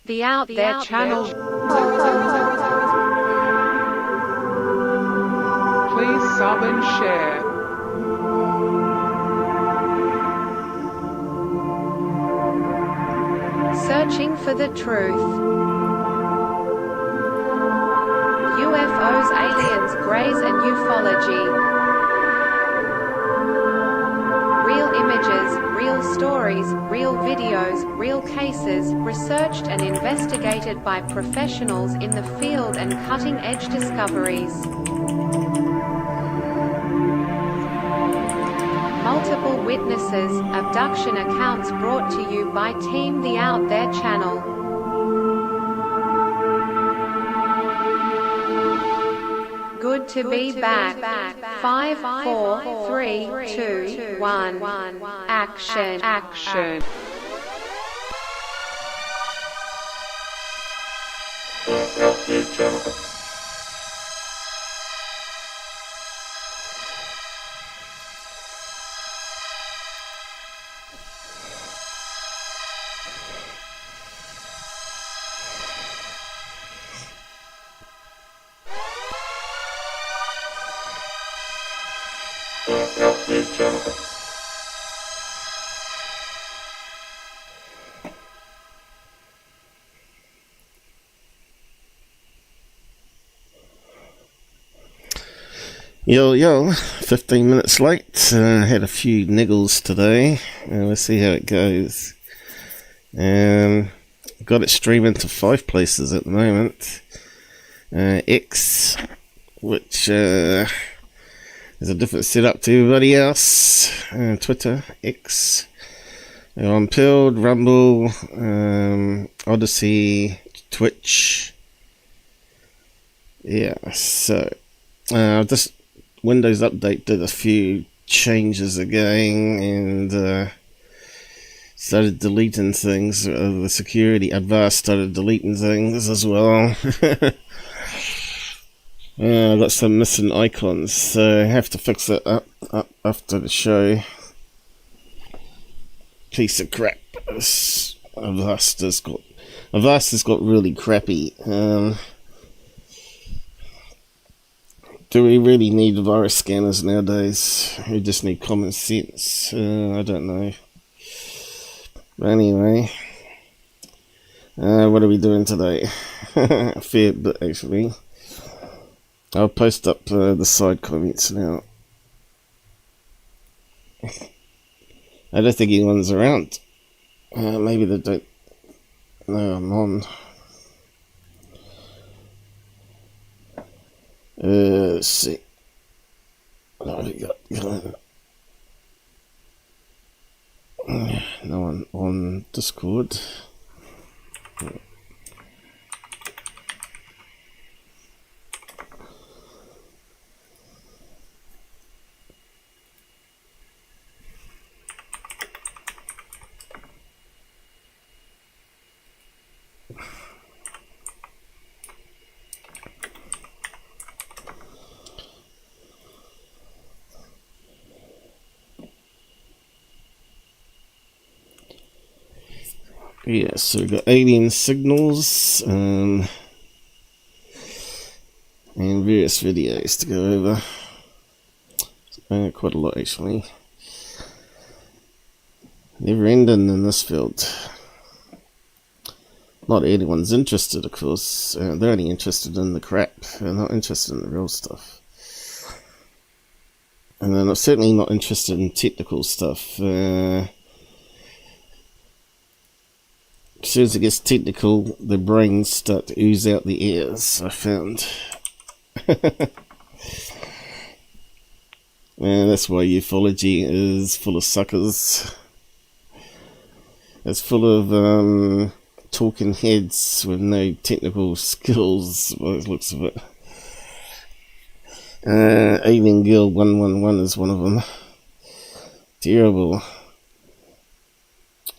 The Out There channel. Please sub and share. Searching for the truth. UFOs, aliens, greys and ufology. Real images, real stories, real videos, real cases, researched and investigated by professionals in the field and cutting-edge discoveries. Multiple witnesses, abduction accounts brought to you by Team The Out There channel. Good to be back. 5, 4, 3, 2, 1. Action. Yo, 15 minutes late. Had a few niggles today. Let's see how it goes. Got it streaming to 5 places at the moment. X, which is a different setup to everybody else. Twitter, X. On Pilled, Rumble, Odyssey, Twitch. Yeah, so just Windows Update did a few changes again and started deleting things. The security advanced started deleting things as well. I got some missing icons, so I have to fix that up after the show. Piece of crap. Avast has got really crappy. Do we really need virus scanners nowadays? We just need common sense. I don't know. But anyway, what are we doing today? A fair bit, actually. I'll post up the side comments now. I don't think anyone's around. Maybe they don't know I'm on. Let's see. What have we got going? No one on Discord. Yeah, so we've got alien signals and various videos to go over. Quite a lot, actually. Never ending in this field. Not anyone's interested, of course. They're only interested in the crap. They're not interested in the real stuff. And they're certainly not interested in technical stuff. As soon as it gets technical, the brains start to ooze out the ears, I found. And that's why ufology is full of suckers. It's full of talking heads with no technical skills, by the looks of it. Alien Girl 111 is one of them. Terrible.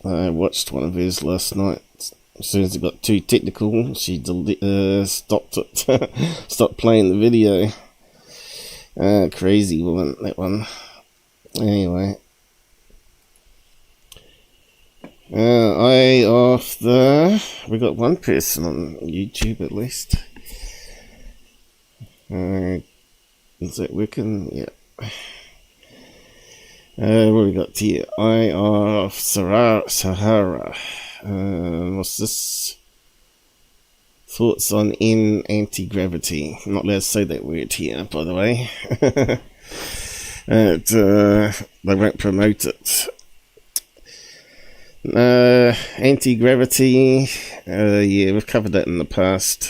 I watched one of hers last night. As soon as it got too technical, she stopped it. Stopped playing the video. Crazy woman, that one. Anyway. We're we got one person on YouTube at least. Is that working? Yeah. What we got here? IR Sahara. What's this? Thoughts on anti-gravity. I'm not allowed to say that word here, by the way. They won't promote it. Anti-gravity. Yeah, we've covered that in the past.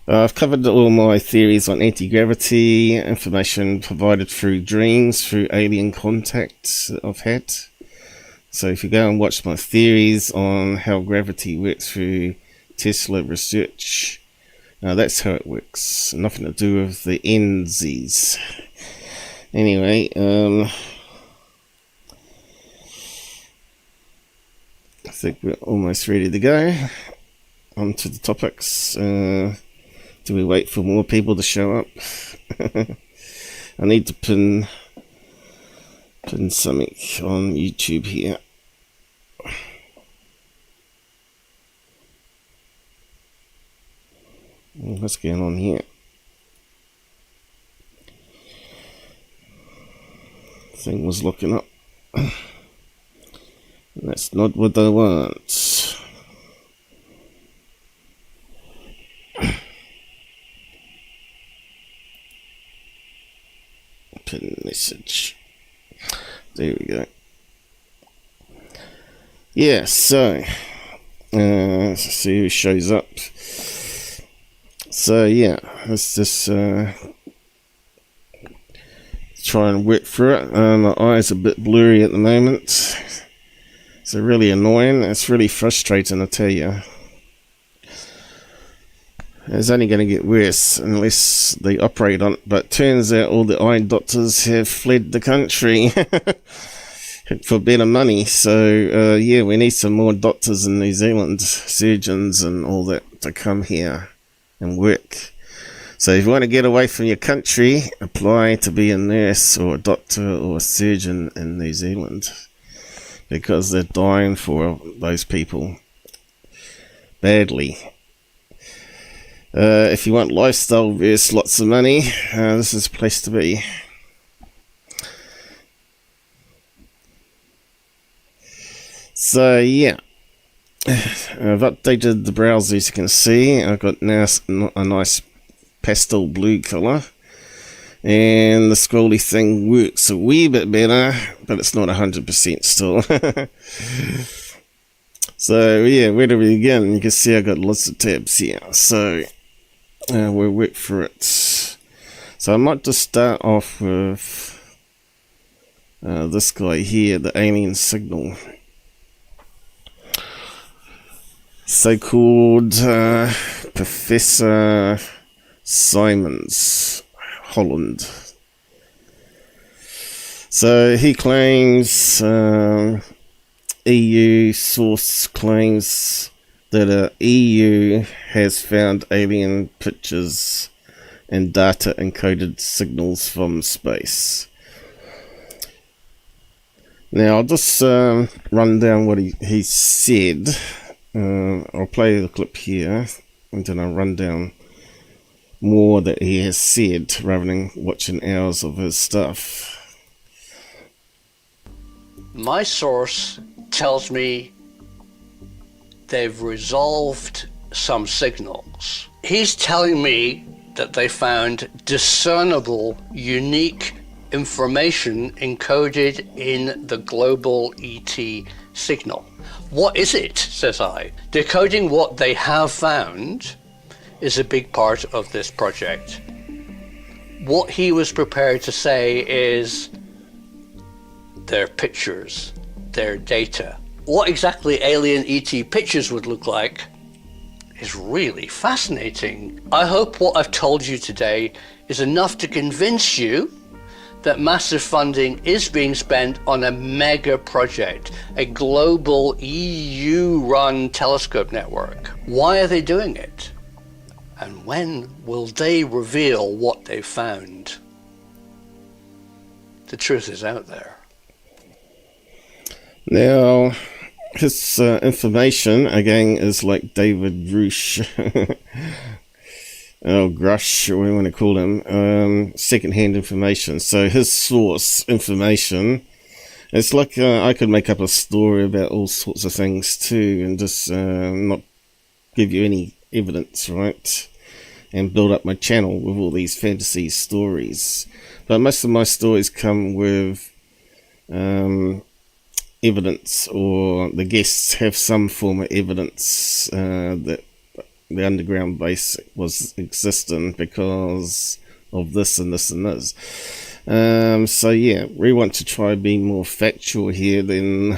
I've covered all my theories on anti-gravity, information provided through dreams, through alien contacts that I've had. So if you go and watch my theories on how gravity works through Tesla research, that's how it works. Nothing to do with the NZs. Anyway, I think we're almost ready to go. On to the topics. Do we wait for more people to show up? I need to pin something on YouTube here. What's going on here? Thing was looking up. That's not what I want. Pin message. There we go. Yeah, so let's see who shows up. So yeah, let's just try and work through it. My eyes are a bit blurry at the moment. It's really annoying. It's really frustrating, I tell you. It's only going to get worse unless they operate on it. But turns out all the eye doctors have fled the country for better money. So yeah, we need some more doctors in New Zealand, surgeons and all that, to come here and work. So if you want to get away from your country, apply to be a nurse or a doctor or a surgeon in New Zealand, because they're dying for those people badly. If you want lifestyle versus lots of money, this is the place to be. So yeah, I've updated the browser, as you can see. I've got now a nice pastel blue colour, and the scrolly thing works a wee bit better, but it's not 100% still. So yeah, where do we begin? You can see I've got lots of tabs here, so we'll work through it. So I might just start off with this guy here, the alien signal. So-called Professor Simons, Holland. So he claims, EU source claims that EU has found alien pictures and data encoded signals from space. Now I'll just run down what he said. I'll play the clip here and then I'll run down more that he has said rather than watching hours of his stuff. My source tells me they've resolved some signals. He's telling me that they found discernible, unique information encoded in the global ET signal. What is it, says I? Decoding what they have found is a big part of this project. What he was prepared to say is their pictures, their data. What exactly alien ET pictures would look like is really fascinating. I hope what I've told you today is enough to convince you that massive funding is being spent on a mega project, a global EU-run telescope network. Why are they doing it? And when will they reveal what they found? The truth is out there. Now, his information, again, is like David Roosh, or Grush, or whatever you want to call him, second-hand information. So his source information, it's like I could make up a story about all sorts of things too, and just not give you any evidence, right? And build up my channel with all these fantasy stories. But most of my stories come with evidence, or the guests have some form of evidence that the underground base was existing because of this and this and this. So yeah, we want to try being more factual here than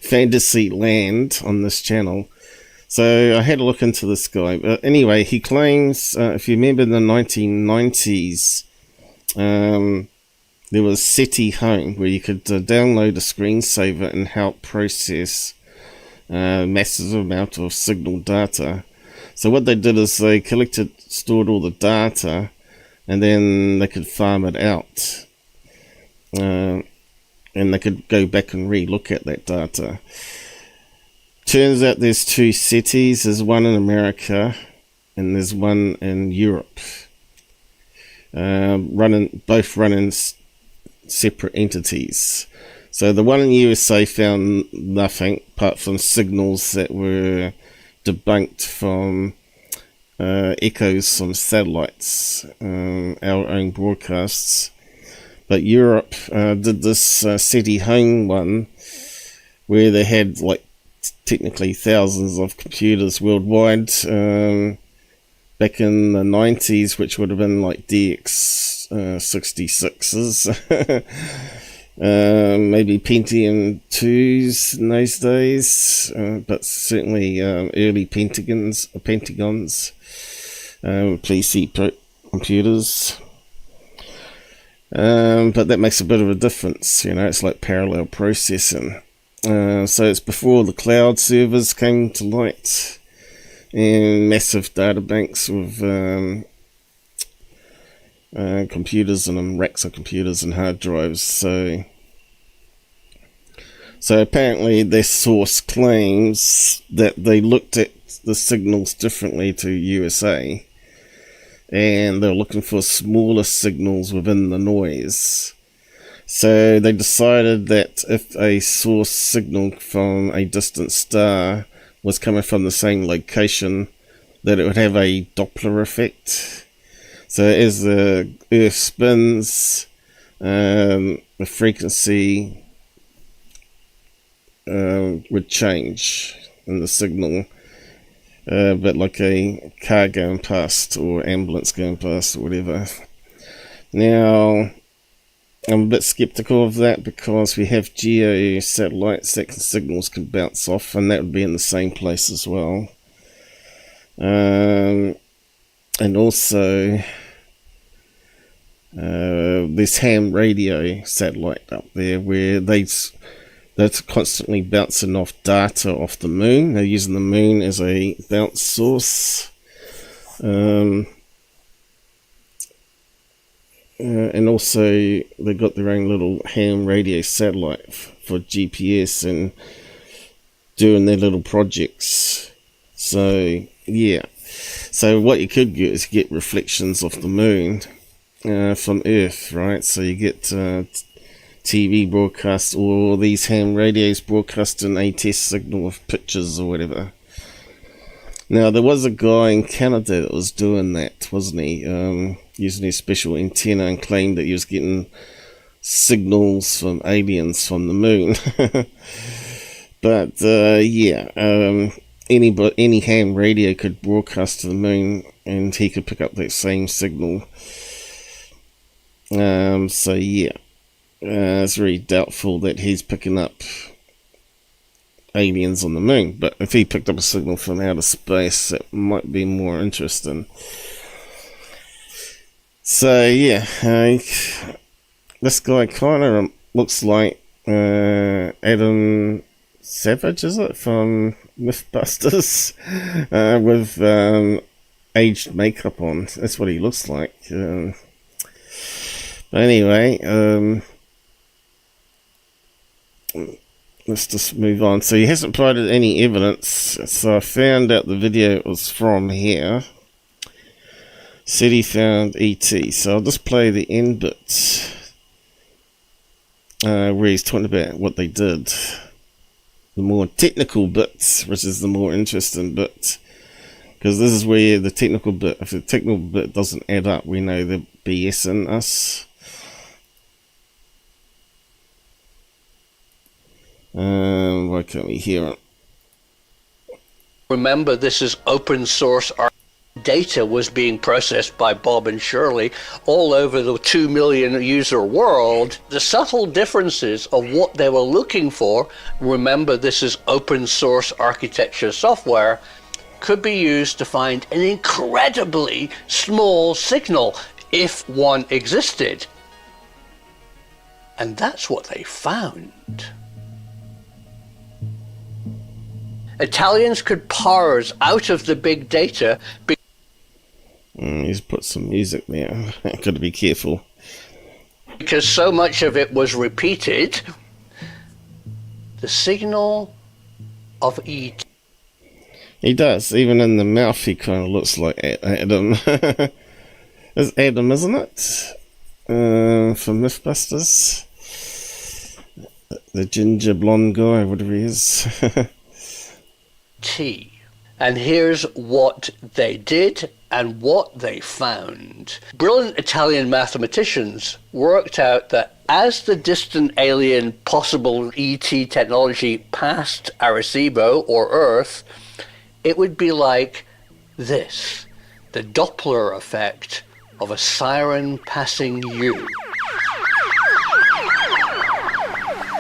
fantasy land on this channel. So I had a look into this guy. But anyway, he claims, if you remember in the 1990s, there was SETI Home, where you could download a screensaver and help process massive amount of signal data. So what they did is they stored all the data, and then they could farm it out. And they could go back and re-look at that data. Turns out there's two SETIs. There's one in America and there's one in Europe. Both running separate entities. So the one in the USA found nothing apart from signals that were debunked from echoes from satellites, our own broadcasts. But Europe did this SETI Home one, where they had like technically thousands of computers worldwide back in the 90s, which would have been like DX 66s, maybe Pentium 2s in those days, but certainly early Pentagons, PC computers. But that makes a bit of a difference, you know, it's like parallel processing. So it's before the cloud servers came to light and massive data banks with computers in them, racks of computers and hard drives. So apparently their source claims that they looked at the signals differently to USA, and they're looking for smaller signals within the noise. So they decided that if a source signal from a distant star was coming from the same location, that it would have a Doppler effect. So as the Earth spins, the frequency would change in the signal, but like a car going past or ambulance going past or whatever. Now, I'm a bit skeptical of that because we have geo satellites that signals can bounce off, and that would be in the same place as well. And also, this ham radio satellite up there where they're constantly bouncing off data off the moon. They're using the moon as a bounce source. And also they've got their own little ham radio satellite for GPS and doing their little projects. So yeah, so what you could get is get reflections of the moon from Earth, right? So you get TV broadcasts, or these ham radios broadcasting a test signal of pictures or whatever. Now, there was a guy in Canada that was doing that, wasn't he? Using his special antenna, and claimed that he was getting signals from aliens from the moon. But, yeah, any ham radio could broadcast to the moon, and he could pick up that same signal. So, yeah, it's very doubtful that he's picking up aliens on the moon, but if he picked up a signal from outer space, it might be more interesting. So yeah, this guy kind of looks like Adam Savage, is it, from Mythbusters, with aged makeup on. That's what he looks like. But anyway, let's just move on. So he hasn't provided any evidence. So I found out the video was from here. SETI found ET. So I'll just play the end bit where he's talking about what they did. The more technical bits, which is the more interesting bit. Because this is where the technical bit, if the technical bit doesn't add up, we know they're BSing us. Why can't we hear it? Remember, this is open source. Our data was being processed by Bob and Shirley all over the 2 million user world. The subtle differences of what they were looking for, remember this is open source architecture software, could be used to find an incredibly small signal if one existed. And that's what they found. Italians could parse out of the big data. He's put some music there. Got to be careful. Because so much of it was repeated. The signal of ET. He does. Even in the mouth, he kind of looks like Adam. It's Adam, isn't it? From Mythbusters. The ginger blonde guy, whatever he is. T. And here's what they did and what they found. Brilliant Italian mathematicians worked out that as the distant alien possible ET technology passed Arecibo or Earth, it would be like this, the Doppler effect of a siren passing you.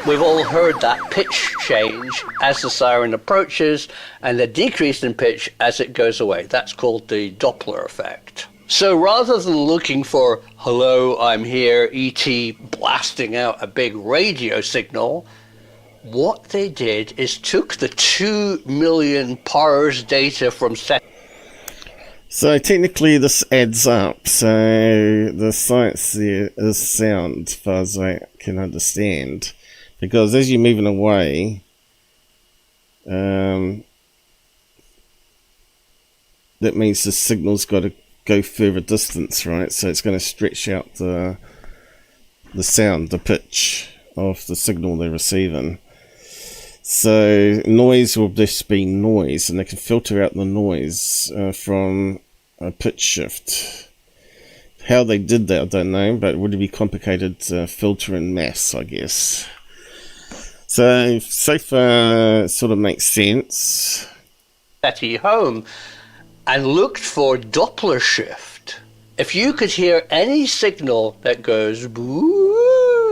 We've all heard that pitch change as the siren approaches and the decrease in pitch as it goes away. That's called the Doppler effect. So rather than looking for, hello, I'm here, ET blasting out a big radio signal, what they did is took the 2 million parse data from SETI. So technically this adds up. So the science there is sound as far as I can understand. Because as you're moving away, that means the signal's got to go further distance, right? So it's going to stretch out the sound, the pitch of the signal they're receiving. So noise will just be noise, and they can filter out the noise from a pitch shift. How they did that, I don't know, but it would be complicated to filter in mass, I guess. So far, it sort of makes sense. SETI home and looked for Doppler shift. If you could hear any signal that goes boo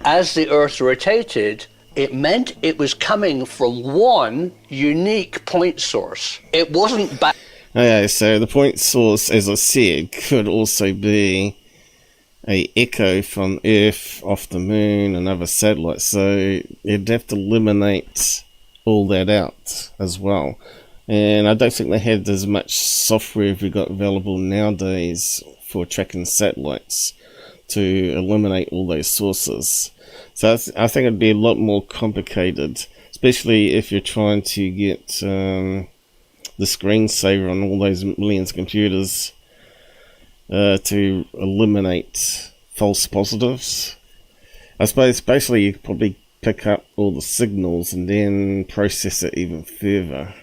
as the Earth rotated, it meant it was coming from one unique point source. It wasn't back. Okay, so the point source, as I said, could also be a echo from Earth, off the moon, and other satellites. So you'd have to eliminate all that out as well. And I don't think they had as much software as we got available nowadays for tracking satellites to eliminate all those sources. So I think it'd be a lot more complicated, especially if you're trying to get the screensaver on all those millions of computers to eliminate false positives. I suppose basically you could probably pick up all the signals and then process it even further.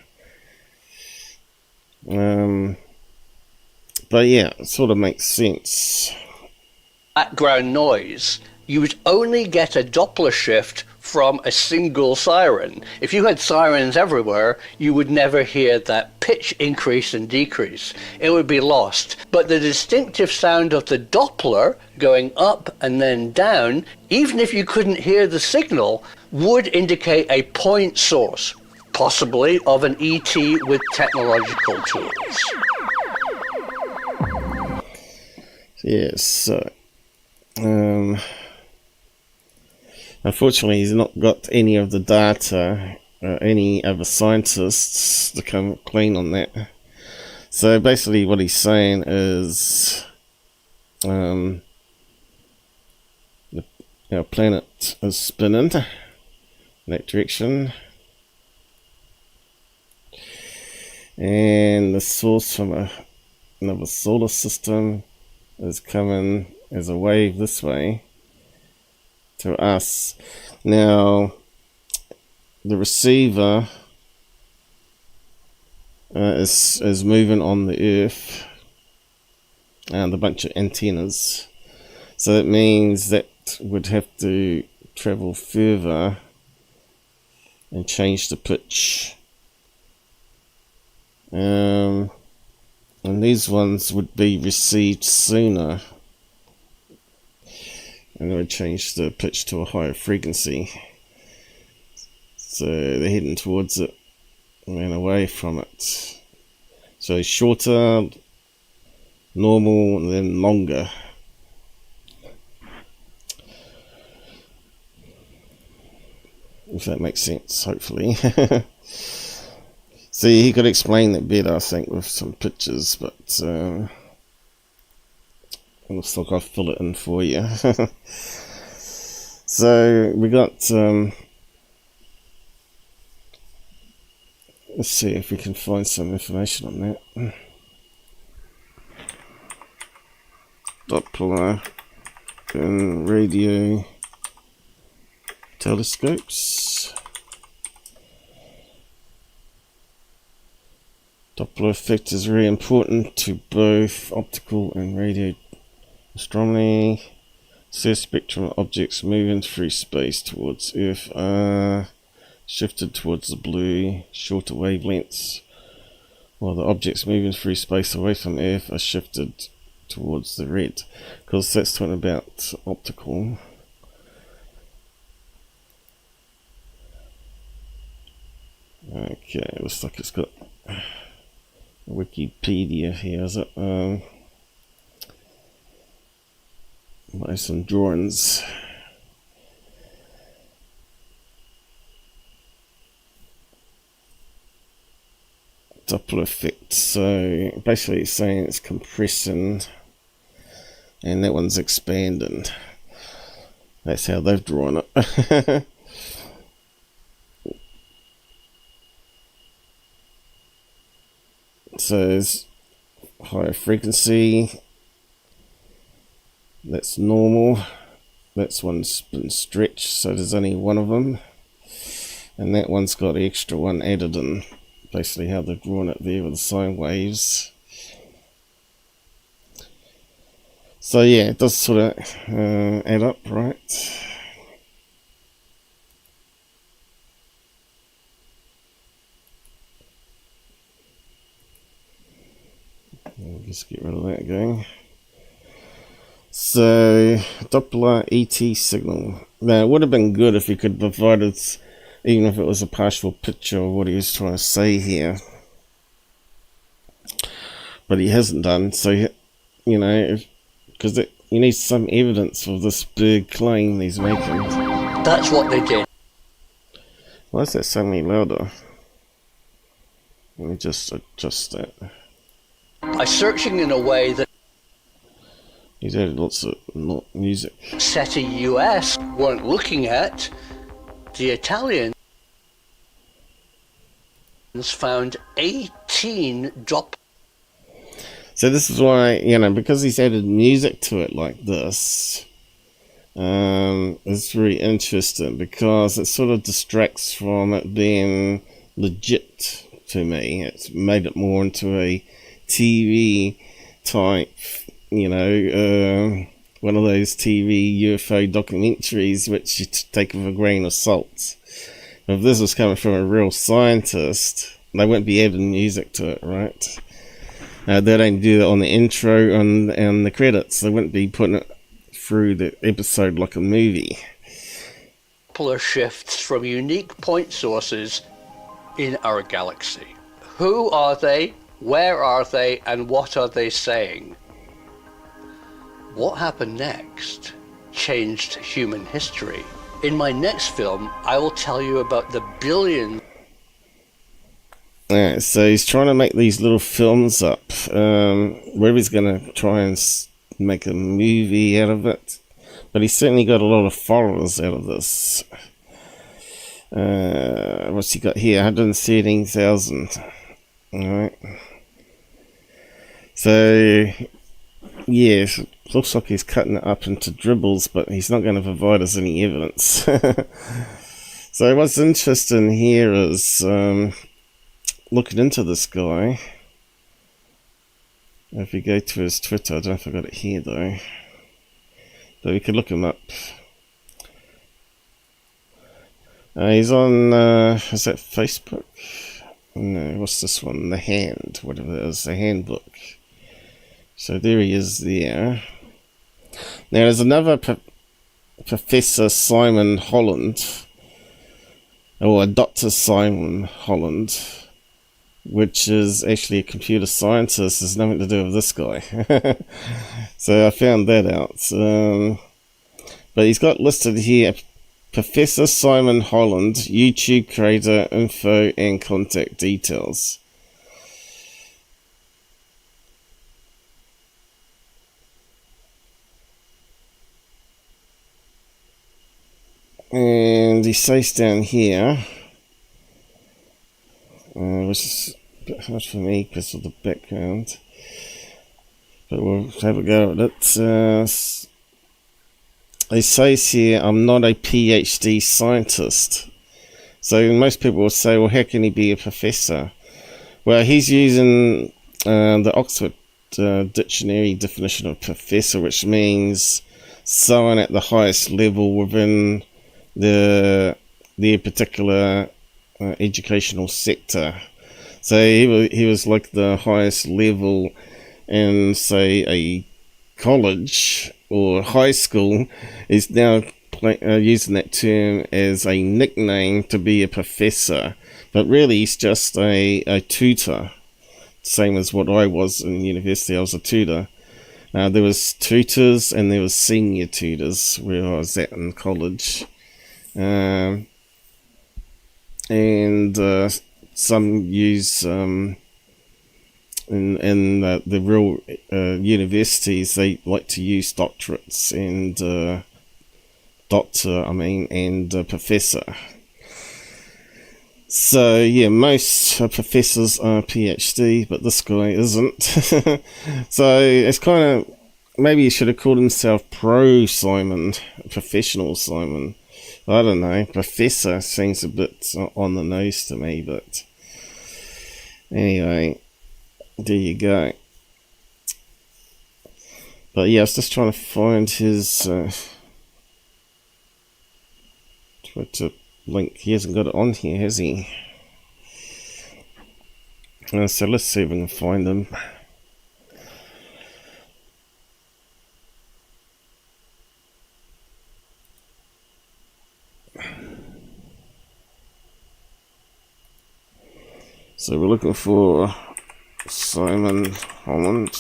But yeah, it sort of makes sense. Background noise. You would only get a Doppler shift from a single siren. If you had sirens everywhere, you would never hear that pitch increase and decrease. It would be lost. But the distinctive sound of the Doppler going up and then down, even if you couldn't hear the signal, would indicate a point source, possibly of an ET with technological tools. Yes, so unfortunately, he's not got any of the data, any other scientists to come clean on that. So basically what he's saying is our planet is spinning, in that direction. And the source from another solar system is coming as a wave this way to us. Now, the receiver is moving on the Earth and a bunch of antennas. So that means that would have to travel further and change the pitch. And these ones would be received sooner, and it would change the pitch to a higher frequency. So they're heading towards it and away from it. So shorter, normal, and then longer. If that makes sense, hopefully. See, he could explain that better, I think, with some pictures, but looks like I'll fill it in for you. So we got, let's see if we can find some information on that. Doppler and radio telescopes. Doppler effect is very important to both optical and radio astronomy. See spectrum objects moving through space towards Earth are shifted towards the blue, shorter wavelengths, while the objects moving through space away from Earth are shifted towards the red, because that's talking about optical. Okay, looks like it's got Wikipedia here, is it? By some drawings. Doppler effect. So basically it's saying it's compressing and that one's expanding. That's how they've drawn it. So it's higher frequency, that's normal, that's one's been stretched, so there's only one of them, and that one's got the extra one added in, basically how they've drawn it there with the sine waves. So yeah, it does sort of add up, right? I'll just get rid of that again. So, Doppler ET signal. Now, it would have been good if he could provide us, even if it was a partial picture of what he was trying to say here. But he hasn't done, so, you know, because you need some evidence for this big claim he's making. That's what they did. Why is that suddenly louder? Let me just adjust that. By searching in a way that He's added lots of music. SETI US weren't looking at, the Italians found 18 Doppler. So this is why, you know, because he's added music to it like this, it's very interesting because it sort of distracts from it being legit to me. It's made it more into a TV type, you know, one of those TV UFO documentaries which you take with a grain of salt. If this was coming from a real scientist, they wouldn't be adding music to it, right? They don't do that on the intro and the credits. They wouldn't be putting it through the episode like a movie. Shifts from unique point sources in our galaxy. Who are they? Where are they? And what are they saying? What happened next changed human history. In my next film, I will tell you about the billions. Yeah, so he's trying to make these little films up. Whether he's going to try and make a movie out of it. But he's certainly got a lot of followers out of this. What's he got here? 113,000. Alright. So, yeah, looks like he's cutting it up into dribbles, but he's not going to provide us any evidence. So what's interesting here is looking into this guy. If we go to his Twitter, I don't know if I got it here though, but we could look him up. He's on, is that Facebook? No, what's this one? The Hand, whatever it is, the Handbook. So there he is there. Now there's another Professor Simon Holland, or Dr. Simon Holland, which is actually a computer scientist. There's nothing to do with this guy. So I found that out. But he's got listed here, Professor Simon Holland, YouTube creator, info and contact details. And he says down here, which is a bit hard for me because of the background, but we'll have a go at it. He says here, I'm not a PhD scientist. So most people will say, well, how can he be a professor? Well, he's using the Oxford Dictionary definition of professor, which means someone at the highest level within their particular educational sector. So he was like the highest level in, say, a college or high school. Is now using that term as a nickname to be a professor, but really he's just a tutor, same as what I was in university. I was a tutor. There was tutors and there was senior tutors where I was at in college. And some use in the real universities, they like to use doctorates and professor. So yeah, most professors are PhD, but this guy isn't. So it's kind of, maybe he should have called himself Pro Simon, Professional Simon. I don't know, Professor seems a bit on the nose to me, but anyway, there you go. But yeah, I was just trying to find his Twitter link. He hasn't got it on here, has he? So let's see if we can find him. So we're looking for Simon Holland.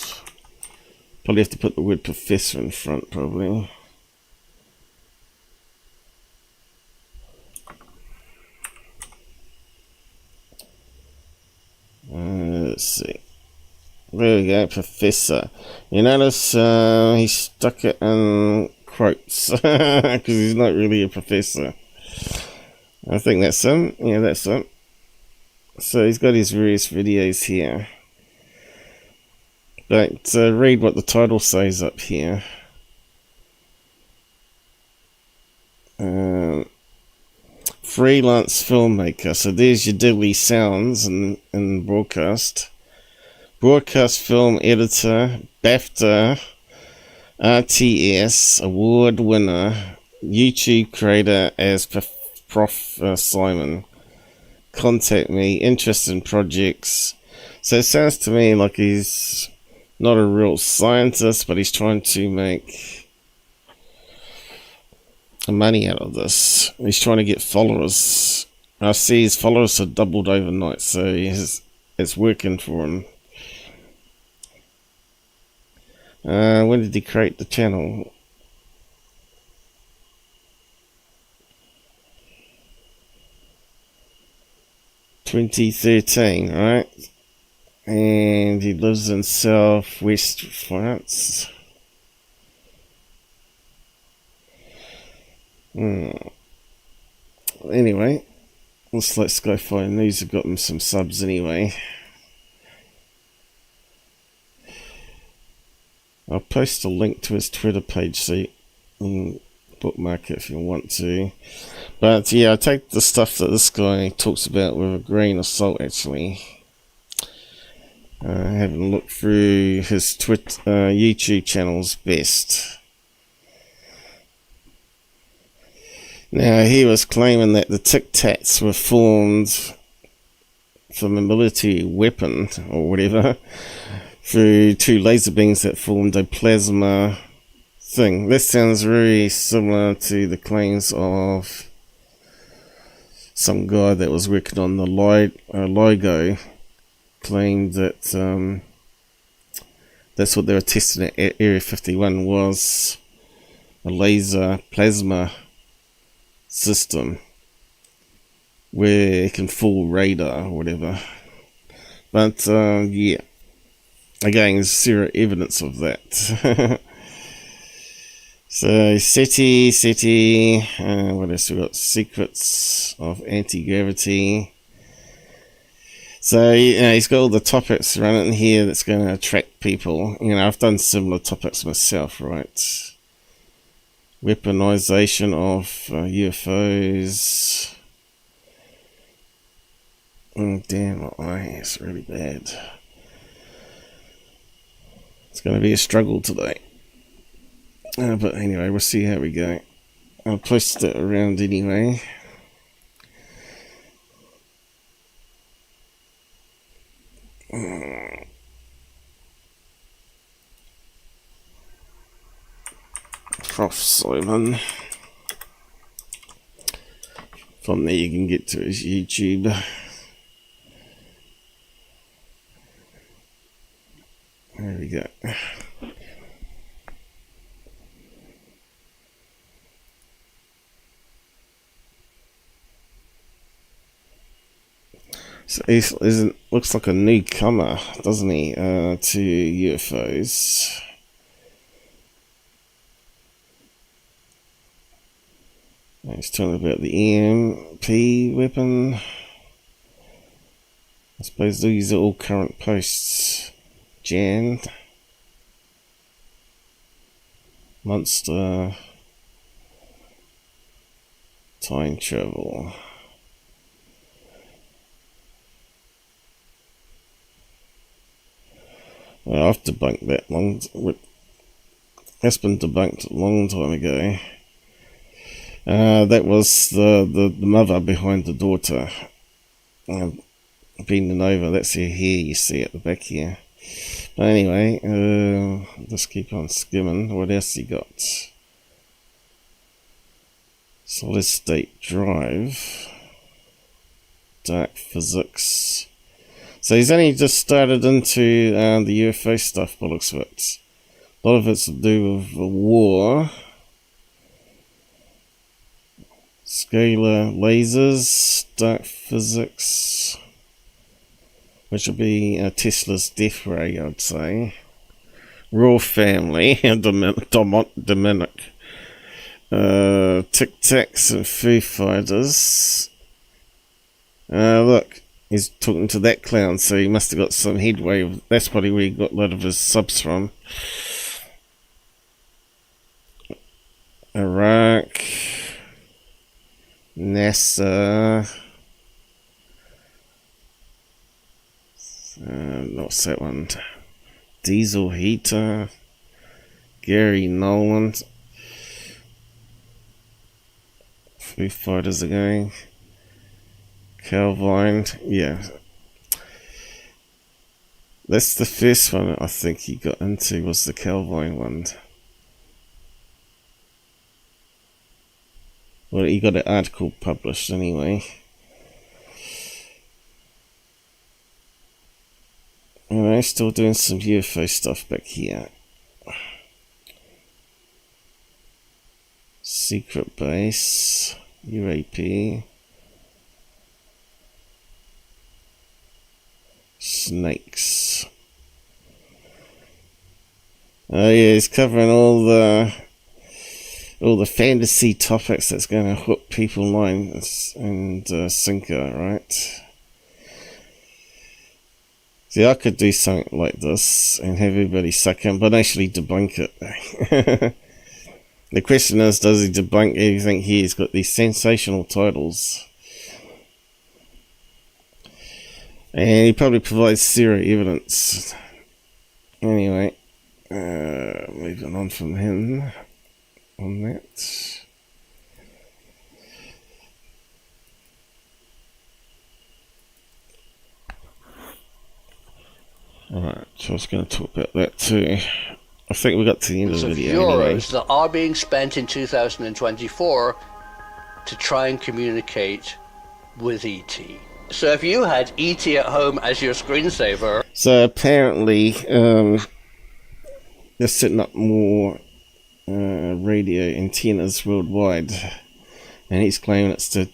Probably have to put the word professor in front, probably. Let's see. There we go, professor. You notice he stuck it in quotes because he's not really a professor. I think that's him. Yeah, that's him. So he's got his various videos here. But read what the title says up here. Freelance filmmaker. So there's your diddly sounds in broadcast. Broadcast film editor, BAFTA, RTS, award winner, YouTube creator as Prof Simon. Contact me, interest in projects. So it sounds to me like he's not a real scientist, but he's trying to make money out of this. He's trying to get followers. I see his followers have doubled overnight, so it's working for him. When did he create the channel? (2013), right? And he lives in southwest France. Anyway, looks like Sky-Fi News have gotten some subs anyway. I'll post a link to his Twitter page so you can bookmark it if you want to. But yeah, I take the stuff that this guy talks about with a grain of salt, actually. Having looked through his YouTube channel's best. Now, he was claiming that the Tic Tacs were formed from a military weapon, or whatever, through two laser beams that formed a plasma thing. This sounds very similar to the claims of some guy that was working on the LIGO, claimed that that's what they were testing at Area 51, was a laser plasma system where it can fool radar or whatever. But yeah, again, there's zero evidence of that. So SETI, what else we got? Secrets of anti-gravity. So, you know, he's got all the topics running here that's going to attract people. You know, I've done similar topics myself, right? Weaponization of UFOs. Damn, my eye is really bad. It's going to be a struggle today. But anyway, we'll see how we go. I'll post it around anyway. Prof Simon. From there you can get to his YouTube. There we go. So he looks like a newcomer, doesn't he, to UFOs. He's talking about the EMP weapon. I suppose these are all current posts. Jan. Monster. Time travel. Well, I've debunked that that's been debunked a long time ago. That was the mother behind the daughter. Bending over, that's her hair you see at the back here. But anyway, just keep on skimming. What else he got? Solid state drive. Dark physics. So he's only just started into the UFO stuff, by the looks of it. A lot of it's to do with the war. Scalar lasers, dark physics, which will be Tesla's death ray, I'd say. Royal family, Dominic. Tic Tacs and Foo Fighters. Look. He's talking to that clown, so he must have got some headway. That's probably where he got a lot of his subs from. Iraq. NASA. What's that one? Diesel heater. Gary Nolan. Foo Fighters again. Calvine, yeah. That's the first one I think he got into, was the Calvine one. Well, he got an article published anyway. Anyway, still doing some UFO stuff back here. Secret base, UAP. Snakes. Oh yeah, he's covering all the all the fantasy topics that's going to hook people line and sinker, right? See, I could do something like this and have everybody suck in, but actually debunk it. The question is, does he debunk everything here? He's got these sensational titles. And he probably provides zero evidence. Anyway, moving on from him on that. Alright, so I was going to talk about that too. I think we got to the end of the video anyway. That are being spent in 2024 to try and communicate with ET. So if you had ET at home as your screensaver... So apparently, they're setting up more radio antennas worldwide. And he's claiming it's to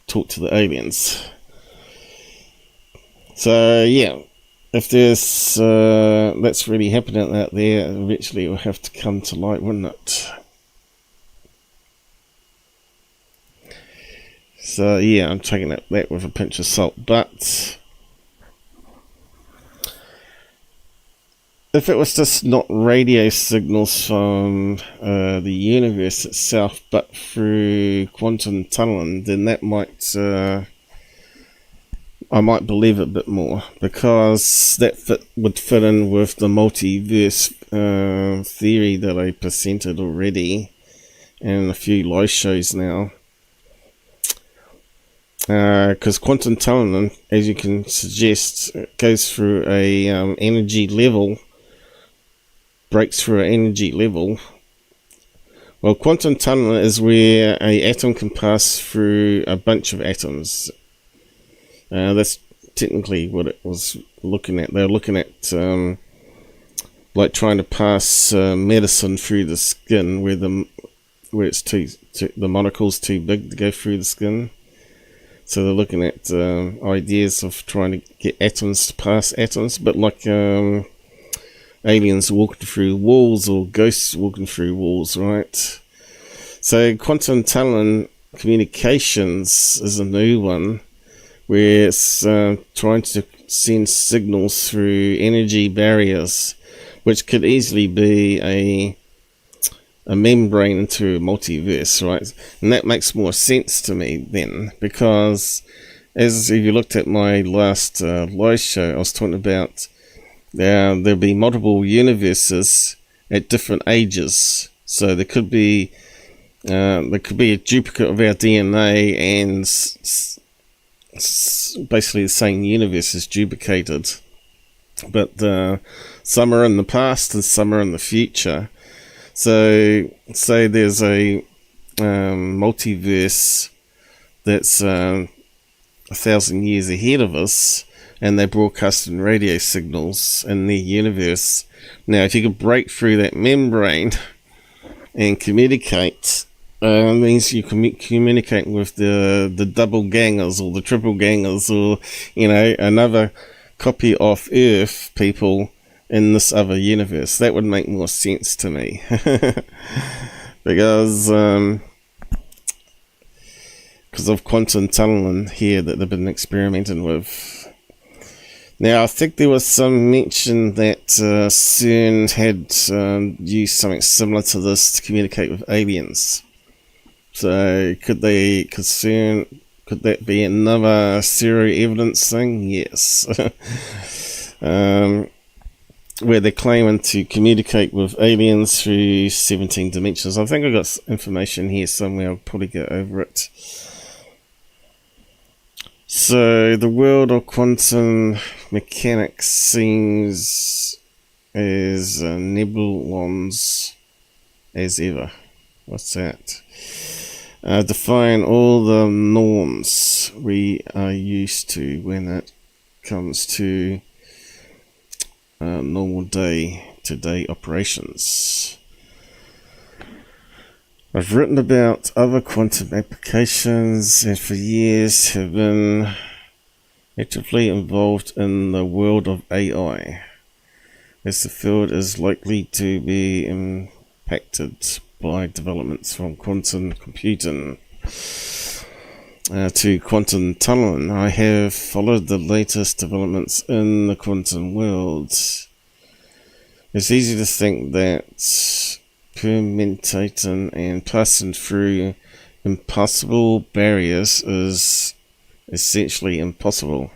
talk to the aliens. So, yeah. If there's that's really happening out there, eventually it will have to come to light, wouldn't it? So yeah, I'm taking that with a pinch of salt. But if it was just not radio signals from the universe itself, but through quantum tunneling, then that might... I might believe it a bit more, because that would fit in with the multiverse theory that I presented already in a few live shows now. Because quantum tunneling, as you can suggest, goes through a energy level, breaks through an energy level. Well, quantum tunneling is where an atom can pass through a bunch of atoms. That's technically what it was looking at. They're looking at like trying to pass medicine through the skin, where it's the molecule's too big to go through the skin. So they're looking at ideas of trying to get atoms to pass atoms, but like aliens walking through walls or ghosts walking through walls, right? So quantum tunneling communications is a new one, where it's trying to send signals through energy barriers, which could easily be a membrane into a multiverse, right? And that makes more sense to me then, because as if you looked at my last live show, I was talking about there'll be multiple universes at different ages. So there could be a duplicate of our DNA, and basically the same universe is duplicated, but some are in the past and some are in the future. So say there's a multiverse that's 1,000 years ahead of us, and they're broadcasting radio signals in their universe. Now if you could break through that membrane and communicate, means you can communicate with the double gangers or the triple gangers, or another copy of Earth people in this other universe. That would make more sense to me. because of quantum tunneling here that they've been experimenting with. Now I think there was some mention that Cern had used something similar to this to communicate with aliens. So could that be another serial evidence thing? Yes. Where they're claiming to communicate with aliens through 17 dimensions. I think I've got information here somewhere. I'll probably go over it. So the world of quantum mechanics seems as nebulous as ever. What's that? Define all the norms we are used to when it comes to normal day-to-day operations. I've written about other quantum applications and for years have been actively involved in the world of AI, as the field is likely to be impacted by developments from quantum computing to quantum tunneling. I have followed the latest developments in the quantum world. It's easy to think that permutating and passing through impossible barriers is essentially impossible.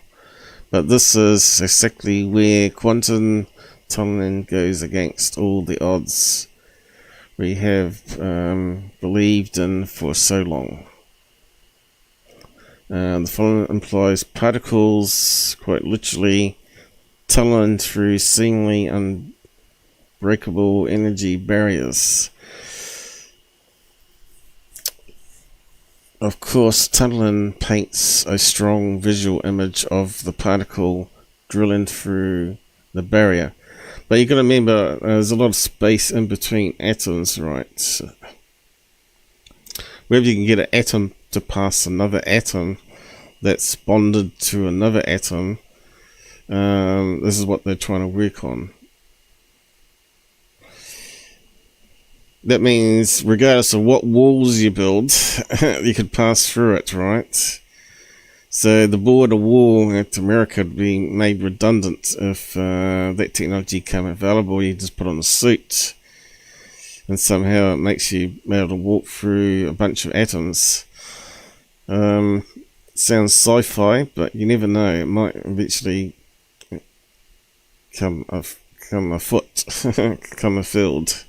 But this is exactly where quantum tunneling goes against all the odds we have believed in for so long. The following implies particles, quite literally, tunneling through seemingly unbreakable energy barriers. Of course, tunneling paints a strong visual image of the particle drilling through the barrier. But you've got to remember, there's a lot of space in between atoms, right? So wherever you can get an atom to pass another atom that's bonded to another atom, this is what they're trying to work on. That means regardless of what walls you build, you could pass through it, right? So the border wall at America would be made redundant if that technology came available. You just put on a suit and somehow it makes you able to walk through a bunch of atoms. Sounds sci-fi, but you never know. It might eventually come afoot, come afield.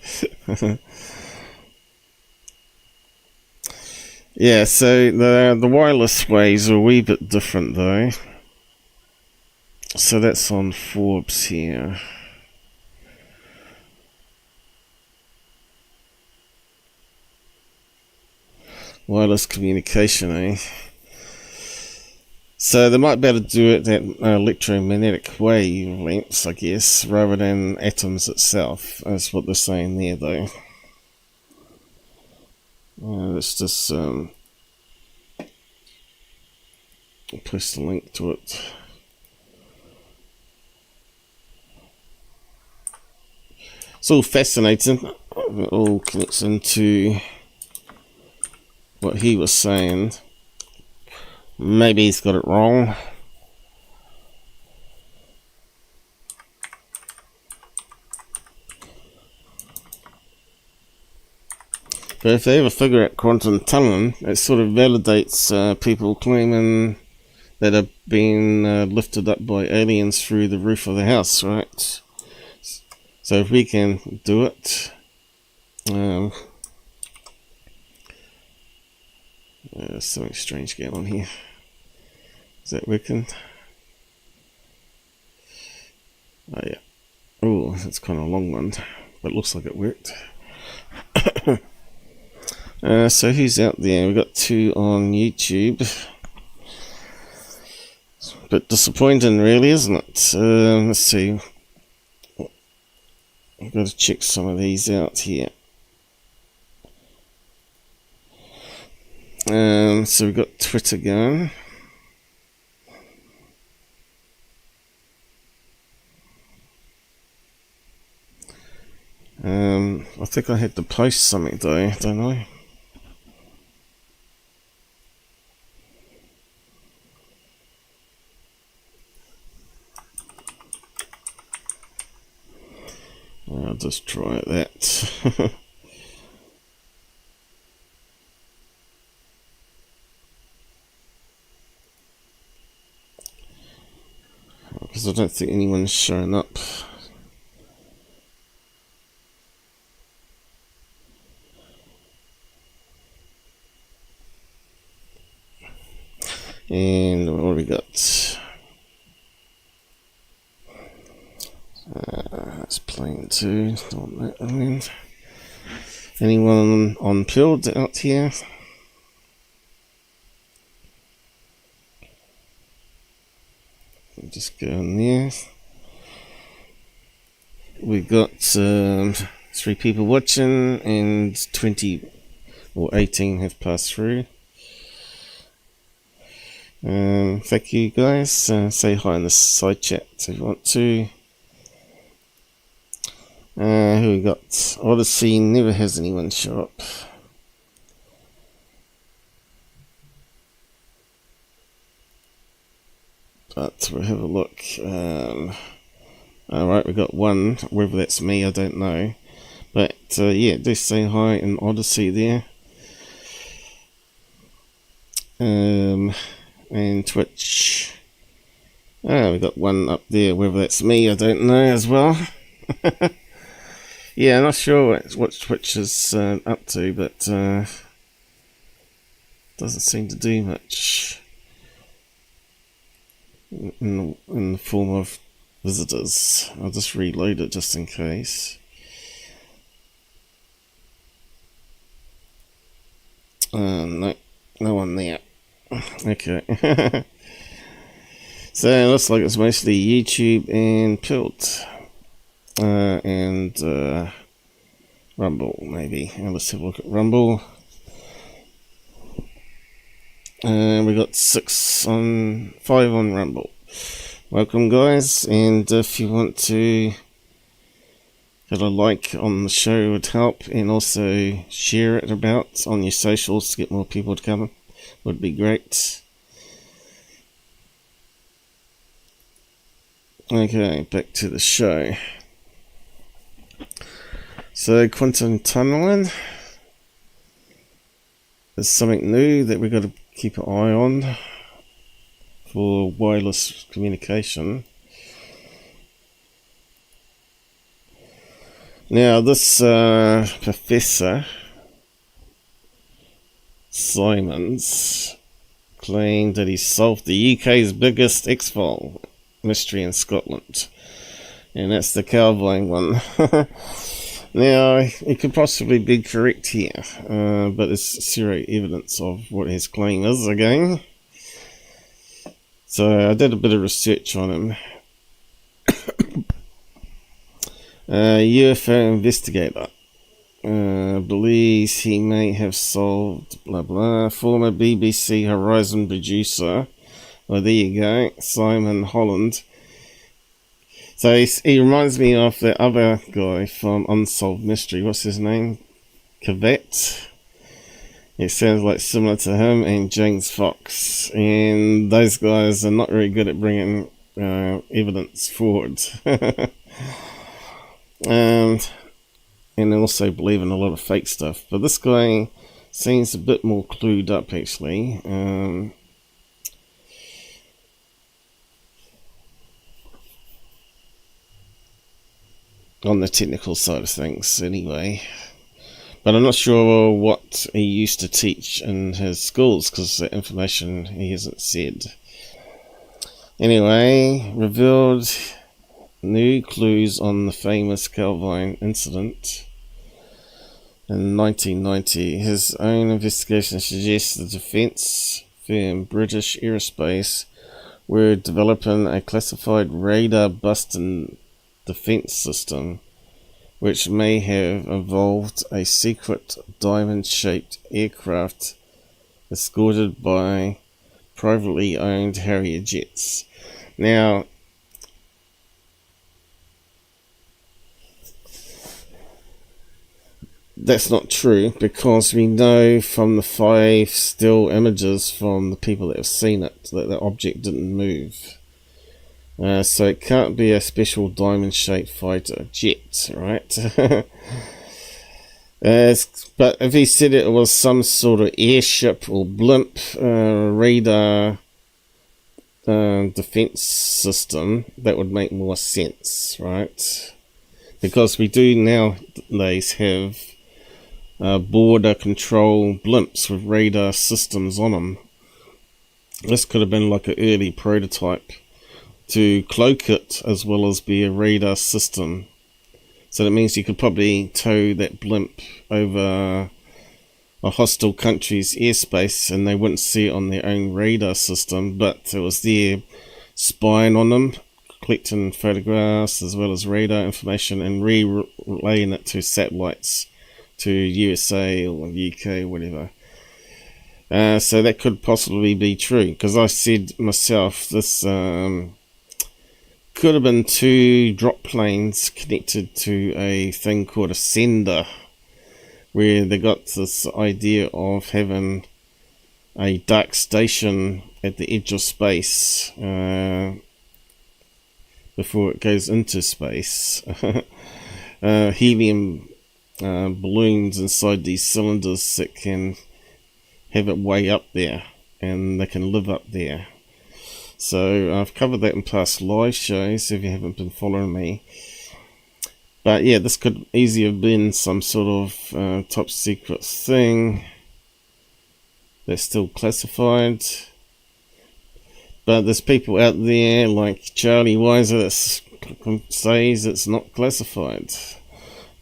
Yeah, so the wireless ways are a wee bit different though. So that's on Forbes here. Wireless communication, eh? So they might be able to do it at electromagnetic wavelengths, I guess, rather than atoms itself. That's what they're saying there, though. Let's just post a link to it. It's all fascinating. It all connects into what he was saying. Maybe he's got it wrong. But if they ever figure out quantum tunneling, it sort of validates people claiming that have been lifted up by aliens through the roof of the house, right? So if we can do it, there's something strange going on here. Is that working? Oh yeah. Oh, that's kind of a long one, but it looks like it worked. So who's out there? We've got 2 on YouTube. It's a bit disappointing, really, isn't it? Let's see. I've got to check some of these out here. So we've got Twitter going. I think I had to post something though, don't I? I'll just try that. Because I don't think anyone's showing up. And what have we got? That's plain too. Don't that, I mean. Anyone on Pilled out here? Just go in there. We've got 3 people watching and 20 or 18 have passed through. Thank you guys. Say hi in the side chat if you want to. Who we got? Odyssey never has anyone show up. But we'll have a look. Alright, we got one. Whether that's me, I don't know. But yeah, do say hi in Odyssey there. And Twitch. We got one up there. Whether that's me, I don't know as well. Yeah, I'm not sure what Twitch is up to, but doesn't seem to do much in the form of visitors. I'll just reload it just in case. No one there. Okay. So it looks like it's mostly YouTube and Pilt. And Rumble, maybe. Let's have a look at Rumble. We got 5 on Rumble. Welcome, guys, and if you want to hit a like on the show, would help, and also share it about on your socials to get more people to come, would be great. Okay, back to the show. So, quantum tunneling is something new that we've got to keep an eye on for wireless communication. Now, this Professor Simons claimed that he solved the UK's biggest X-file mystery in Scotland, and that's the Calvine one. Now, it could possibly be correct here, but there's zero evidence of what his claim is again. So I did a bit of research on him. UFO investigator believes he may have solved blah blah. Former BBC Horizon producer. Well, there you go, Simon Holland. So he reminds me of the other guy from Unsolved Mystery. What's his name? Cavet. It sounds like similar to him and James Fox. And those guys are not very good at bringing evidence forward. and also believe in a lot of fake stuff. But this guy seems a bit more clued up, actually. On the technical side of things, anyway. But I'm not sure what he used to teach in his schools, because the information he hasn't said. Anyway, revealed new clues on the famous Calvine incident in 1990. His own investigation suggests the defence firm British Aerospace were developing a classified radar-busting defense system which may have involved a secret diamond-shaped aircraft escorted by privately owned Harrier jets. Now, that's not true, because we know from the 5 still images from the people that have seen it that the object didn't move. So it can't be a special diamond-shaped fighter jet, right? But if he said it was some sort of airship or blimp radar defense system, that would make more sense, right? Because we do nowadays have border control blimps with radar systems on them. This could have been like an early prototype to cloak it as well as be a radar system. So that means you could probably tow that blimp over a hostile country's airspace and they wouldn't see it on their own radar system, but it was there spying on them, collecting photographs as well as radar information and relaying it to satellites to USA or UK or whatever. So that could possibly be true, because I said myself, this could have been two drop planes connected to a thing called a sender, where they got this idea of having a dark station at the edge of space before it goes into space. Helium balloons inside these cylinders that can have it way up there, and they can live up there. So I've covered that in past live shows if you haven't been following me. But yeah, this could easily have been some sort of top secret thing that's still classified. But there's people out there like Charlie Weiser that says it's not classified.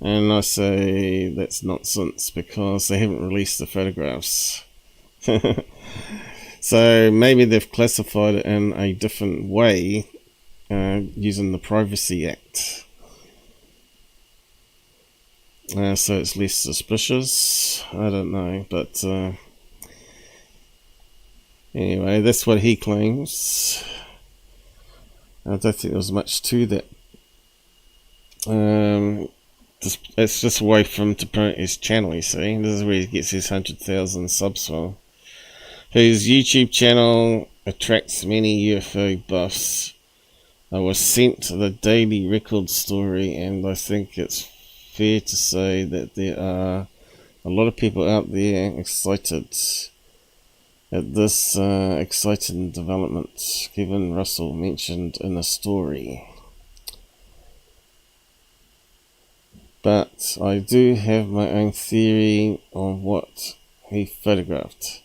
And I say that's nonsense because they haven't released the photographs. So maybe they've classified it in a different way using the Privacy Act. So it's less suspicious. I don't know, but anyway, that's what he claims. I don't think there's much to that. It's just a way for him to promote his channel, you see. This is where he gets his 100,000 subs from. Whose YouTube channel attracts many UFO buffs. I was sent the daily record story, and I think it's fair to say that there are a lot of people out there excited at this exciting development Kevin Russell mentioned in a story. But I do have my own theory on what he photographed.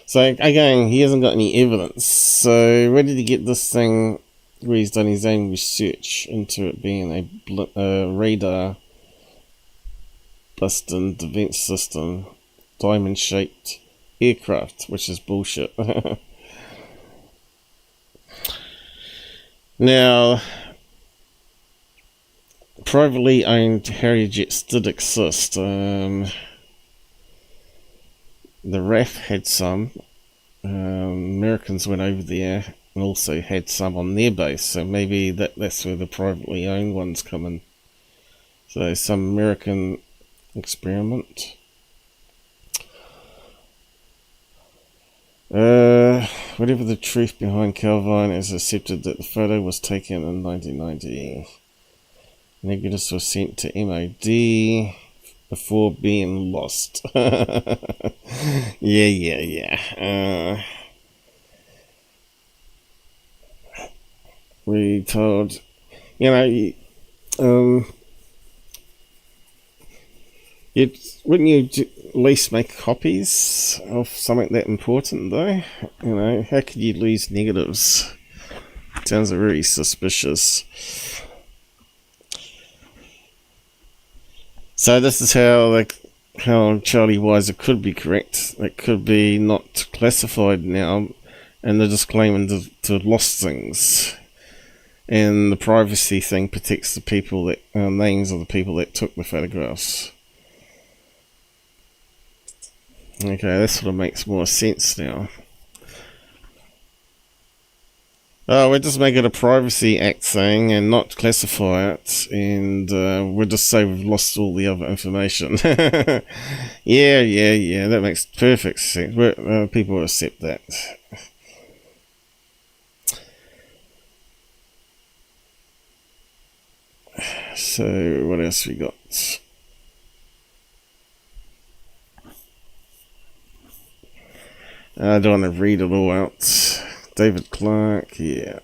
So again, he hasn't got any evidence. So where did he get this thing where he's done his own research into it being a radar busting defense system, diamond shaped aircraft, which is bullshit. Now, privately owned Harrier-jets did exist. The RAF had some. Americans went over there and also had some on their base, so maybe that's where the privately owned ones come in. So some American experiment. Whatever the truth behind Calvine is accepted that the photo was taken in 1990. Negatives were sent to MOD before being lost. Yeah. We told, wouldn't you at least make copies of something that important, though? How could you lose negatives? Sounds very suspicious. So this is how Charlie Weiser could be correct. It could be not classified now, and they're just claiming to have lost things. And the privacy thing protects the people that names of the people that took the photographs. Okay, that sort of makes more sense now. Oh, we'll just make it a Privacy Act thing and not classify it, and we'll just say we've lost all the other information. Yeah, that makes perfect sense. People will accept that. So, what else we got? I don't want to read it all out. David Clark, yeah.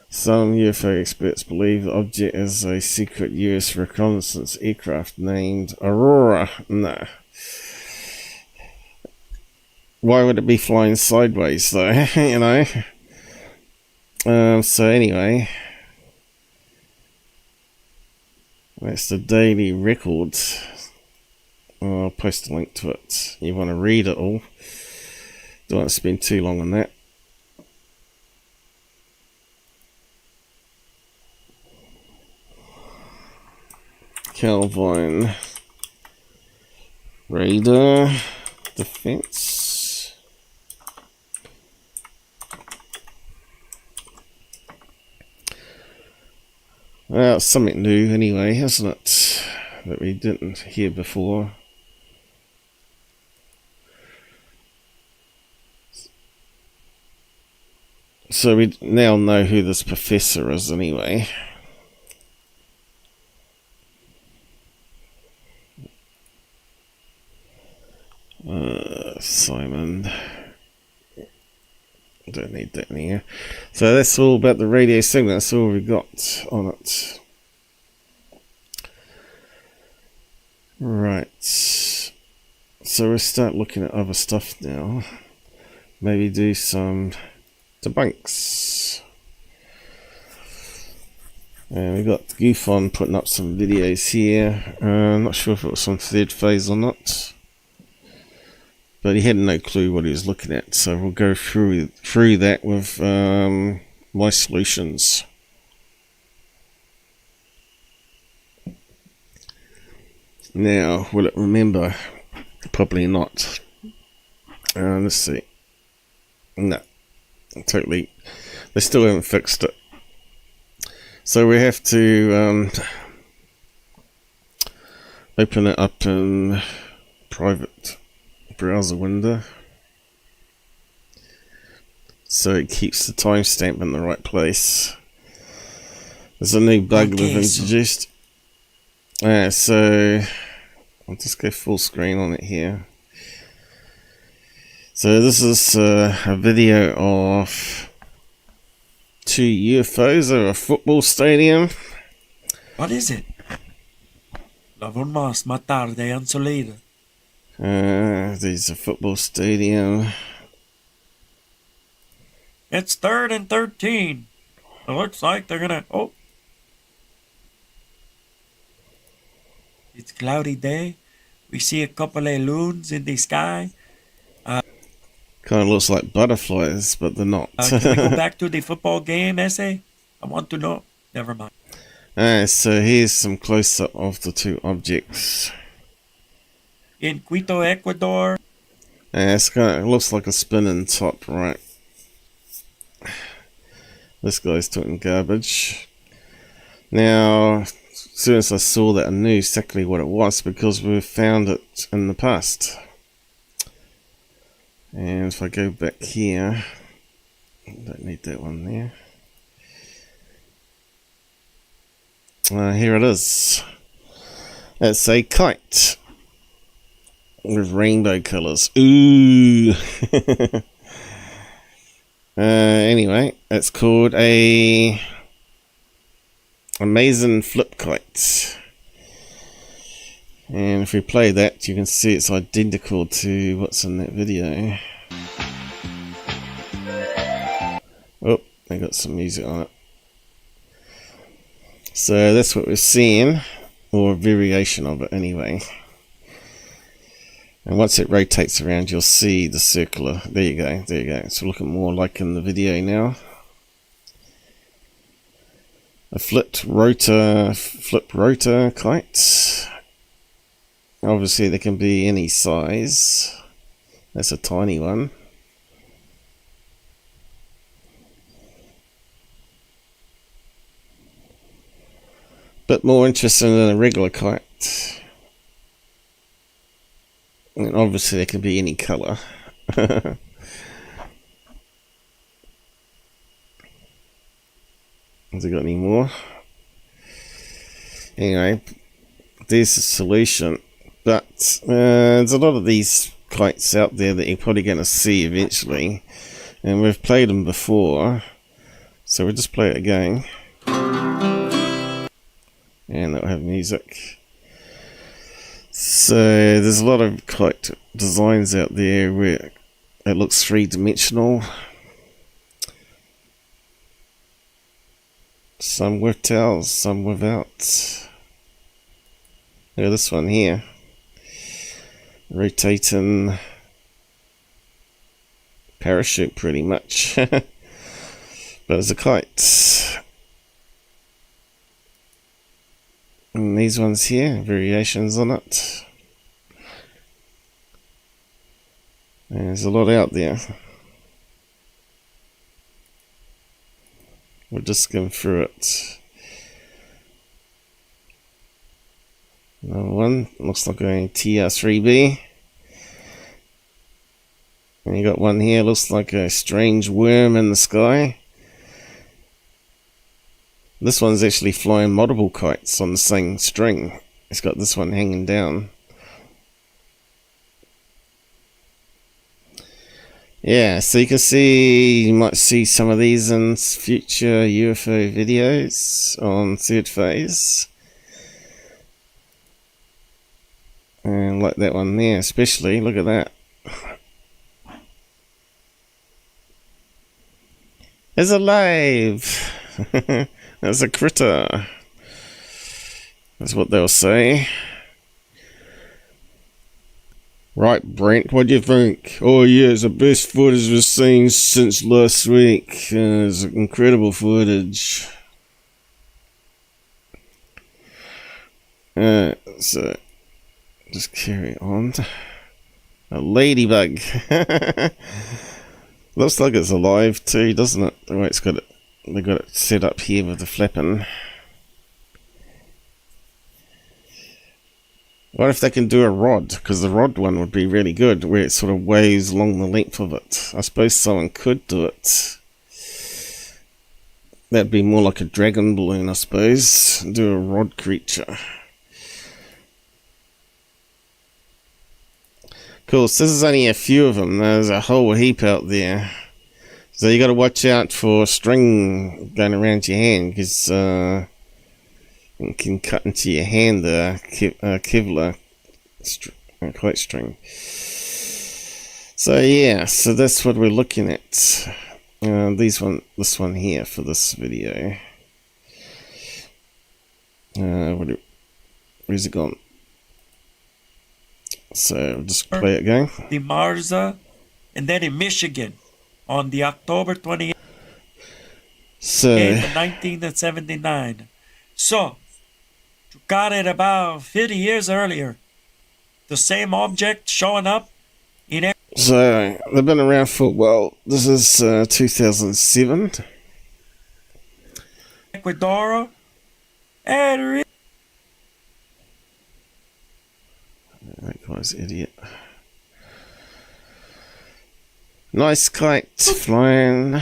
Some UFO experts believe the object is a secret US reconnaissance aircraft named Aurora. No. Why would it be flying sideways, though? So anyway, that's the daily record. I'll post a link to it. You want to read it all. Don't want to spend too long on that. Calvine radar defense. Well, it's something new anyway, isn't it? That we didn't hear before. So we now know who this professor is anyway. Simon. Don't need that in here. So that's all about the radio signal. That's all we got on it. Right. So we'll start looking at other stuff now. Maybe do some debunks. And we got GUFON putting up some videos here. I'm not sure if it was on third phase or not. But he had no clue what he was looking at, so we'll go through that with my solutions. Now, will it remember? Probably not. Let's see. No, totally. They still haven't fixed it. So we have to open it up in private browser window, so it keeps the timestamp in the right place. There's a new bug we've introduced. So I'll just go full screen on it here. So this is a video of 2 UFOs at a football stadium. What is it? La von más matar de Ansolida. There's a football stadium. It's 3rd and 13. It looks like they're gonna... Oh. It's cloudy day. We see a couple of loons in the sky. Kind of looks like butterflies, but they're not. Can we go back to the football game, essay? I want to know. Never mind. So here's some close-up of the 2 objects. In Quito, Ecuador. It looks like a spinning top, right? This guy's talking garbage. Now, as soon as I saw that, I knew exactly what it was because we've found it in the past. And if I go back here, don't need that one there. Here it is. It's a kite with rainbow colours. Ooh! Anyway, it's called a amazing flip kite. And if we play that, you can see it's identical to what's in that video. Oh, they got some music on it. So that's what we're seeing, or a variation of it anyway. And once it rotates around, you'll see the circular. There you go, there you go. It's looking more like in the video now. A flip rotor kite. Obviously, they can be any size. That's a tiny one. Bit more interesting than a regular kite. And obviously they can be any colour. Has it got any more? Anyway, there's the solution. But there's a lot of these kites out there that you're probably going to see eventually. And we've played them before. So we'll just play it again. And that'll have music. So there's a lot of kite designs out there where it looks 3-dimensional. Some with tails, some without. Yeah, this one here. Rotating parachute pretty much. But it's a kite. And these ones here, variations on it. And there's a lot out there. We'll just skim through it. Another one looks like a TR3B. And you got one here, looks like a strange worm in the sky. This one's actually flying multiple kites on the same string. It's got this one hanging down. Yeah, so you can see, you might see some of these in future UFO videos on third phase. And like that one there especially, look at that. It's alive! That's a critter. That's what they'll say. Right, Brent, what do you think? Oh yeah, it's the best footage we've seen since last week. It's incredible footage. So, just carry on. A ladybug. Looks like it's alive too, doesn't it? The way it's got it, they got it set up here with the flapping. What if they can do a rod? Because the rod one would be really good, where it sort of waves along the length of it. I suppose someone could do it. That'd be more like a dragon balloon, I suppose. Do a rod creature. Cool, so this is only a few of them. There's a whole heap out there. So you got to watch out for string going around your hand, because it can cut into your hand, the Kevlar quote string. So yeah, so that's what we're looking at. This one here for this video. Where's it gone? So I'll just play it again. The Marza, and then in Michigan on the October 28th, so 1979. So you got it about 50 years earlier. The same object showing up in. So they've been around for, well, this is 2007. Ecuador and. That guy's an idiot. Nice kite flying.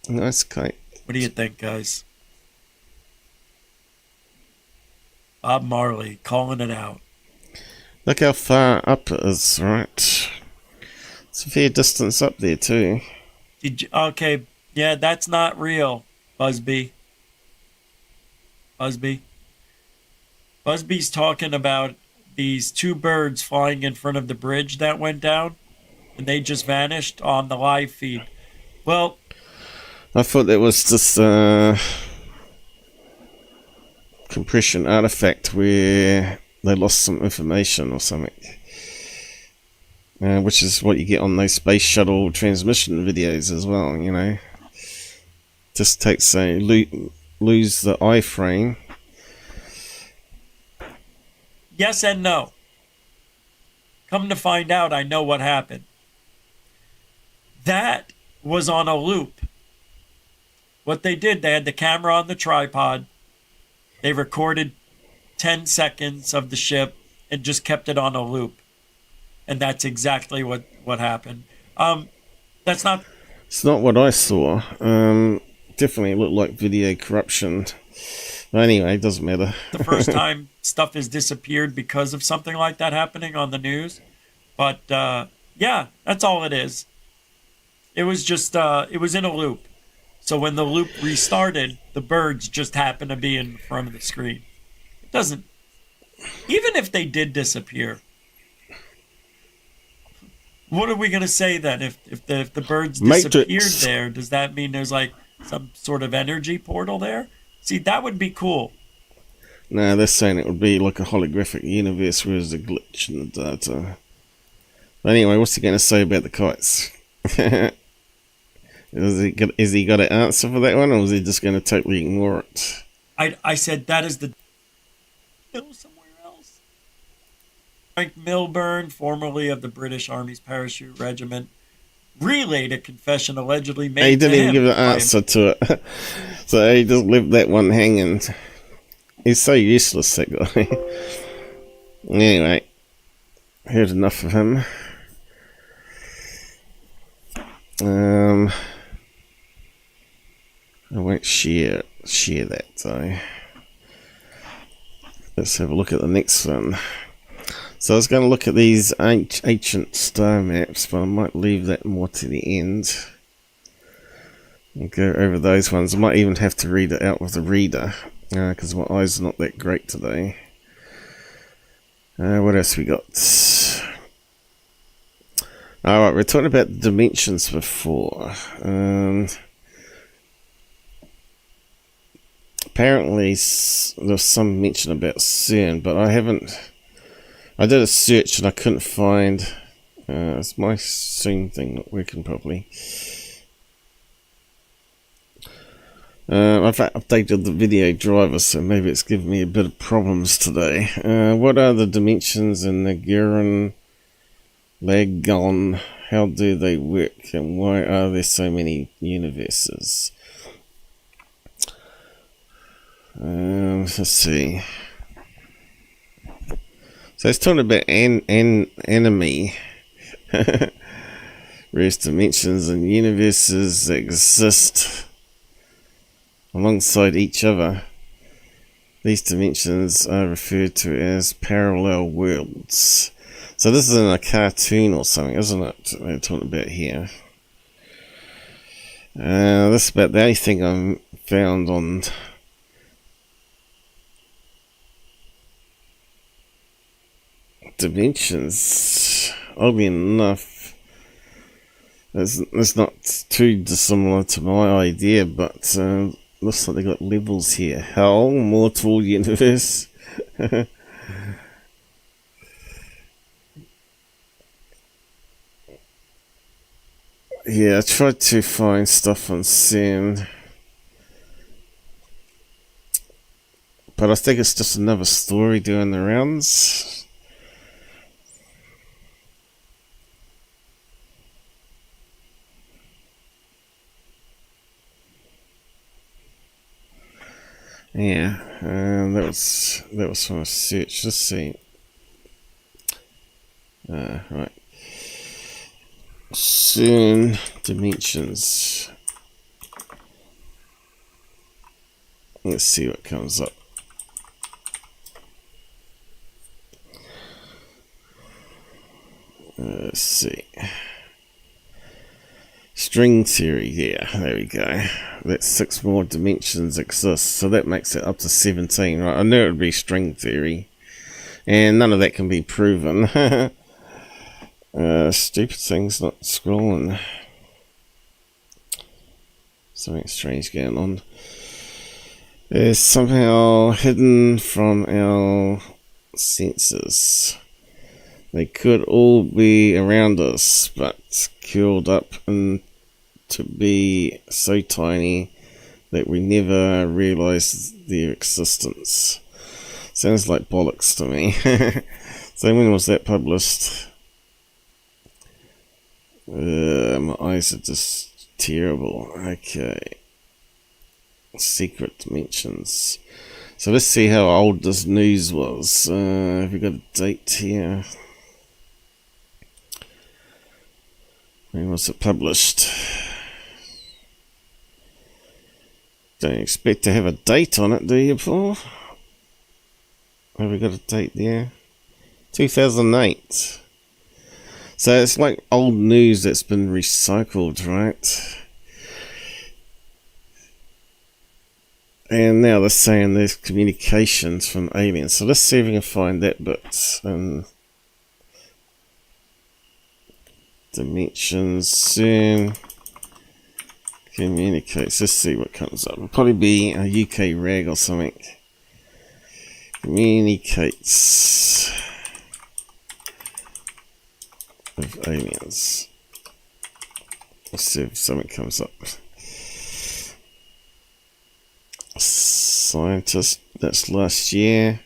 Nice kite. What do you think, guys? Bob Marley calling it out. Look how far up it is, right? It's a fair distance up there too. Okay, yeah, that's not real, Busby. Busby's talking about these two birds flying in front of the bridge that went down, and they just vanished on the live feed. Well, I thought that was just compression artifact where they lost some information or something, which is what you get on those space shuttle transmission videos as well, you know. Just takes a lose the iframe. Yes and no. Come to find out, I know what happened. That was on a loop. What they did, they had the camera on the tripod. They recorded 10 seconds of the ship and just kept it on a loop. And that's exactly what happened. That's not... It's not what I saw. Definitely looked like video corruption. But anyway, it doesn't matter. The first time stuff has disappeared because of something like that happening on the news. But, yeah, that's all it is. It was just, it was in a loop. So when the loop restarted, the birds just happened to be in front of the screen. It doesn't... Even if they did disappear, what are we going to say then? If the birds disappeared there, does that mean there's like some sort of energy portal there? See, that would be cool. No, they're saying it would be like a holographic universe where there's a glitch in the data. But anyway, what's he going to say about the kites? Is he got an answer for that one, or is he just going to totally ignore it? I said that is the... somewhere else. Frank Milburn, formerly of the British Army's Parachute Regiment, relayed a confession allegedly made to him. He didn't even give an answer to it. So he just left that one hanging. He's so useless, that guy. Anyway, heard enough of him. I won't share that though. Let's have a look at the next one. So I was going to look at these ancient star maps, but I might leave that more to the end. And go over those ones. I might even have to read it out with the reader, because my eyes are not that great today. What else we got? Alright, we're talking about the dimensions before. Apparently there's some mention about Cern, but I did a search and I couldn't find. It's my Zoom thing not working properly. I've updated the video driver, so maybe it's giving me a bit of problems today. What are the dimensions in the Gurren Lagann? How do they work, and why are there so many universes? Let's see. So it's talking about enemy. Various dimensions and universes that exist alongside each other. These dimensions are referred to as parallel worlds. So this is in a cartoon or something, isn't it? They're talking about here. This is about the only thing I found on dimensions. Oddly enough, it's not too dissimilar to my idea, but looks like they got levels here. Hell, mortal universe. Yeah, I tried to find stuff on Cern, but I think it's just another story doing the rounds. Yeah, that was from a search. Let's see. Right. Cern dimensions. Let's see what comes up. Let's see. String theory, yeah, there we go. That's 6 more dimensions exist, so that makes it up to 17, right? I knew it would be string theory, and none of that can be proven. Stupid thing's not scrolling. Something strange going on. It's somehow hidden from our senses. They could all be around us, but curled up and to be so tiny that we never realize their existence. Sounds like bollocks to me. So when was that published? My eyes are just terrible. Okay. Secret dimensions. So let's see how old this news was. Have we got a date here? When was it published? Don't expect to have a date on it, do you, Paul? Have we got a date there? 2008. So it's like old news that's been recycled, right? And now they're saying there's communications from aliens. So let's see if we can find that bit. Dimensions, Cern communicates. Let's see what comes up. It'll probably be a UK rag or something. Communicates with aliens. Let's see if something comes up. Scientist, that's last year.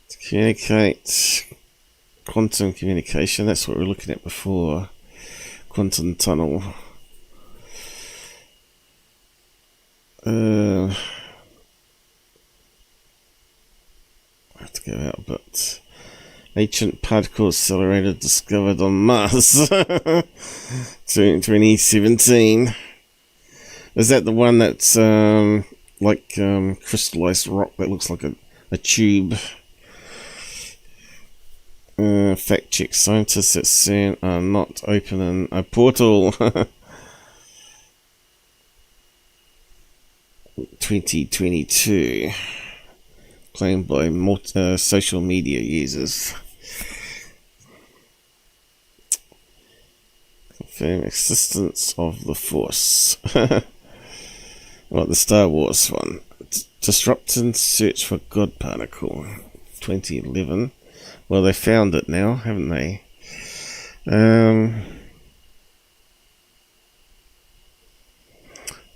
To communicate. Quantum communication, that's what we were looking at before. Quantum tunnel. I have to go out, but ancient particle accelerator discovered on Mars. 2017. Is that the one that's like crystallized rock that looks like a tube? Fact check: scientists at Cern are not opening a portal. 2022, claimed by social media users. Confirm existence of the Force. Well, the Star Wars one. Disrupting search for God particle. 2011. Well, they found it now, haven't they?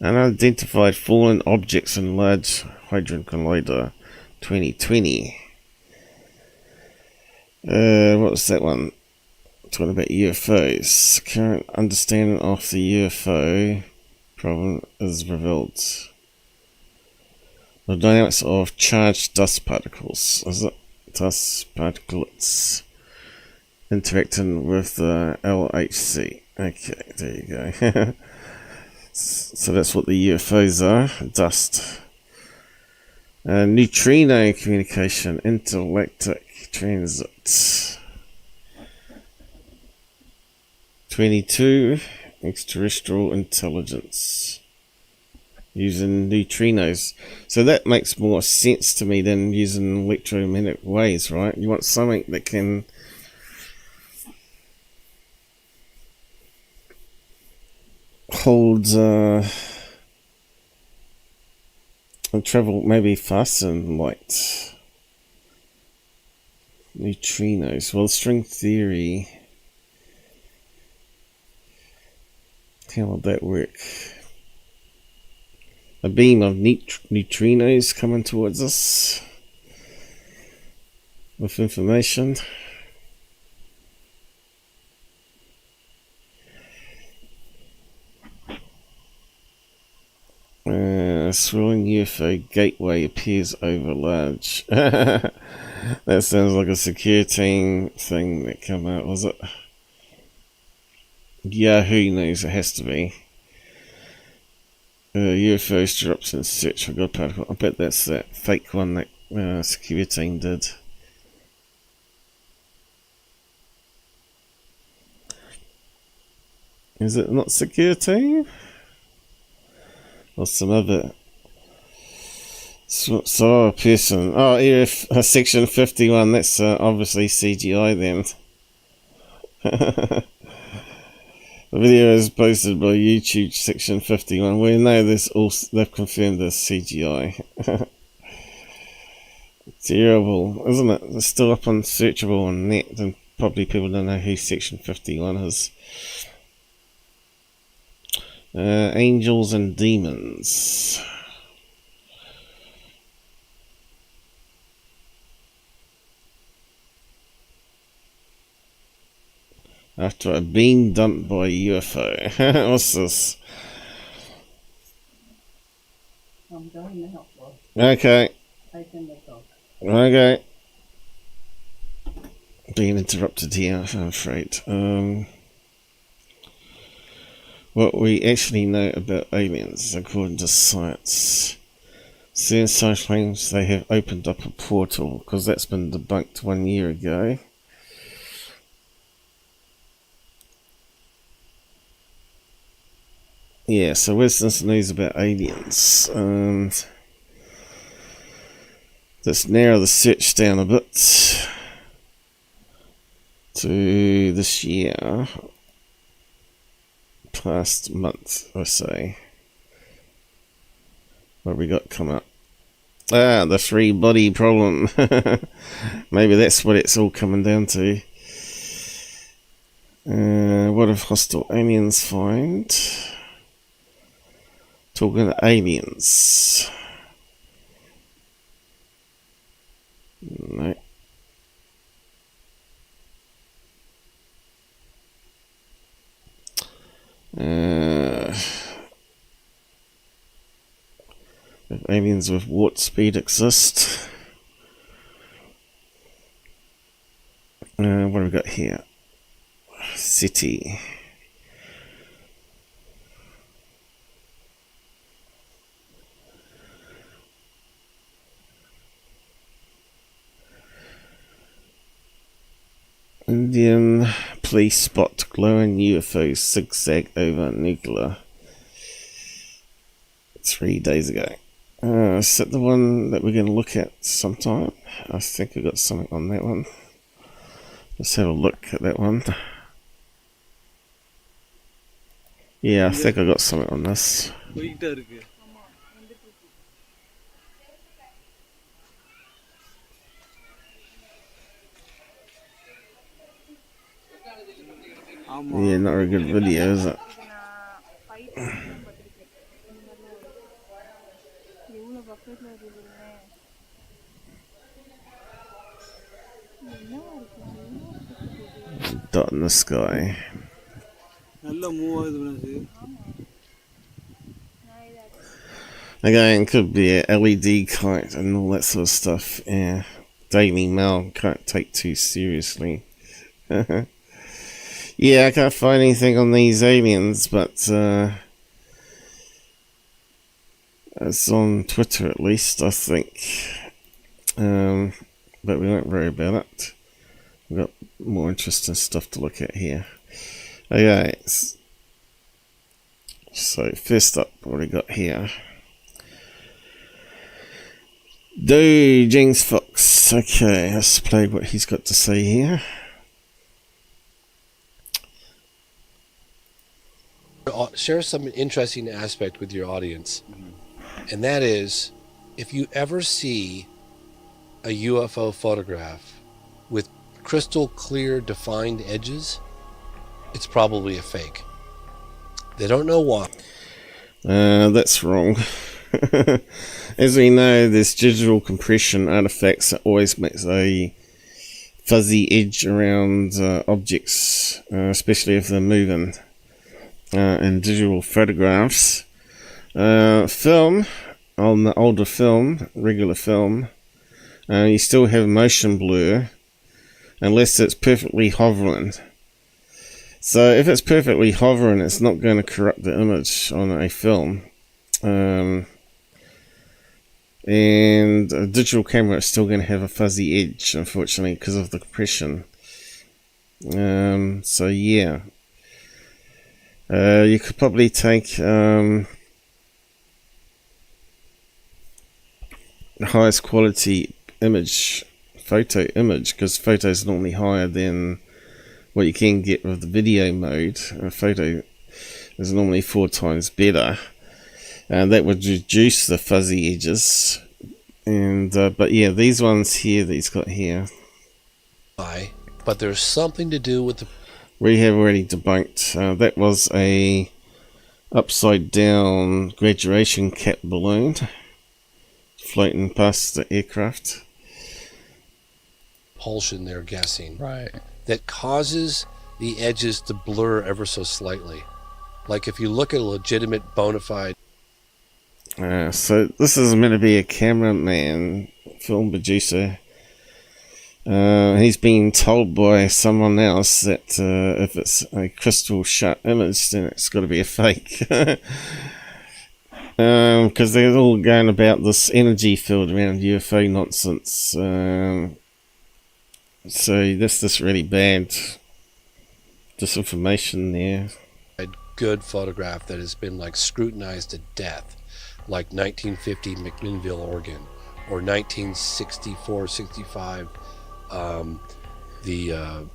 Unidentified fallen objects in Large Hadron Collider. 2020. What was that one? Talking about UFOs. Current understanding of the UFO problem is revealed. The dynamics of charged dust particles. Is it? Dust particles interacting with the LHC. Okay, there you go. So that's what the UFOs are. Dust. Neutrino communication. Intergalactic transit. 22. Extraterrestrial intelligence. Using neutrinos. So that makes more sense to me than using electromagnetic waves, right? You want something that can hold and travel maybe faster than light. Neutrinos. Well, string theory. How would that work? A beam of neutrinos coming towards us with information. Swirling UFO gateway appears over large. That sounds like a security thing that came out, was it? Yahoo News, it has to be. UFOs drops in search for God particle. I bet that's that fake one that security team did. Is it not security? Or some other a person? Oh, here, section 51. That's obviously CGI then. The video is posted by YouTube section 51. We know this they've confirmed this CGI. Terrible, isn't it? It's still up on searchable on net, and probably people don't know who section 51 is. Angels and demons. After a being dumped by a UFO. What's this? I'm going now, boss. Okay. Taking the dog. Okay. Being interrupted here, I'm afraid. What we actually know about aliens, according to science. Science claims they have opened up a portal, because that's been debunked 1 year ago. Yeah, so where's this news about aliens? And let's narrow the search down a bit to this year, past month, I say. What have we got come up? Ah, the free body problem. Maybe that's what it's all coming down to. What if hostile aliens find? Talking to aliens. No. If aliens with warp speed exist. What have we got here? SETI. Indian police spot glowing UFO zigzag over nuclear. 3 days ago. Is that the one that we're going to look at sometime? I think I got something on that one. Let's have a look at that one. Yeah, I think I got something on this. Yeah, not a good video, is it? Dot in the sky. Again, could be a LED kite and all that sort of stuff. Yeah, Daily Mail can't take too seriously. Yeah, I can't find anything on these aliens, but it's on Twitter at least, I think. But we won't worry about it. We've got more interesting stuff to look at here. Okay, so first up, what do we got here? James Fox. Okay, let's play what he's got to say here. Share some interesting aspect with your audience, and that is, if you ever see a UFO photograph with crystal clear defined edges, it's probably a fake. They don't know why. That's wrong. As we know, there's digital compression artifacts that always makes a fuzzy edge around objects, especially if they're moving. In digital photographs, film, on the older film, regular film, you still have motion blur unless it's perfectly hovering. So if it's perfectly hovering, it's not going to corrupt the image on a film. And a digital camera is still going to have a fuzzy edge, unfortunately, because of the compression. So yeah. You could probably take the highest quality photo image, because photo is normally higher than what you can get with the video mode. A photo is normally 4 times better, and that would reduce the fuzzy edges. And but yeah, these ones here that he's got here, but there's something to do with the. We have already debunked. That was a upside down graduation cap balloon floating past the aircraft. Propulsion, they're guessing. Right. That causes the edges to blur ever so slightly. Like if you look at a legitimate bona fide. So this is meant to be a cameraman, film producer. He's being told by someone else that if it's a crystal shut image, then it's got to be a fake. Because they're all going about this energy field around UFO nonsense. So that's just really bad disinformation there. A good photograph that has been like scrutinized to death, like 1950 McMinnville, Oregon, or 1964-65. The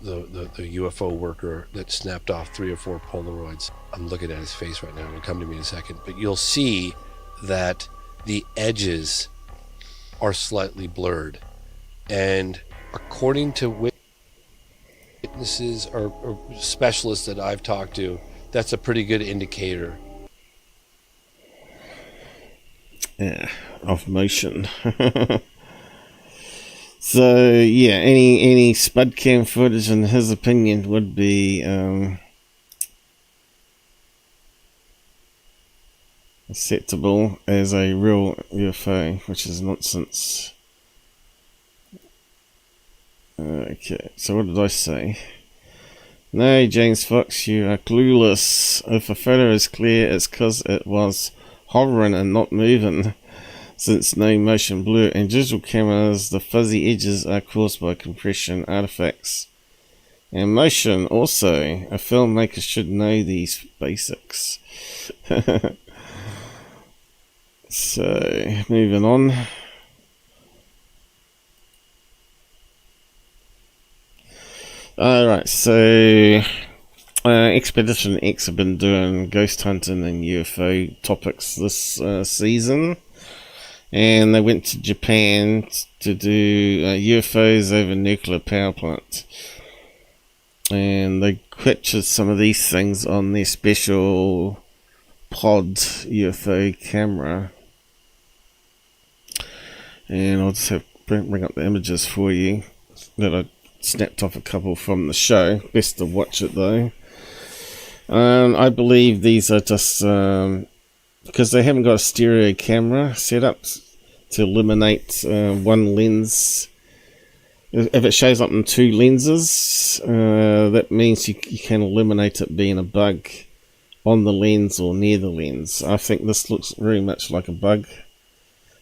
UFO worker that snapped off 3 or 4 Polaroids. I'm looking at his face right now. It'll come to me in a second. But you'll see that the edges are slightly blurred. And according to witnesses or specialists that I've talked to, that's a pretty good indicator. Yeah, of motion. So yeah, any spud cam footage, in his opinion, would be acceptable as a real UFO, which is nonsense. Okay, so what did I say? No, James Fox, you are clueless. If a photo is clear, it's because it was hovering and not moving. Since no motion blur in digital cameras, the fuzzy edges are caused by compression artifacts. And motion also. A filmmaker should know these basics. So, moving on. Alright, so Expedition X have been doing ghost hunting and UFO topics this season. And they went to Japan to do UFOs over nuclear power plant. And they captured some of these things on their special pod UFO camera. And I'll just have bring up the images for you that I snapped off a couple from the show. Best to watch it though. I believe these are just because they haven't got a stereo camera set up to eliminate one lens. If it shows up in two lenses, that means you can eliminate it being a bug on the lens or near the lens. I think this looks very much like a bug.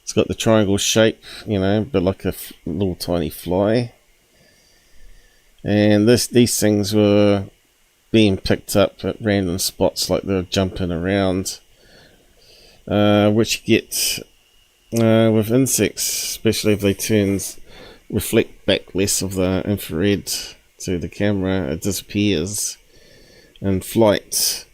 It's got the triangle shape, you know, but like a little tiny fly. And these things were being picked up at random spots, like they were jumping around, which you get with insects, especially if they reflect back less of the infrared to the camera. It disappears in flight,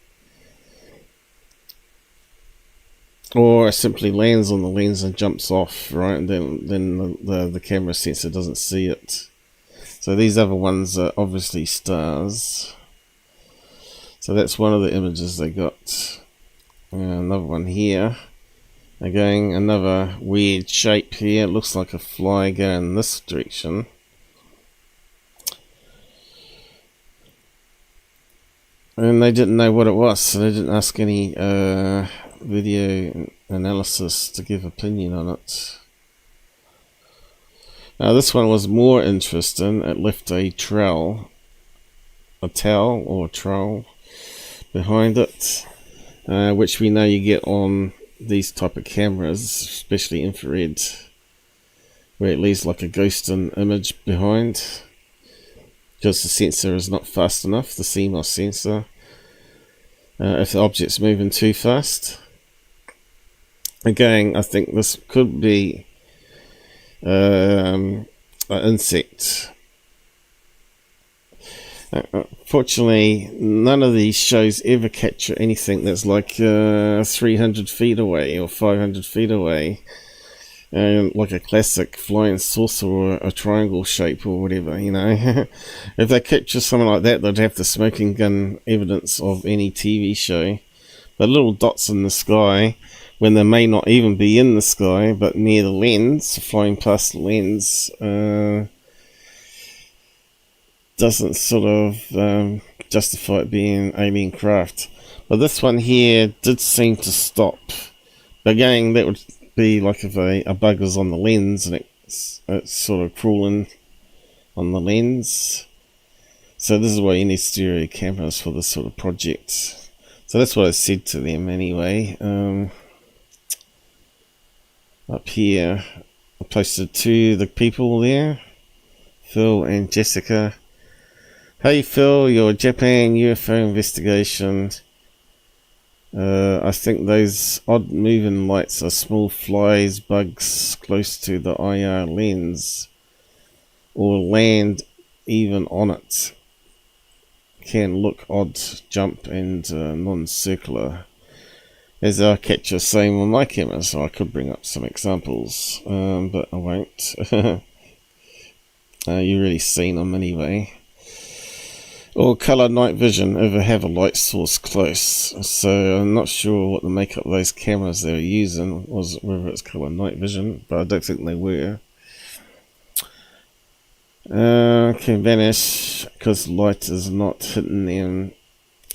or it simply lands on the lens and jumps off, right? And then the camera sensor doesn't see it. So these other ones are obviously stars. So that's one of the images they got. Another one here. Again, another weird shape here. It looks like a fly going this direction. And they didn't know what it was, so they didn't ask any video analysis to give opinion on it. Now this one was more interesting. It left a towel behind it, which we know you get on these type of cameras, especially infrared, where it leaves like a ghosting image behind because the sensor is not fast enough, the CMOS sensor, if the object's moving too fast. Again, I think this could be an insect. Fortunately, none of these shows ever capture anything that's like 300 feet away or 500 feet away, like a classic flying saucer or a triangle shape or whatever, you know. If they capture something like that, they'd have the smoking gun evidence of any TV show. But little dots in the sky, when they may not even be in the sky, but near the lens, flying past the lens, doesn't sort of justify it being alien craft. But this one here did seem to stop. But again, that would be like if a bug was on the lens and it's sort of crawling on the lens. So this is why you need stereo cameras for this sort of project. So that's what I said to them anyway. Up here, I posted to the people there, Phil and Jessica. Hey Phil, your Japan UFO investigation. I think those odd moving lights are small flies, bugs close to the IR lens, or land even on it. Can look odd, jump and non-circular. As I capture same on my camera, so I could bring up some examples, but I won't. You really seen them anyway. Or colour night vision, ever have a light source close. So I'm not sure what the makeup of those cameras they were using was, whether it's colour night vision, but I don't think they were. Can vanish because light is not hitting them.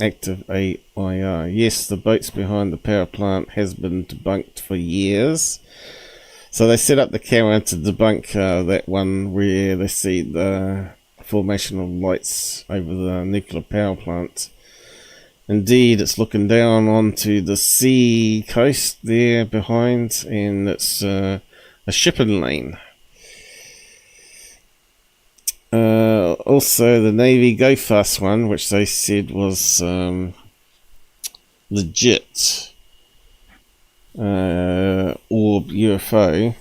Active AIR. Yes, the boats behind the power plant has been debunked for years. So they set up the camera to debunk that one where they see the formation of lights over the nuclear power plant. Indeed, it's looking down onto the sea coast there behind, and it's a shipping lane. Also, the Navy Go Fast one, which they said was legit orb UFO,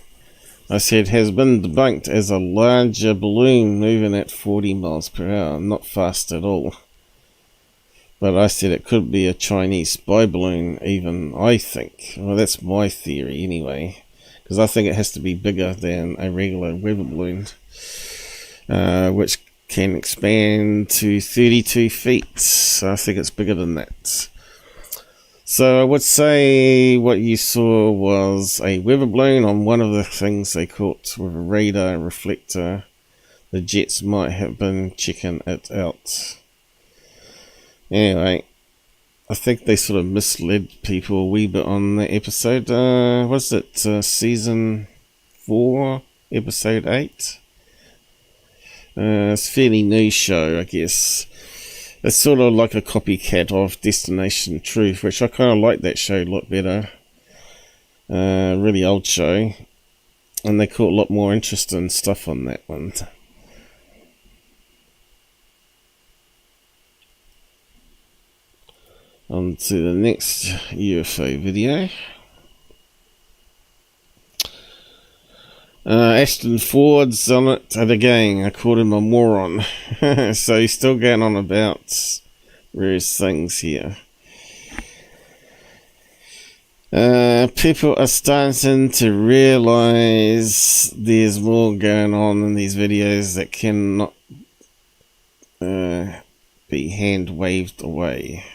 I said has been debunked as a larger balloon moving at 40 miles per hour, not fast at all. But I said it could be a Chinese spy balloon, even, I think. Well, that's my theory anyway, because I think it has to be bigger than a regular weather balloon, which can expand to 32 feet. So I think it's bigger than that. So I would say what you saw was a weather balloon on one of the things they caught with a radar reflector. The jets might have been checking it out. Anyway, I think they sort of misled people a wee bit on the episode. Was it season 4, episode 8? It's a fairly new show, I guess. It's sort of like a copycat of Destination Truth, which I kind of like that show a lot better. Really old show. And they caught a lot more interesting stuff on that one. On to the next UFO video. Ashton Forbes on it, and again, I called him a moron. So he's still going on about various things here. People are starting to realise there's more going on in these videos that cannot be hand-waved away.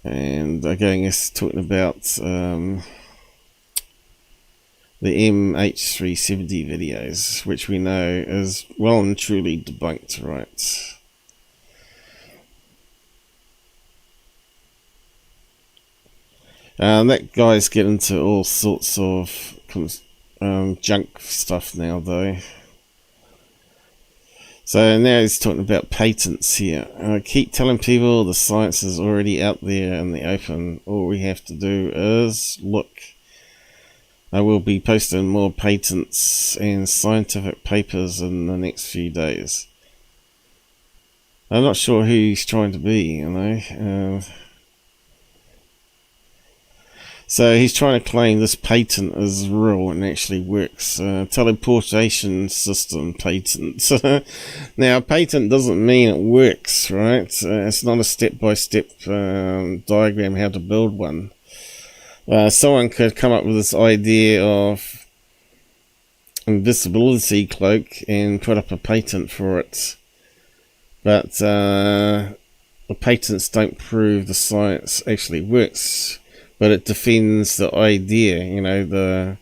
And again, it's talking about the MH370 videos, which we know is well and truly debunked, right? That guy's getting into all sorts of junk stuff now, though. So now he's talking about patents here. I keep telling people the science is already out there in the open. All we have to do is look. I will be posting more patents and scientific papers in the next few days. I'm not sure who he's trying to be, you know. So he's trying to claim this patent is real and actually works. Teleportation system patent. Now, a patent doesn't mean it works, right? It's not a step-by-step diagram how to build one. Someone could come up with this idea of invisibility cloak and put up a patent for it. But the patents don't prove the science actually works. But it defends the idea, you know, the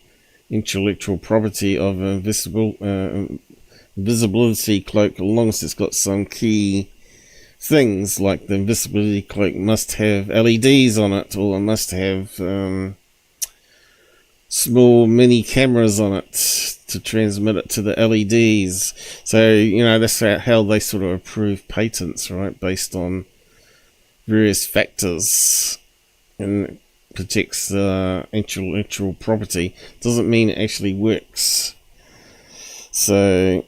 intellectual property of invisibility cloak, as long as it's got some key things, like the invisibility cloak must have LEDs on it, or it must have small mini cameras on it to transmit it to the LEDs. So, you know, that's how they sort of approve patents, right, based on various factors. And protects the intellectual property. Doesn't mean it actually works. So,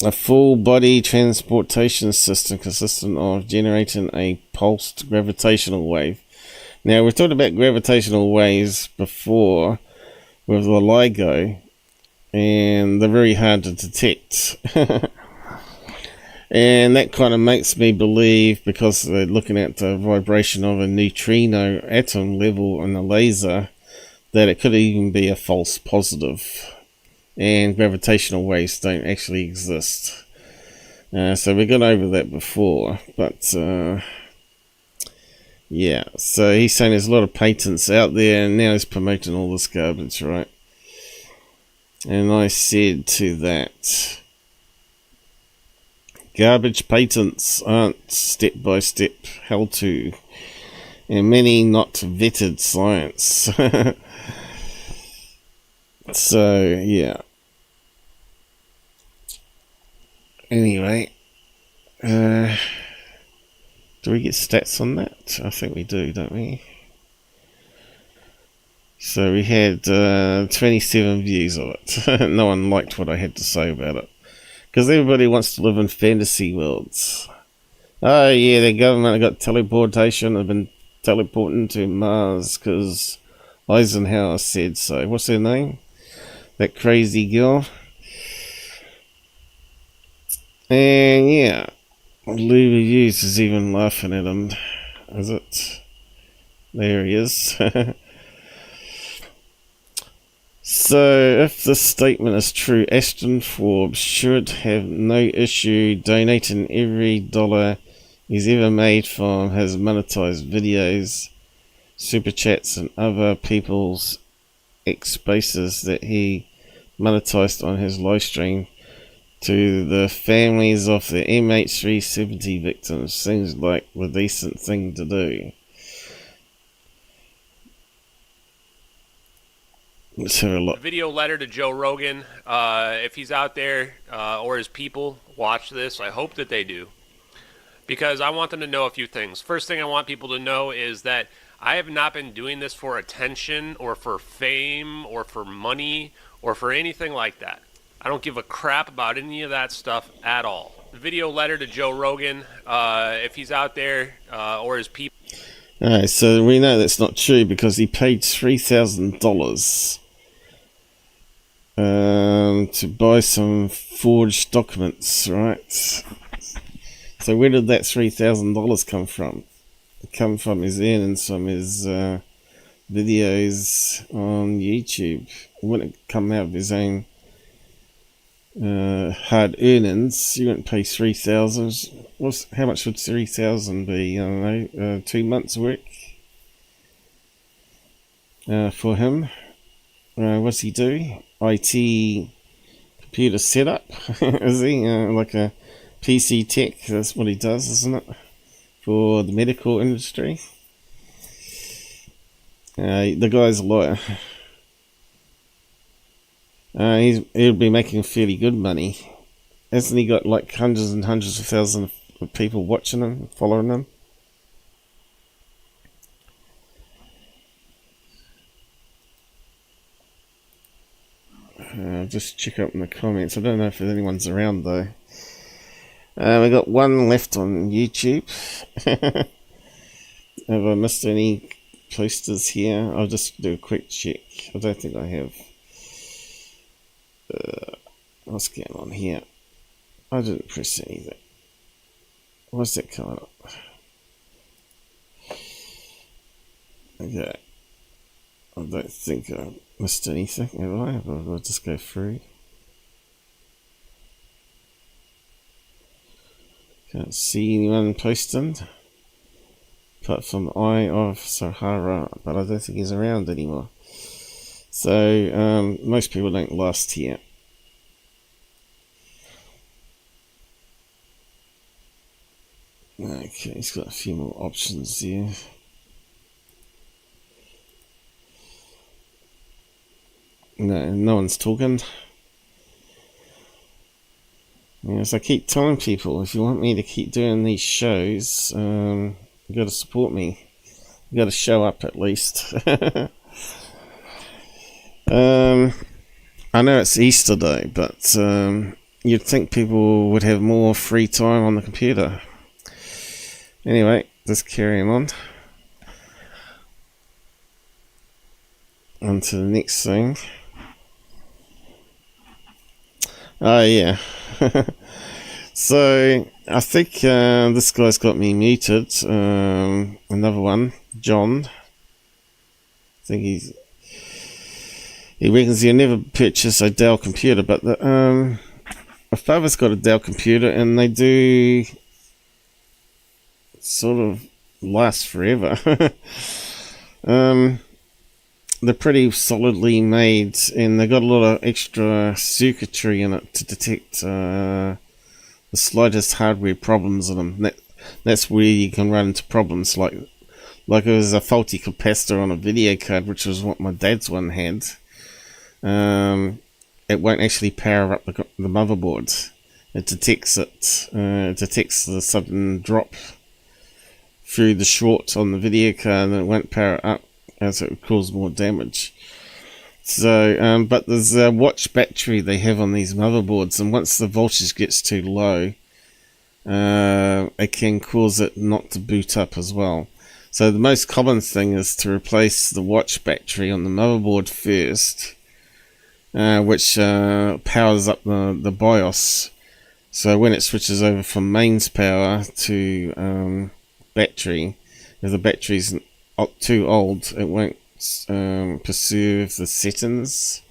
a full body transportation system consistent of generating a pulsed gravitational wave. Now, we've talked about gravitational waves before with the LIGO, and they're very hard to detect. And that kind of makes me believe, because they're looking at the vibration of a neutrino atom level in a laser, that it could even be a false positive. And gravitational waves don't actually exist. So we've gone over that before. But, yeah. So he's saying there's a lot of patents out there, and now he's promoting all this garbage, right? And I said to that, garbage patents aren't step-by-step how-to, and many not vetted science. So, yeah. Anyway, do we get stats on that? I think we do, don't we? So we had 27 views of it. No one liked what I had to say about it. Because everybody wants to live in fantasy worlds. Oh yeah, the government got teleportation. They've been teleporting to Mars because Eisenhower said so. What's her name? That crazy girl. And yeah, Louis Hughes is even laughing at him. Is it? There he is. So, if this statement is true, Ashton Forbes should have no issue donating every dollar he's ever made from his monetized videos, super chats, and other people's X spaces that he monetized on his live stream to the families of the MH370 victims. Seems like the decent thing to do. Let's have a look. Video letter to Joe Rogan. If he's out there or his people watch this, I hope that they do. Because I want them to know a few things. First thing I want people to know is that I have not been doing this for attention or for fame or for money or for anything like that. I don't give a crap about any of that stuff at all. Video letter to Joe Rogan. If he's out there or his people. Alright, so we know that's not true because he paid $3,000 to buy some forged documents, right? So where did that $3,000 come from? It come from his earnings from his videos on YouTube. It wouldn't come out of his own hard earnings. You wouldn't pay $3,000. How much would $3,000 be? I don't know, 2 months' work for him. What's he do? IT computer setup, is he? Like a PC tech, that's what he does, isn't it? For the medical industry. The guy's a lawyer. He'll be making fairly good money. Hasn't he got like hundreds and hundreds of thousands of people watching him, following him? Just check up in the comments. I don't know if anyone's around though. We got one left on YouTube. Have I missed any posters here? I'll just do a quick check. I don't think I have. What's going on here? I didn't press anything. What's that coming up? Okay. I don't think I missed anything, have I? But I'll just go through. Can't see anyone posting. Apart from Eye of Sahara, but I don't think he's around anymore. So, most people don't last here. Okay, he's got a few more options here. No one's talking. Yes, I keep telling people, if you want me to keep doing these shows, you got to support me. You got to show up at least. I know it's Easter Day, but you'd think people would have more free time on the computer. Anyway, just carrying on. On to the next thing. Oh yeah. So I think this guy's got me muted. Another one, John. I think he reckons he'll never purchase a Dell computer, but my father's got a Dell computer, and they do sort of last forever. They're pretty solidly made, and they got a lot of extra circuitry in it to detect the slightest hardware problems in them. That's where you can run into problems, like it was a faulty capacitor on a video card, which was what my dad's one had. it won't actually power up the motherboard. It detects it. It detects the sudden drop through the short on the video card, and it won't power it up, as it would cause more damage. So, but there's a watch battery they have on these motherboards, and once the voltage gets too low, it can cause it not to boot up as well. So the most common thing is to replace the watch battery on the motherboard first, which powers up the BIOS. So when it switches over from mains power to battery, if the battery's too old, it won't preserve the settings,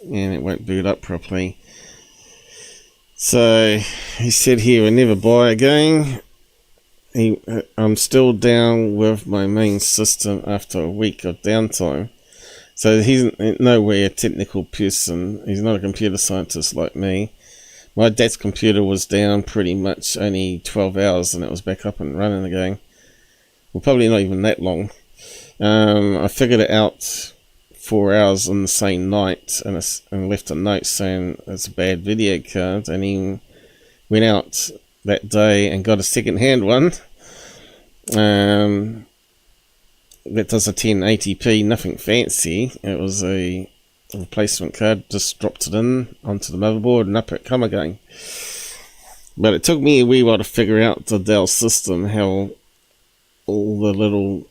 and it won't boot up properly. So he said he would never buy again. I'm still down with my main system after a week of downtime. So he's in no way a technical person. He's not a computer scientist like me. My dad's computer was down pretty much only 12 hours and it was back up and running again. Well, probably not even that long. I figured it out 4 hours on the same night and left a note saying it's a bad video card, and he went out that day and got a second-hand one that does a 1080p, nothing fancy. It was a replacement card, just dropped it in onto the motherboard and up it come again. But it took me a wee while to figure out the Dell system, how all the little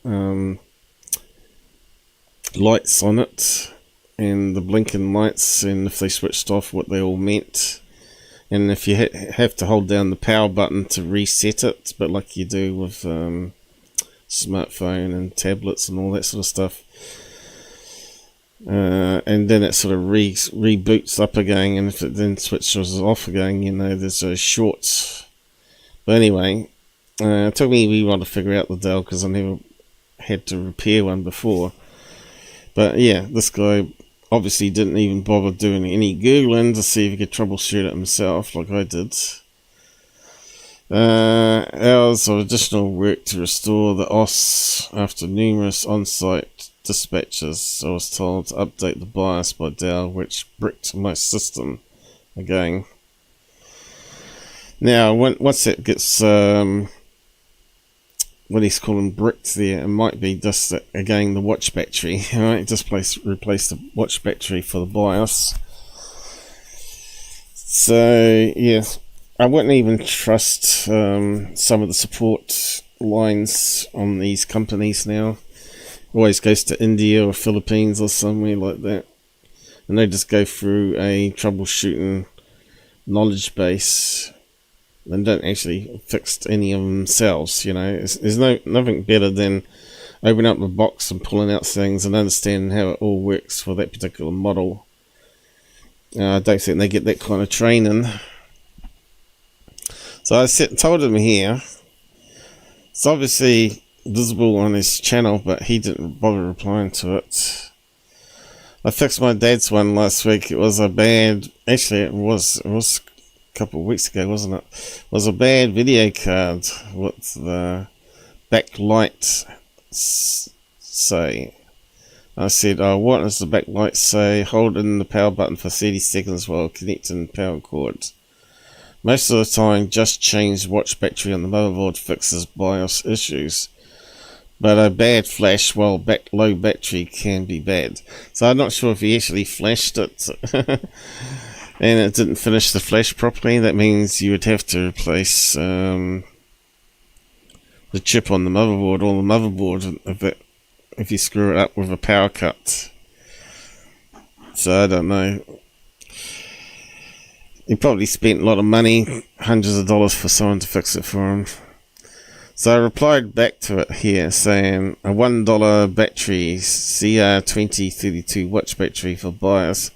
lights on it and the blinking lights, and if they switched off, what they all meant. And if you have to hold down the power button to reset it, but like you do with smartphone and tablets and all that sort of stuff, and then it sort of reboots up again, and if it then switches off again, you know, there's those shorts. But anyway, it took me a wee while to figure out the Dell, because I never had to repair one before. But yeah, this guy obviously didn't even bother doing any Googling to see if he could troubleshoot it himself, like I did. Hours of additional work to restore the OS after numerous on-site dispatches. I was told to update the BIOS by Dell, which bricked my system again. Now, once it gets what he's calling bricked there, it might be just again the watch battery. Alright, just replace the watch battery for the BIOS. So yeah, I wouldn't even trust some of the support lines on these companies now. Always goes to India or Philippines or somewhere like that, and they just go through a troubleshooting knowledge base and don't actually fix any of themselves. You know, there's nothing better than opening up the box and pulling out things and understanding how it all works for that particular model. I don't think they get that kind of training. So I told him here, it's obviously visible on his channel, but he didn't bother replying to it. I fixed my dad's one last week. It was a bad, actually it was couple of weeks ago, wasn't it? Was a bad video card with the backlight say. I said, oh, what does the backlight say? Hold in the power button for 30 seconds while connecting power cord. Most of the time, just change watch battery on the motherboard fixes BIOS issues. But a bad flash while low battery can be bad. So I'm not sure if he actually flashed it and it didn't finish the flash properly. That means you would have to replace the chip on the motherboard, or the motherboard, if you screw it up with a power cut. So I don't know. He probably spent a lot of money, hundreds of dollars, for someone to fix it for him. So I replied back to it here saying a $1 battery, CR2032 watch battery for BIOS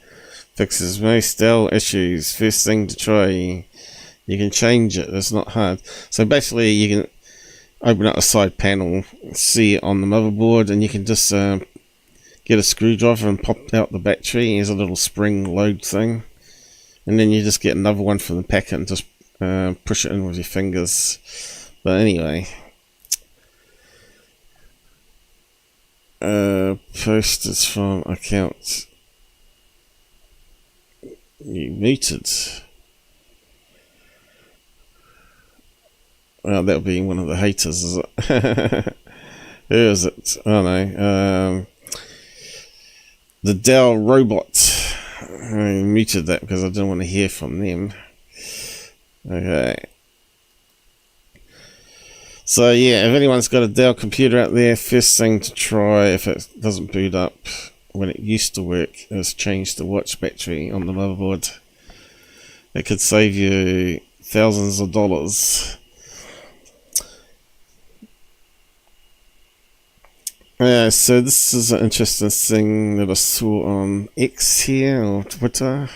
fixes most Dell issues. First thing to try. You can change it, it's not hard. So basically you can open up a side panel, see it on the motherboard, and you can just get a screwdriver and pop out the battery. Here's a little spring load thing, and then you just get another one from the packet and just push it in with your fingers. But anyway, post is from account You muted. Well, that'll be one of the haters, is it? Who is it? I don't know. The Dell robot. I muted that because I didn't want to hear from them. Okay. So yeah, if anyone's got a Dell computer out there, first thing to try, if it doesn't boot up when it used to work, is change the watch battery on the motherboard. It could save you thousands of dollars. So this is an interesting thing that I saw on X here, or Twitter.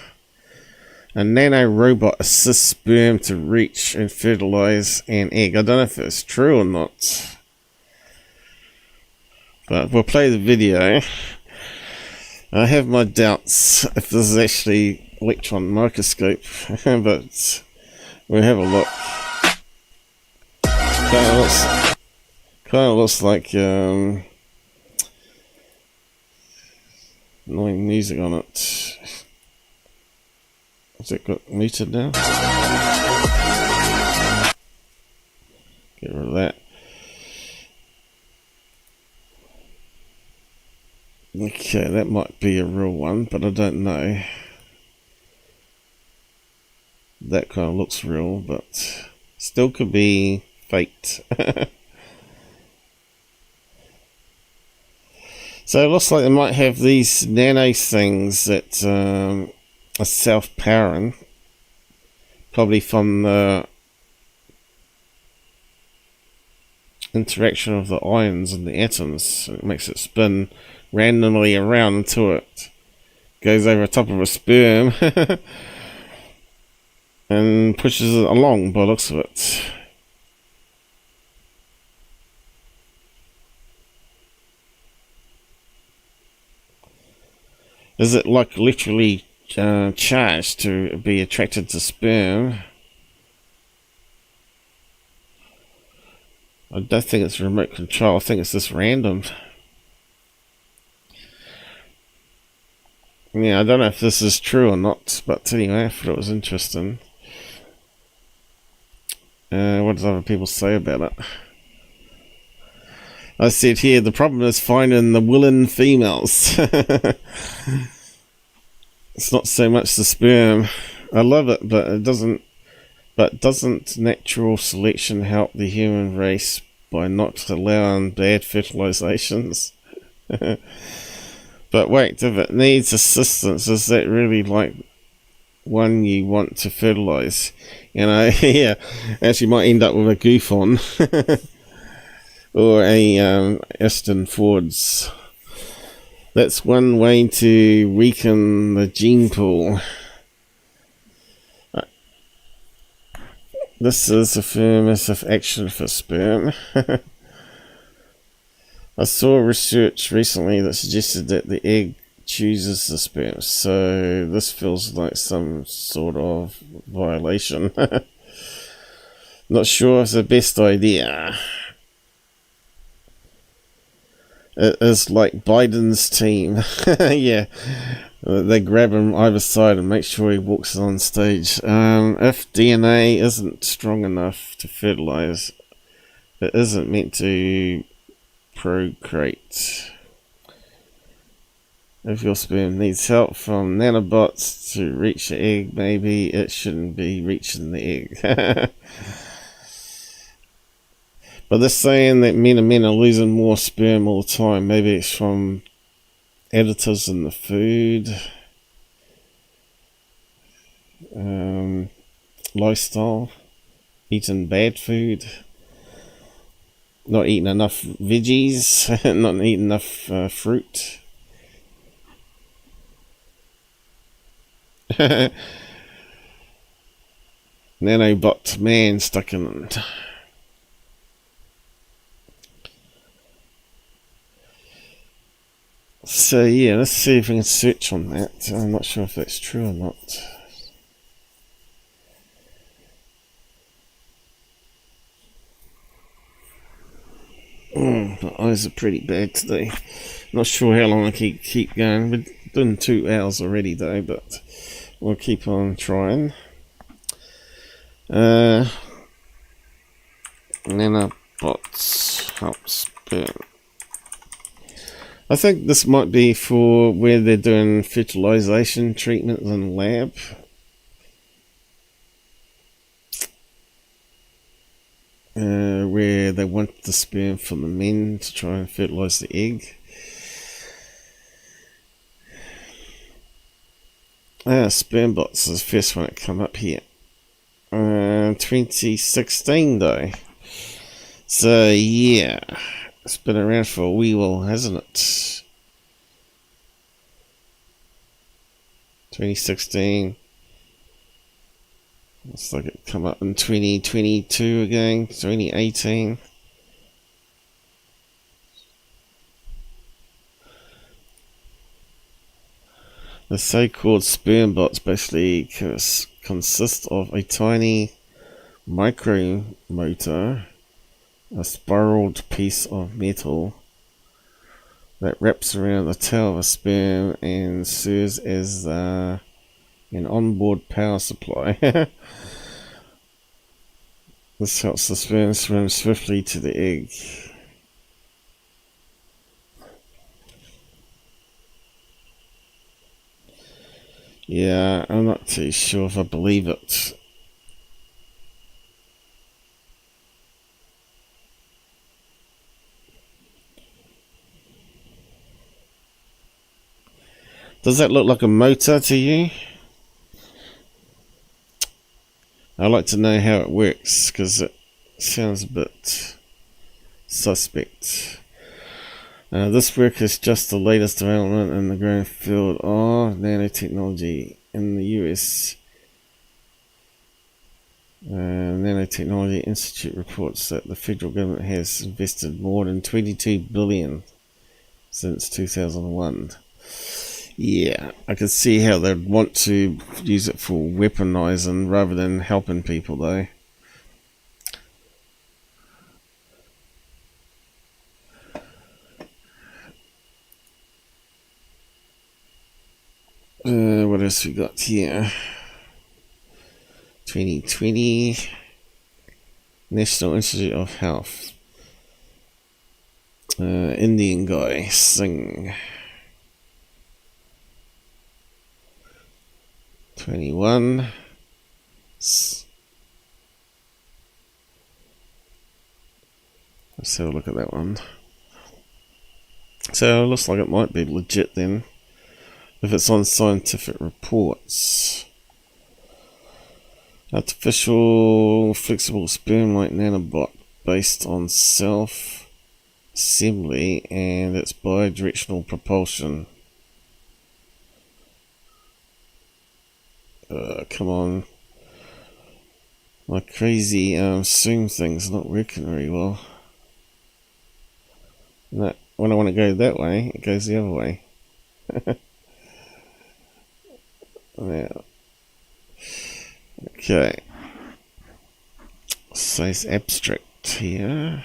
A nano robot assists sperm to reach and fertilize an egg. I don't know if it's true or not, but we'll play the video. I have my doubts if this is actually electron microscope, but we'll have a look. Kind of looks like annoying music on it. Has it got muted now? Get rid of that. Okay, that might be a real one, but I don't know. That kind of looks real, but still could be faked. So it looks like they might have these nano things that are self-powering, probably from the interaction of the ions and the atoms. It makes it spin randomly around until it goes over the top of a sperm and pushes it along by the looks of it. Is it like literally charged to be attracted to sperm? I don't think it's remote control. I think it's just random. Yeah, I don't know if this is true or not, but anyway, I thought it was interesting. What does other people say about it? I said here, the problem is finding the willing females. It's not so much the sperm. I love it, but it doesn't. But doesn't natural selection help the human race by not allowing bad fertilizations? But wait, if it needs assistance, is that really like one you want to fertilize? You know, yeah, actually might end up with a GUFON. Or a Ashton Forbes. That's one way to weaken the gene pool. This is affirmative action for sperm. I saw research recently that suggested that the egg chooses the sperm, so this feels like some sort of violation. Not sure it's the best idea. It is like Biden's team. Yeah, they grab him either side and make sure he walks on stage. If DNA isn't strong enough to fertilize, it isn't meant to procreate. If your sperm needs help from nanobots to reach the egg, maybe it shouldn't be reaching the egg. But they're saying that men are losing more sperm all the time. Maybe it's from additives in the food, lifestyle, eating bad food, not eating enough veggies, not eating enough fruit. Nanobot man stuck in it. So yeah, let's see if we can search on that. I'm not sure if that's true or not. My eyes are pretty bad today. Not sure how long I keep going. We're doing 2 hours already though, but we'll keep on trying. NanoBots help sperm. I think this might be for where they're doing fertilization treatments in lab. Where they want the sperm from the men to try and fertilize the egg. Sperm bots is the first one that come up here. 2016 though. So yeah, it's been around for a wee while, hasn't it? 2016. Looks like it come up in 2022 again, 2018. The so-called sperm bots basically consist of a tiny micro motor, a spiraled piece of metal that wraps around the tail of a sperm and serves as an onboard power supply. This helps the sperm swim swiftly to the egg. Yeah, I'm not too sure if I believe it. Does that look like a motor to you? I'd like to know how it works, because it sounds a bit suspect. This work is just the latest development in the growing field of nanotechnology in the US. Nanotechnology Institute reports that the federal government has invested more than $22 billion since 2001. Yeah, I can see how they'd want to use it for weaponizing rather than helping people, though. What else we got here? 2020 National Institute of Health. Indian guy, Singh. 21. Let's have a look at that one. So it looks like it might be legit then, if it's on scientific reports. Artificial flexible sperm-like nanobot based on self-assembly and its bidirectional propulsion. Come on. My crazy zoom thing's not working very well. No, when I want to go that way, it goes the other way. Now, okay. So it's abstract here.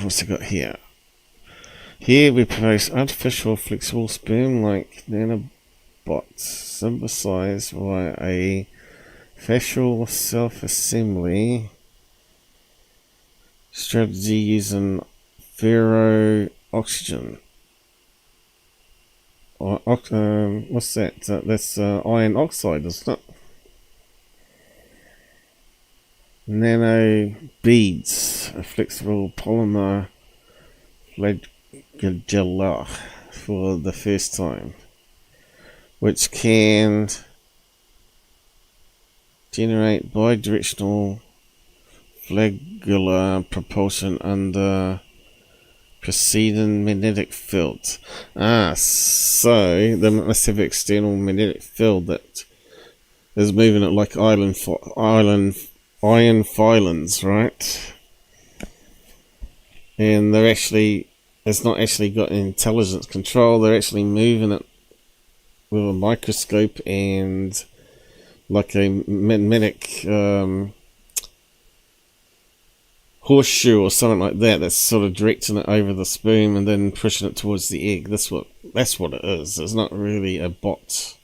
What's it got here? Here we propose artificial flexible sperm like nanobots synthesized via a facial self-assembly strategy using ferro-oxygen. What's that? That's iron oxide, isn't it? Nano beads, a flexible polymer flagella for the first time, which can generate bidirectional flagellar propulsion under preceding magnetic fields. So they must have external magnetic field that is moving it like iron filings, right? And they're actually, it's not actually got intelligence control, they're actually moving it with a microscope and like a magnetic horseshoe or something like that, that's sort of directing it over the sperm and then pushing it towards the egg. That's what it is. It's not really a bot.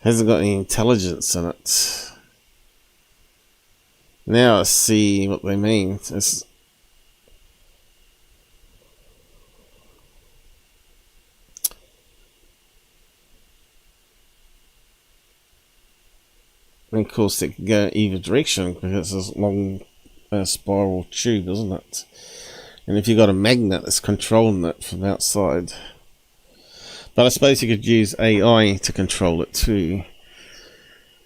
Hasn't got any intelligence in it. Now I see what they mean. It's and of course it can go either direction because it's a long spiral tube, isn't it? And if you've got a magnet that's controlling it from outside. But I suppose you could use AI to control it too.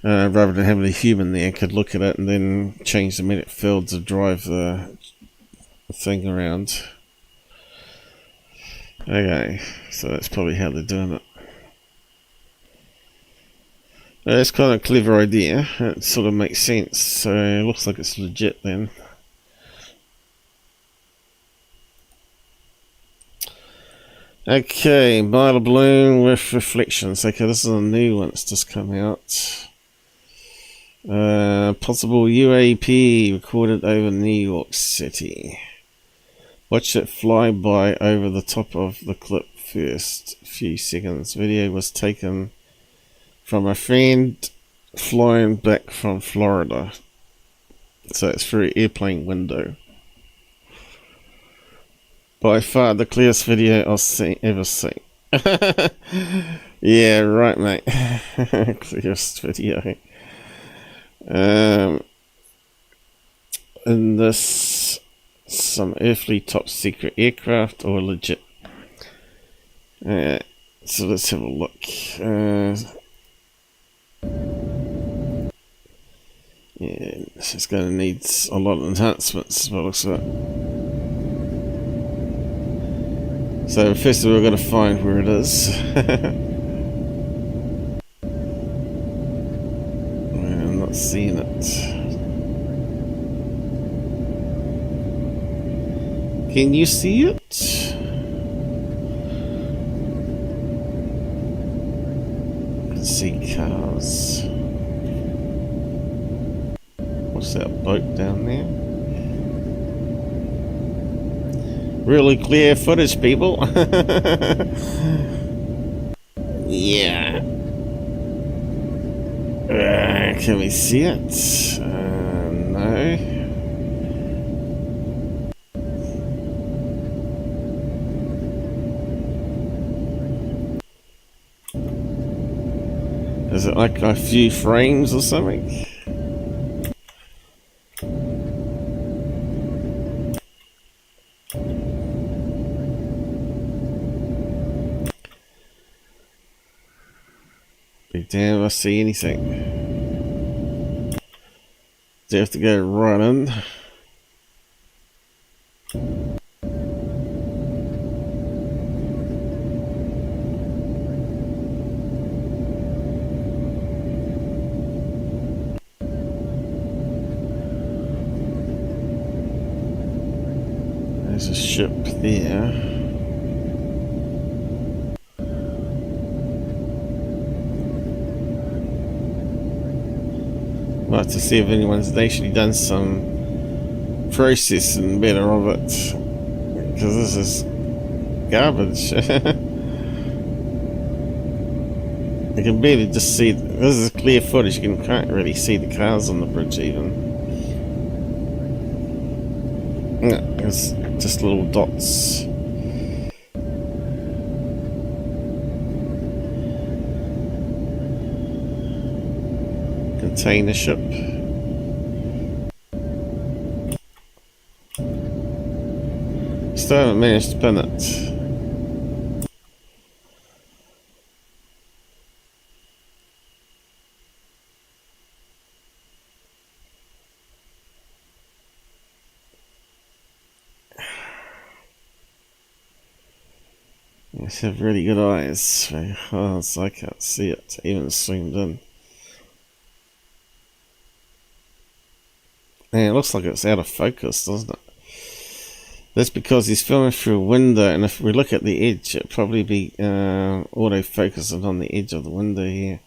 Rather than having a human there, could look at it and then change the magnetic field to drive the thing around. Okay, so that's probably how they're doing it. That's kind of a clever idea. It sort of makes sense. So it looks like it's legit then. Okay, mylar balloon with reflections. Okay, this is a new one. It's just come out. Possible UAP recorded over New York City. Watch it fly by over the top of the clip first few seconds. Video was taken from a friend flying back from Florida. So it's through an airplane window. By far the clearest video I've ever seen. Yeah, right, mate. Clearest video. And this, some earthly top secret aircraft or legit. So let's have a look. Yeah, it's going to need a lot of enhancements by the looks of it. So first of all, we're going to find where it is. I'm not seeing it. Can you see it? I can see cars. What's that boat down there? Really clear footage, people. Yeah. Can we see it? No. Is it like a few frames or something? Damn, I see anything. Do you have to go running? There's a ship there. Like to see if anyone's actually done some processing better of it, because this is garbage. You can barely just see. This is clear footage. You can't really see the cars on the bridge even. No, it's just little dots. Container ship. Still haven't managed to pin it. You have really good eyes. Oh, so I can't see it, even zoomed in. And it looks like it's out of focus, doesn't it? That's because he's filming through a window, and if we look at the edge, it'll probably be auto-focusing on the edge of the window here.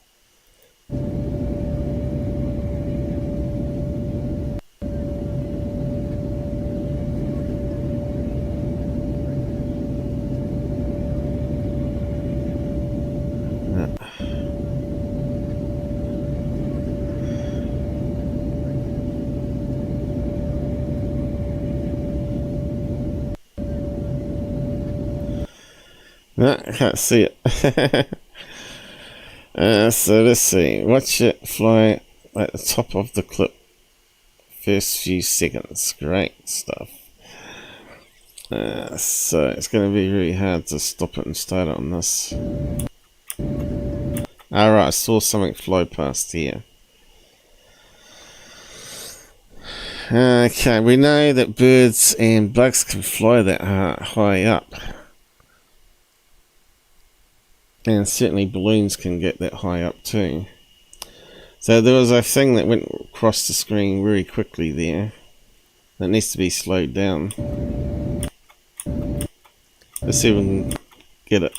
No, I can't see it. So let's see. Watch it fly at the top of the clip. First few seconds. Great stuff. So it's going to be really hard to stop it and start it on this. Alright, I saw something fly past here. Okay, we know that birds and bugs can fly that high up. And certainly balloons can get that high up too. So there was a thing that went across the screen very quickly there. That needs to be slowed down. Let's see if we can get it.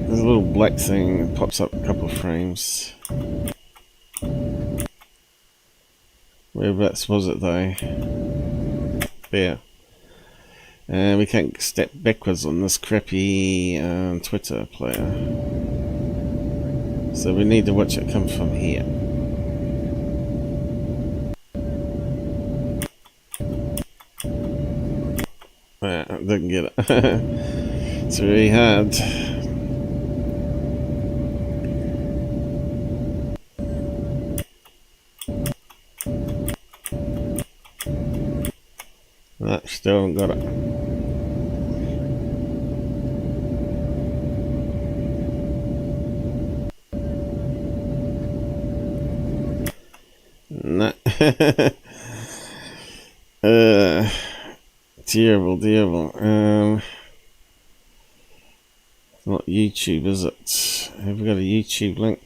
There's a little black thing that pops up a couple of frames. Whereabouts was it though? There. And we can't step backwards on this crappy Twitter player. So we need to watch it come from here. I didn't get it. It's really hard. No, still haven't got it. No. Terrible. Not YouTube, is it? Have we got a YouTube link?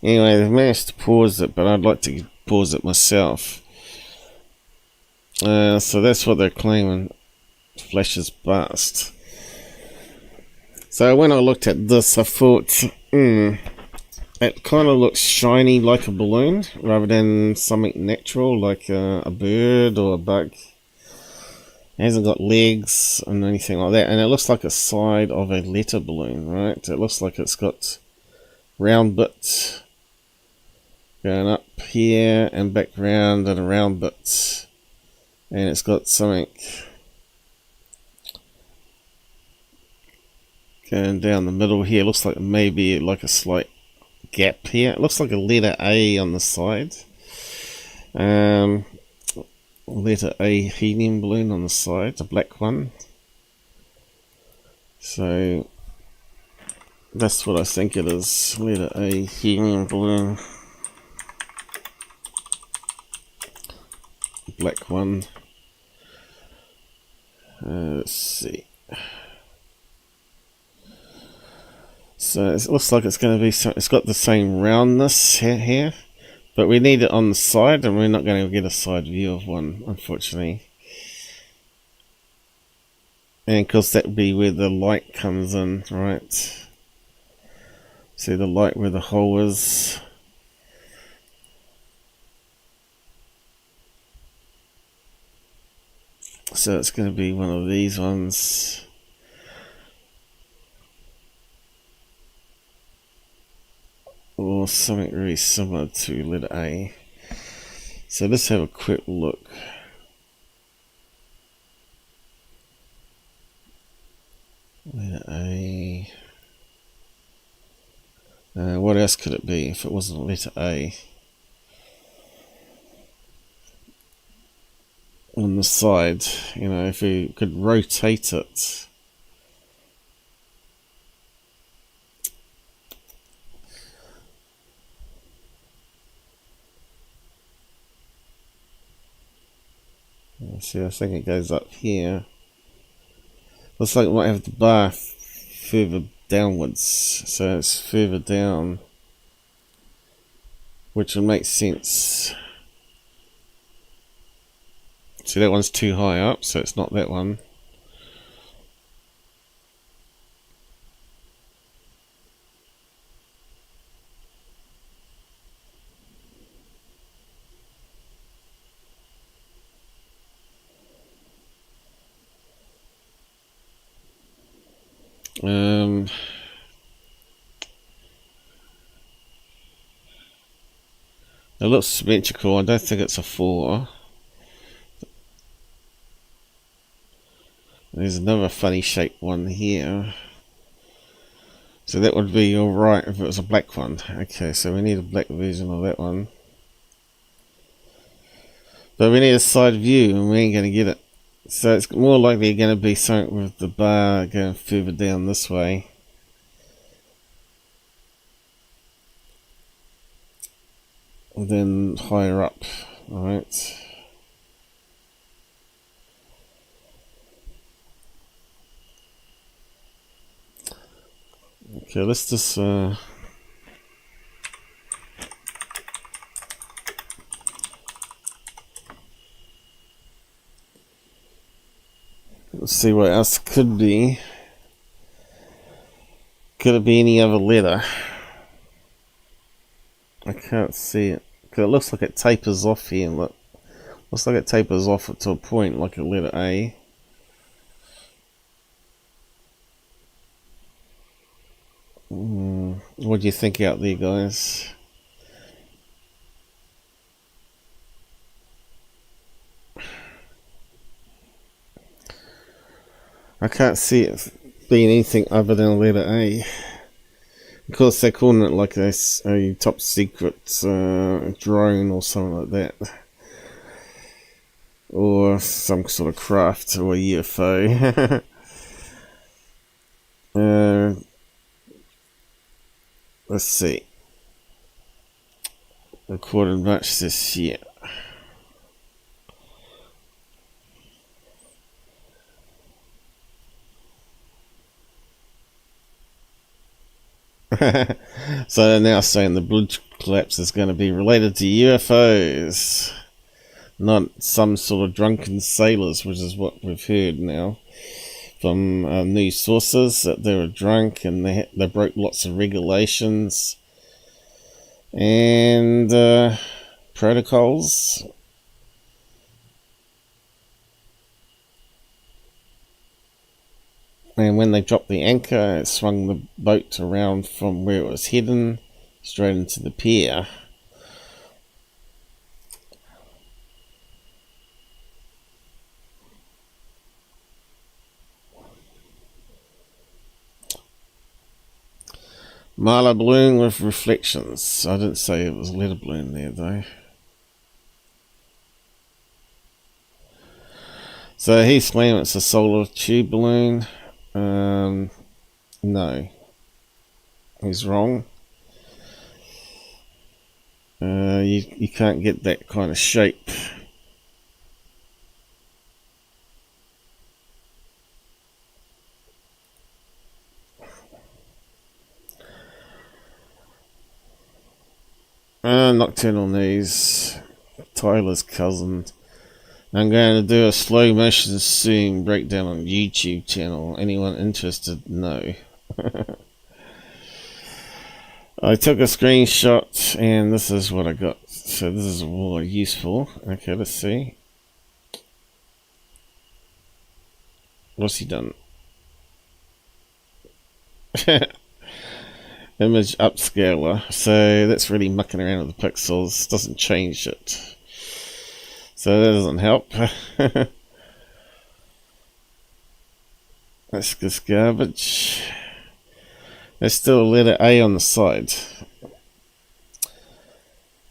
Anyway, they've managed to pause it, but I'd like to pause it myself. So that's what they're claiming. Flash is burst. So when I looked at this, I thought, it kind of looks shiny like a balloon rather than something natural like a bird or a bug. It hasn't got legs and anything like that, and it looks like a side of a letter balloon, right? It looks like it's got round bits going up here and back round and around bits, and it's got something going down the middle here. It looks like maybe like a slight gap here. It looks like a letter A on the side. Letter A helium balloon on the side, a black one. So that's what I think it is. Letter A helium balloon, black one. Let's see. So it looks like it's going to be. It's got the same roundness here, but we need it on the side, and we're not going to get a side view of one, unfortunately. And because that would be where the light comes in, right? See the light where the hole is. So it's going to be one of these ones. Or something really similar to letter A. So let's have a quick look. Letter A. What else could it be if it wasn't letter A? On the side, you know, if we could rotate it. See, I think it goes up here. Looks like it might have the bar further downwards, so it's further down, which would make sense. See, that one's too high up, so it's not that one. It looks symmetrical. I don't think it's a 4. There's another funny shaped one here. So that would be alright if it was a black one. Okay, so we need a black version of that one. But we need a side view and we ain't going to get it. So it's more likely going to be something with the bar going further down this way. And then higher up. Alright. Okay, let's just let's see what else it could be. Could it be any other letter? I can't see it. Cause it looks like it tapers off here. Look, looks like it tapers off to a point like a letter A. What do you think out there, guys? I can't see it being anything other than a letter A. Of course, they're calling it like a top secret drone or something like that. Or some sort of craft or a UFO. Let's see. Recorded much this year. So they're now saying the bridge collapse is going to be related to UFOs, not some sort of drunken sailors, which is what we've heard now from news sources, that they were drunk and they broke lots of regulations and protocols. And when they dropped the anchor, it swung the boat around from where it was heading straight into the pier. Mylar balloon with reflections. I didn't say it was a letter balloon there though. So he's claiming it's a solar tube balloon. No. He's wrong. You can't get that kind of shape. Nocturnal News, Tyler's cousin. I'm going to do a slow motion zoom breakdown on YouTube channel. Anyone interested? No. I took a screenshot and this is what I got. So this is more useful. Okay, let's see. What's he done? Image upscaler. So that's really mucking around with the pixels. Doesn't change it. So that doesn't help. That's just garbage. There's still a letter A on the side.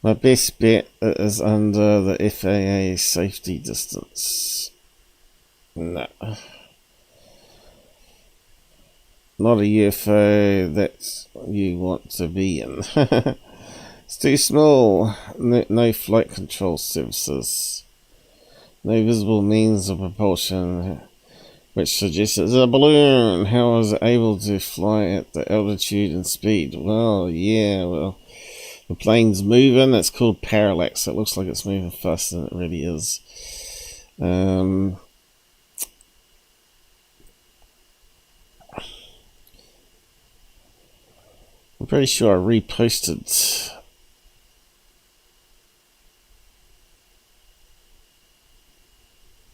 My best bet is under the FAA safety distance. No. Not a UFO that you want to be in. It's too small. No flight control services. No visible means of propulsion, which suggests it's a balloon. How is it able to fly at the altitude and speed? Well, yeah, the plane's moving. It's called parallax. It looks like it's moving faster than it really is. I'm pretty sure I reposted.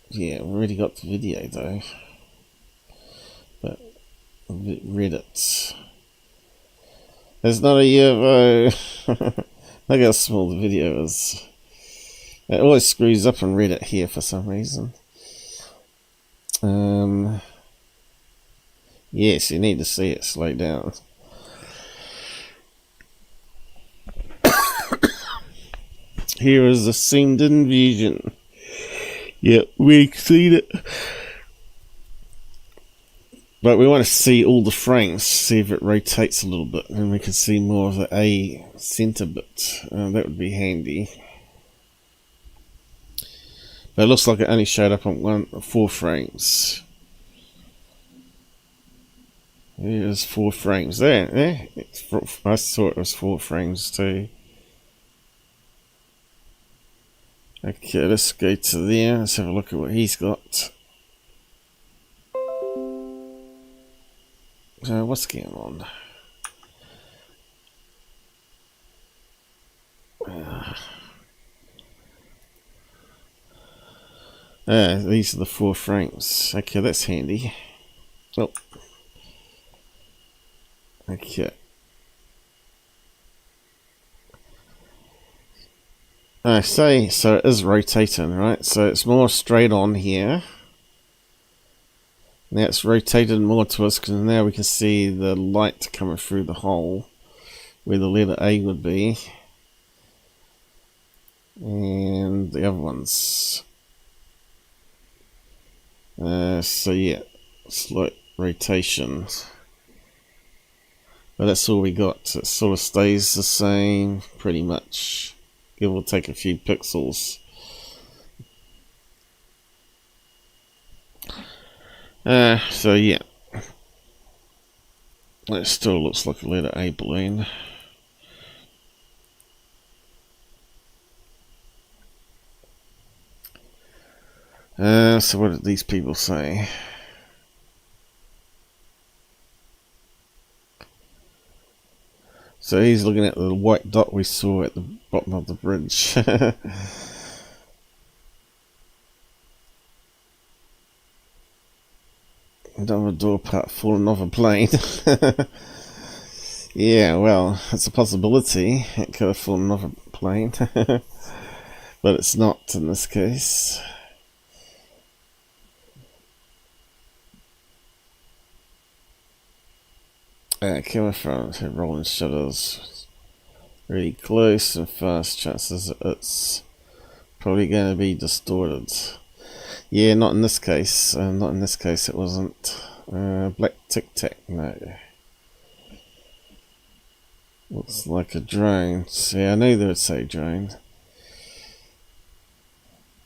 Yeah, we already got the video though. But Reddit. It's not a UFO. Look how small the video is. It always screws up on Reddit here for some reason. Yes, you need to see it slow down. Here is the seamed invasion. Yep, we've seen it. But we want to see all the frames, see if it rotates a little bit, and we can see more of the A center bit. That would be handy. But it looks like it only showed up on 4 frames. Here's 4 frames there. I thought it was 4 frames too. Okay, let's go to there. Let's have a look at what he's got. What's going on? These are the 4 frames. Okay, that's handy. Oh. Okay. So it is rotating, right? So it's more straight on here. Now it's rotated more to us because now we can see the light coming through the hole where the letter A would be. And the other ones. So yeah, slight rotation. But that's all we got. It sort of stays the same, pretty much. Give or take a few pixels. So yeah. It still looks like a letter A balloon. So what did these people say? So he's looking at the white dot we saw at the bottom of the bridge. Another door part falling off a plane. Yeah, well, it's a possibility. It could have fallen off a plane. But it's not in this case. Coming from rolling shutters really close and fast, chances it's probably going to be distorted. Yeah, not in this case. Not in this case it wasn't. Black tic tac, no. Looks like a drone. See, I knew they would say drone.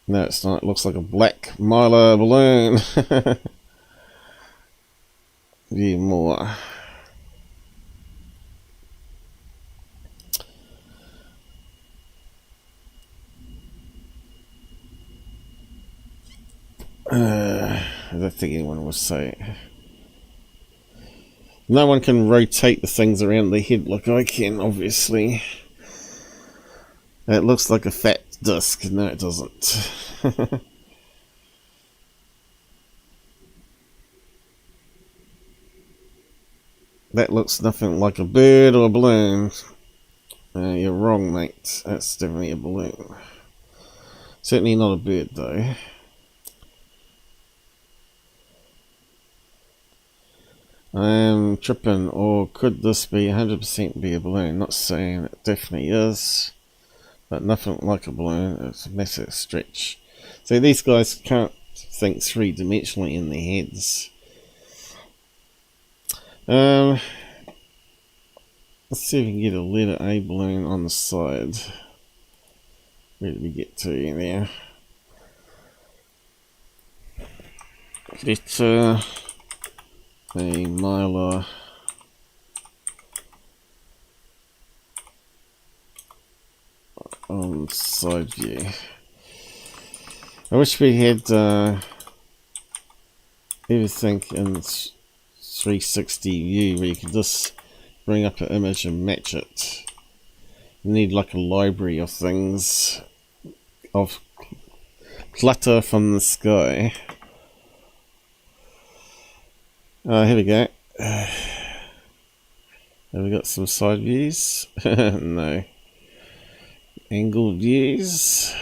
No, it's not. It looks like a black mylar balloon. View more. I don't think anyone will say it. No one can rotate the things around the head like I can, obviously. It looks like a fat disc. No, it doesn't. That looks nothing like a bird or a balloon. You're wrong, mate. That's definitely a balloon. Certainly not a bird, though. I am tripping, or could this be 100% be a balloon? Not saying it definitely is, but nothing like a balloon. It's a massive stretch. So these guys can't think 3-dimensionally in their heads. Let's see if we can get a letter A balloon on the side. Where did we get to there? Letter A mylar. On side view. I wish we had everything in 360 view where you could just bring up an image and match it. You need like a library of things, of clutter from the sky. Here we go. Have we got some side views? No. Angle views.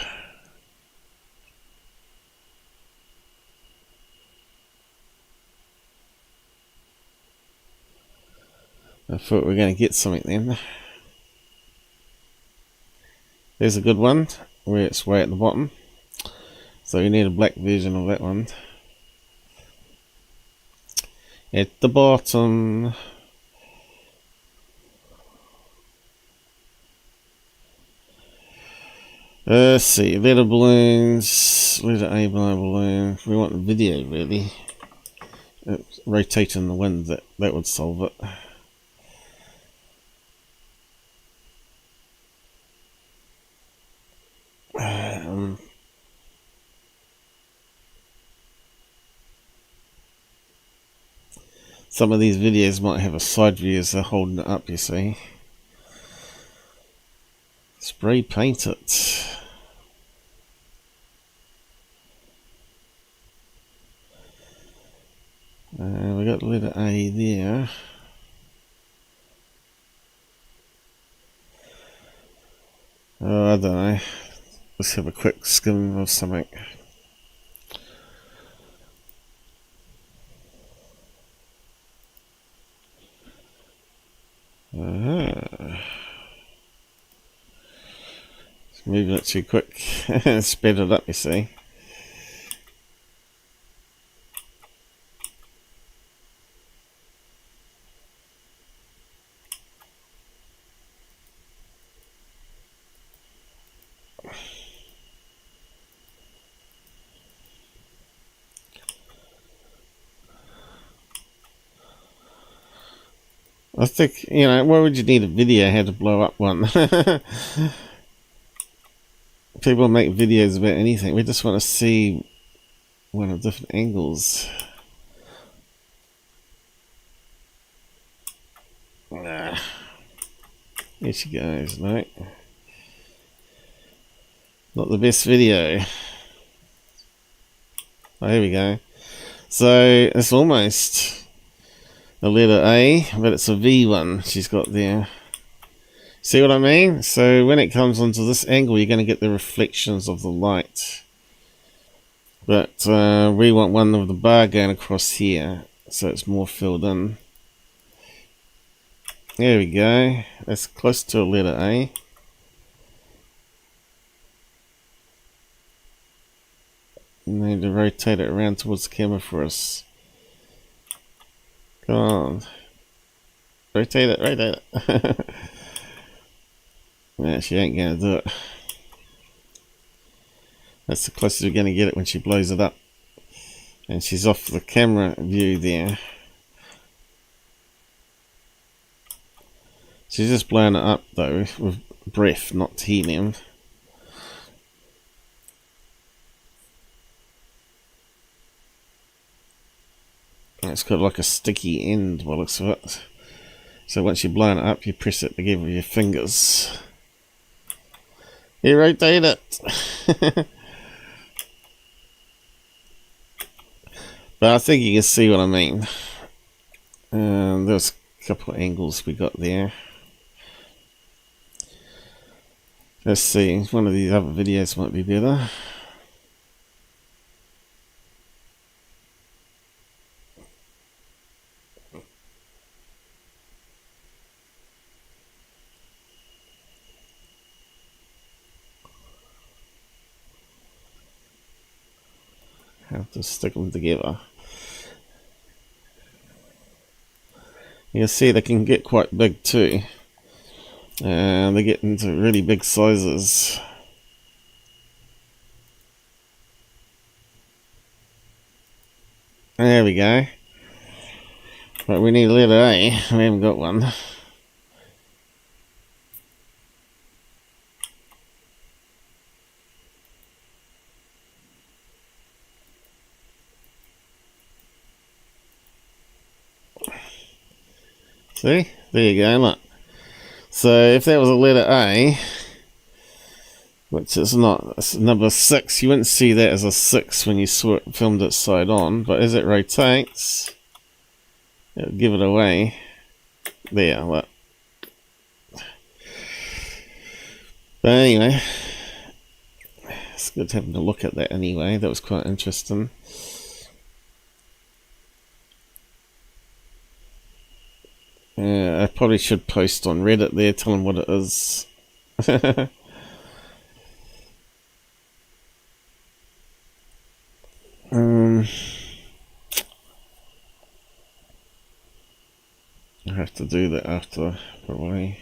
I thought we were going to get something then. There's a good one, where it's way at the bottom. So we need a black version of that one. At the bottom. Let's see, letter balloons, letter A balloon. We want the video really. It's rotating the wind, that would solve it. Some of these videos might have a side view as they're holding it up, you see. Spray paint it. We got the letter A there. Oh, I don't know. Let's have a quick skim of something. It's moving it too quick. Sped it up, you see. I think, you know, why would you need a video how to blow up one? People make videos about anything. We just want to see one of different angles. Here she goes, no. Not the best video. Oh, here we go. So, it's almost a letter A, but it's a V one she's got there. See what I mean? So when it comes onto this angle, you're going to get the reflections of the light. But we want one of the bar going across here, so it's more filled in. There we go. That's close to a letter A. You need to rotate it around towards the camera for us. Come on. Rotate it, rotate it. Yeah, she ain't gonna do it. That's the closest we're gonna get it when she blows it up. And she's off the camera view there. She's just blowing it up though, with breath, not helium. It's got like a sticky end by the looks of it. So once you're blowing it up, you press it together with your fingers. You rotate it. But I think you can see what I mean. There's a couple of angles we got there. Let's see, one of these other videos might be better. Have to stick them together. You can see they can get quite big too. They get into really big sizes. There we go. But we need letter A. We haven't got one. See? There you go, look. So if that was a letter A, which is not, it's number 6, you wouldn't see that as a 6 when you filmed it side on, but as it rotates, It'll give it away. There, look. But anyway, it's good having a look at that anyway. That was quite interesting. I probably should post on Reddit there, tell them what it is. I have to do that after, probably.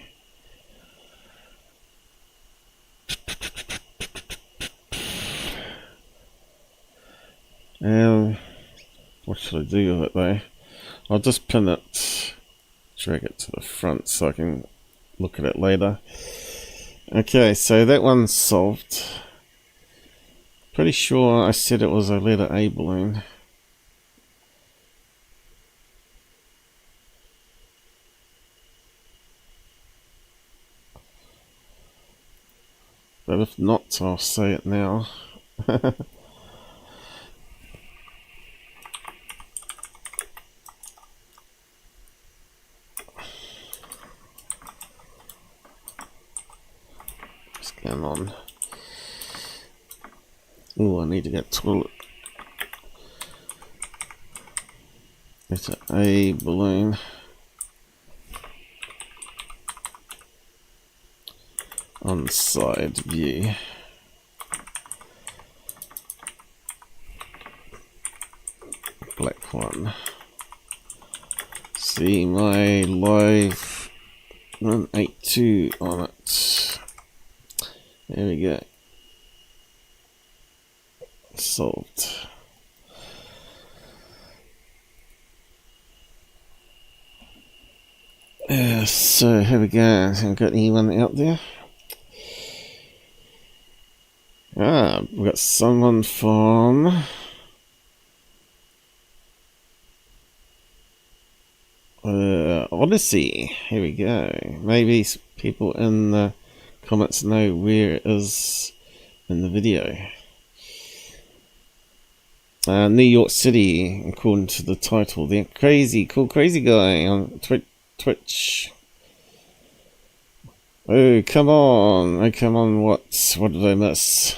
What should I do with it though? I'll just pin it, drag it to the front so I can look at it later. Okay, so that one's solved. Pretty sure I said it was a letter A balloon. But if not, I'll say it now. What's going on? Oh, I need to get toilet. It's a balloon. On side view. Black one. See my live 182 on it. There we go. Solved. So here we go. Haven't got anyone out there. We've got someone from Odyssey. Here we go. Maybe people in the comments know where it is in the video. New York City, according to the title. The cool crazy guy on Twitch. Oh, come on. Oh, come on. What did I miss?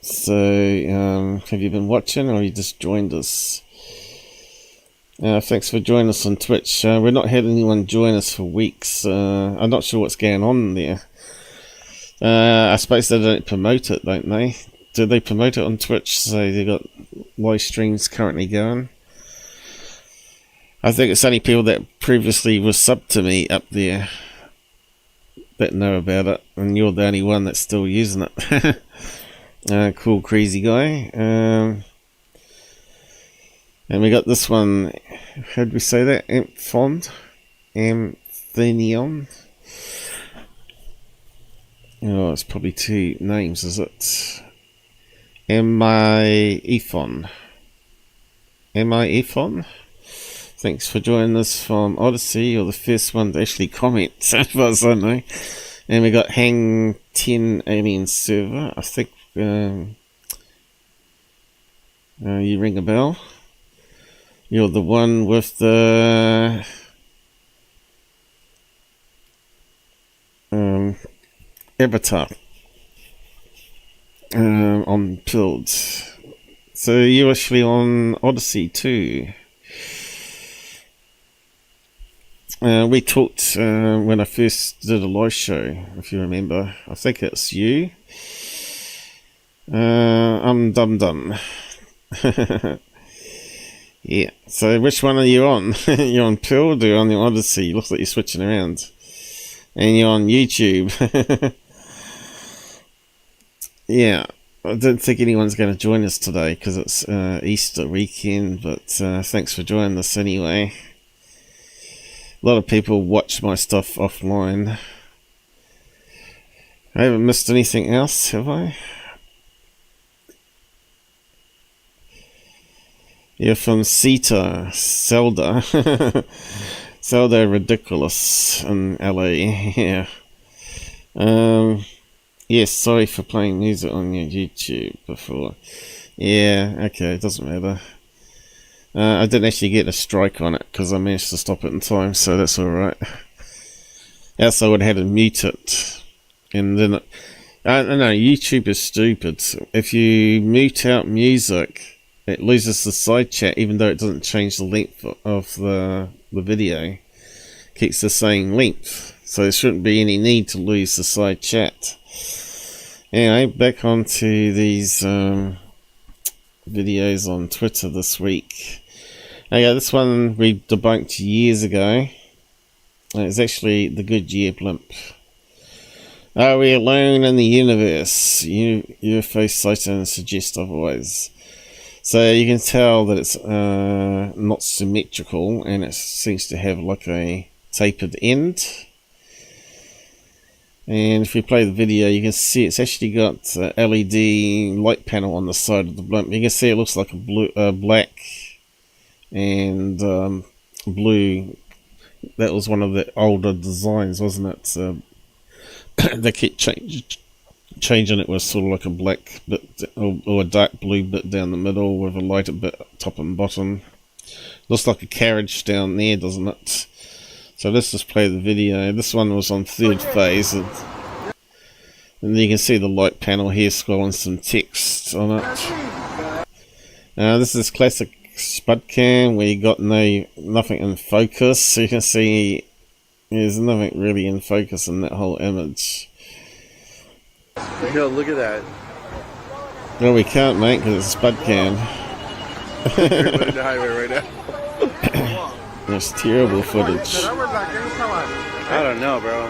So, have you been watching or you just joined us? Thanks for joining us on Twitch. We've not had anyone join us for weeks. I'm not sure what's going on there. I suppose they don't promote it, don't they? Do they promote it on Twitch? So they've got live streams currently going. I think it's only people that previously were subbed to me up there that know about it, and you're the only one that's still using it. Cool crazy guy. And we got this one, how did we say that? Amphinion. Oh, it's probably two names, is it? Mylar. Thanks for joining us from Odyssey. You're the first one to actually comment, as far as I know. And we got Hang 10 Alien Server. I think you ring a bell. You're the one with the avatar on Pilled. So you're actually on Odyssey too. We talked when I first did a live show, if you remember. I think it's you. I'm Dum. Yeah, so which one are you on? You're on Pilled or on the Odyssey? Looks like you're switching around. And you're on YouTube. Yeah, I don't think anyone's going to join us today because it's Easter weekend, but thanks for joining us anyway. A lot of people watch my stuff offline. I haven't missed anything else, have I? You're from Zelda. Zelda Ridiculous in LA, yeah. Yes, sorry for playing music on your YouTube before. Yeah, okay, it doesn't matter. I didn't actually get a strike on it because I managed to stop it in time, so that's alright. Else I would have had to mute it. And then, I don't know, YouTube is stupid. If you mute out music, it loses the side chat even though it doesn't change the length of the video. Keeps the same length. So there shouldn't be any need to lose the side chat. Anyway, back onto these videos on Twitter this week. Okay, this one we debunked years ago. It's actually the Goodyear blimp. Are we alone in the universe? UFO sightings suggest otherwise. So you can tell that it's not symmetrical, and it seems to have like a tapered end. And if you play the video, you can see it's actually got a LED light panel on the side of the blimp. You can see it looks like a blue, black and blue. That was one of the older designs, wasn't it? They kept changing it with sort of like a black bit or a dark blue bit down the middle with a lighter bit top and bottom. Looks like a carriage down there, doesn't it? So let's just play the video. This one was on third phase, and you can see the light panel here scrolling some text on it. This is classic spud cam where you got nothing in focus. So you can see there's nothing really in focus in that whole image. Yo, look at that. Well, we can't, mate, because it's a spud cam. We're on the highway right now. That's terrible footage. I don't know, bro.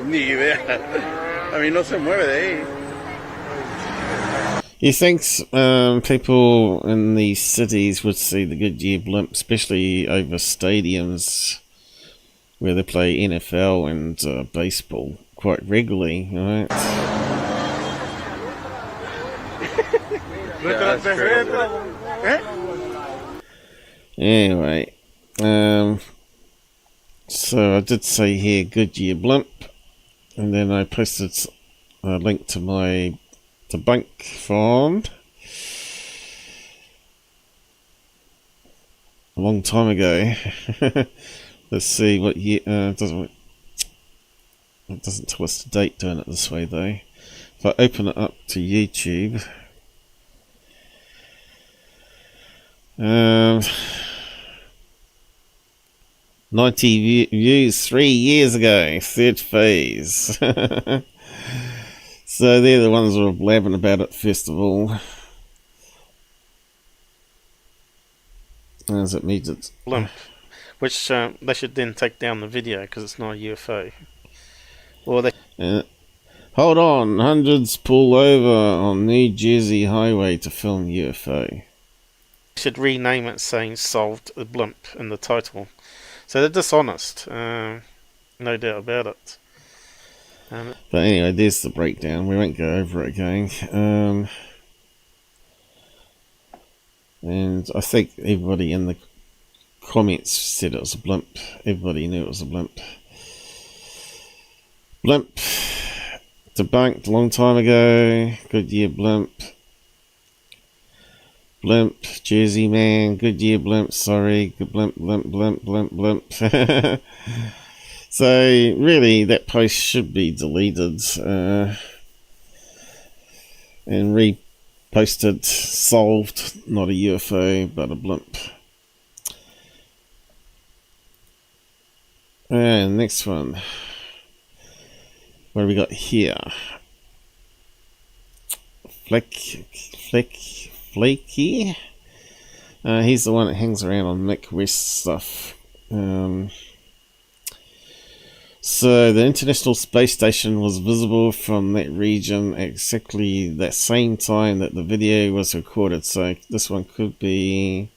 Ni idea. A mí no se mueve de ahí. He thinks people in these cities would see the Goodyear blimp, especially over stadiums where they play NFL and baseball quite regularly, right? Anyway, so I did say here Goodyear blimp, and then I posted a link to my debunk form a long time ago. Let's see what year. It doesn't tell us the date doing it this way though. If I open it up to YouTube, 90 views 3 years ago, third phase. So they're the ones who were blabbing about it first of all. As it means it's blimp, which they should then take down the video because it's not a UFO. Or they hold on, hundreds pull over on New Jersey highway to film UFO. should rename it saying "Solved a Blimp" in the title. So they're dishonest, no doubt about it. But anyway, there's the breakdown. We won't go over it again. And I think everybody in the comments said it was a blimp. Everybody knew it was a blimp. Blimp. Debunked a long time ago. Goodyear blimp. Blimp. Jersey man. Goodyear blimp. Sorry. Good blimp, blimp, blimp, blimp, blimp. So, really, that post should be deleted. And reposted. Solved. Not a UFO, but a blimp. And next one. What have we got here? Flarkey. He's the one that hangs around on Mick West stuff. So the International Space Station was visible from that region at exactly that same time that the video was recorded. So this one could be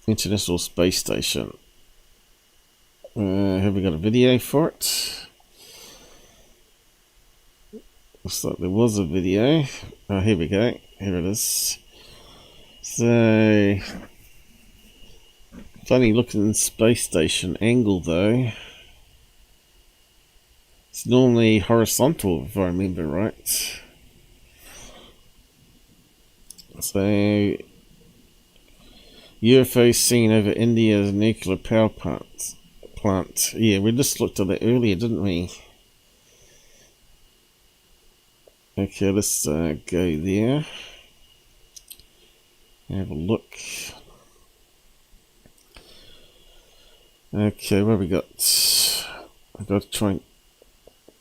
International Space Station. Have we got a video for it? Looks like there was a video. Oh, here we go. Here it is. So, funny looking space station angle though. It's normally horizontal, if I remember right. So, UFO seen over India's nuclear power plant. Yeah, we just looked at that earlier, didn't we? Okay, let's go there. Have a look. Okay, what have we got? I've got to try and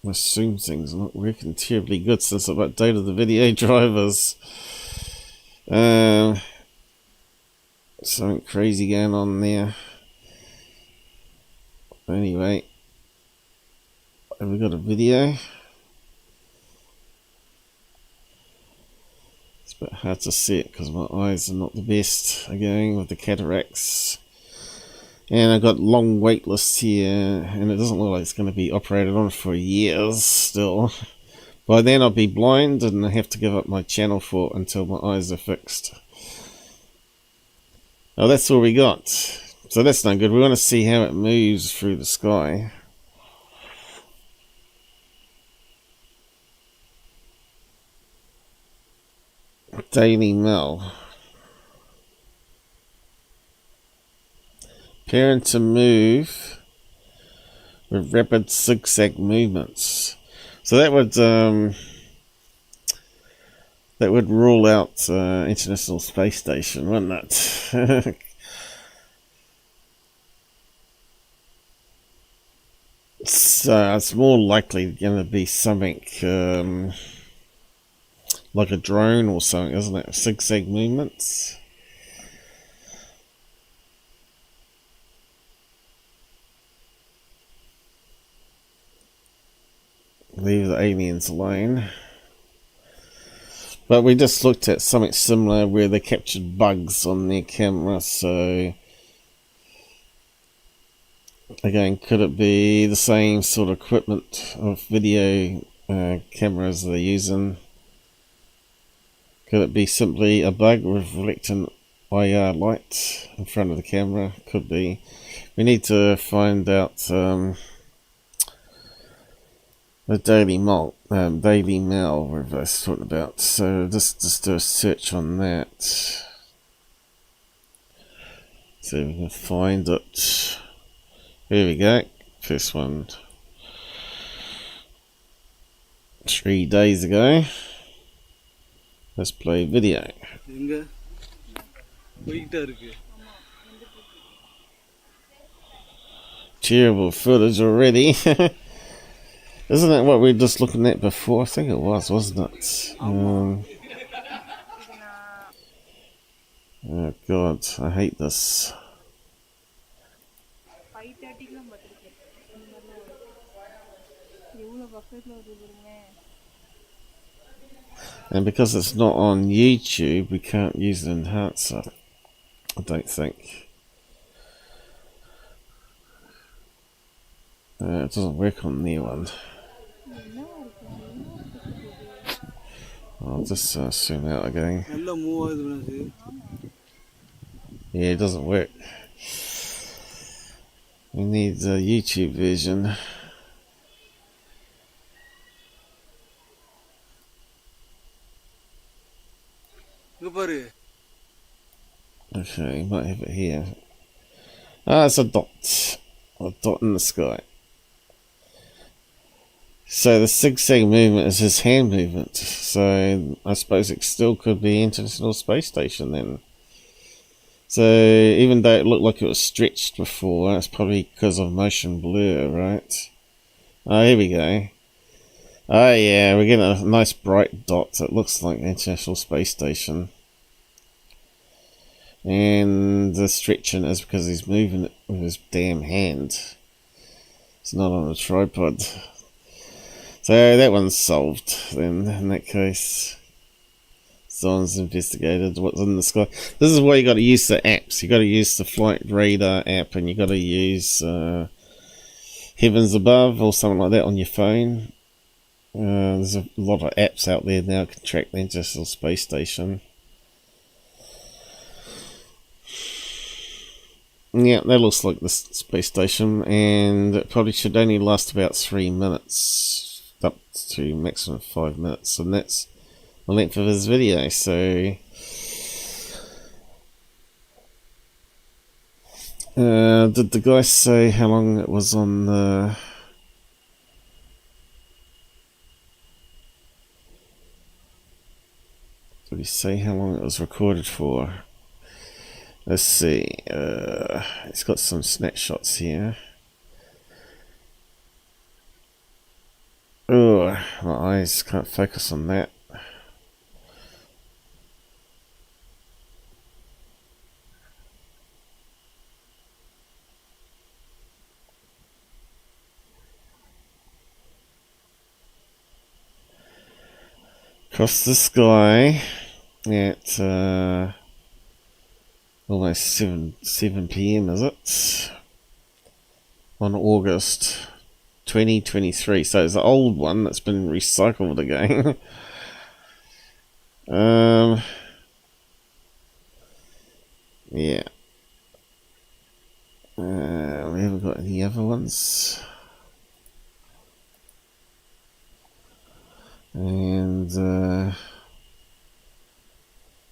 assume things are not working terribly good since I've updated the video drivers. Something crazy going on there. Anyway, have we got a video? It's a bit hard to see it because my eyes are not the best again with the cataracts. And I've got long wait lists here, and it doesn't look like it's going to be operated on for years still. By then I'll be blind and I have to give up my channel for until my eyes are fixed. Oh, that's all we got. So that's no good. We want to see how it moves through the sky. Daily Mail. Appearing to move with rapid zigzag movements. So that would rule out International Space Station, wouldn't it? So it's more likely going to be something like a drone or something, isn't it? Zigzag movements. Leave the aliens alone. But we just looked at something similar where they captured bugs on their camera, so again, could it be the same sort of equipment of video cameras they're using? Could it be simply a bug reflecting IR light in front of the camera? Could be. We need to find out the Daily Mail where I was talking about. So just do a search on that. See if we can find it. Here we go. First one. 3 days ago. Let's play video. Terrible footage already. Isn't that what we were just looking at before? I think it was, wasn't it? Oh God, I hate this. And because it's not on YouTube, we can't use the enhancer, I don't think. It doesn't work on the new one. I'll just zoom out again. Yeah, it doesn't work. We need the YouTube version. Okay, might have it here. Ah, it's a dot. A dot in the sky. So the zigzag movement is his hand movement. So I suppose it still could be International Space Station then. So even though it looked like it was stretched before, that's probably because of motion blur, right? Oh, here we go. Oh yeah, we're getting a nice bright dot that looks like the International Space Station. And the stretching is because he's moving it with his damn hand. It's not on a tripod. So that one's solved then, in that case. Someone's investigated what's in the sky. This is why you got to use the apps. You got to use the Flight Radar app, and you got to use Heavens Above or something like that on your phone. There's a lot of apps out there now that can track the International Space Station. Yeah, that looks like the space station, and it probably should only last about 3 minutes, up to maximum 5 minutes, and that's the length of his video. So did the guy say how long it was on the... Did he say how long it was recorded for? Let's see. It's got some snapshots here. Oh, my eyes can't focus on that. Across the sky at almost 7 p.m. is it? On August 2023. So it's the old one that's been recycled again. Yeah. We haven't got any other ones. And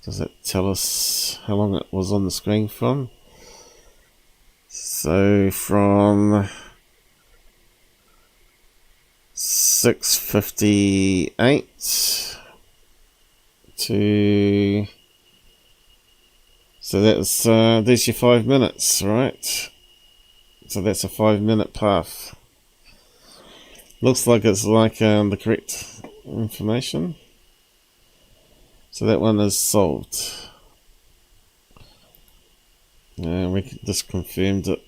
does it tell us how long it was on the screen from? So from 6:58 to... So that's there's your 5 minutes, right? So that's a 5-minute path. Looks like it's like the correct information. So that one is solved. We just confirmed it.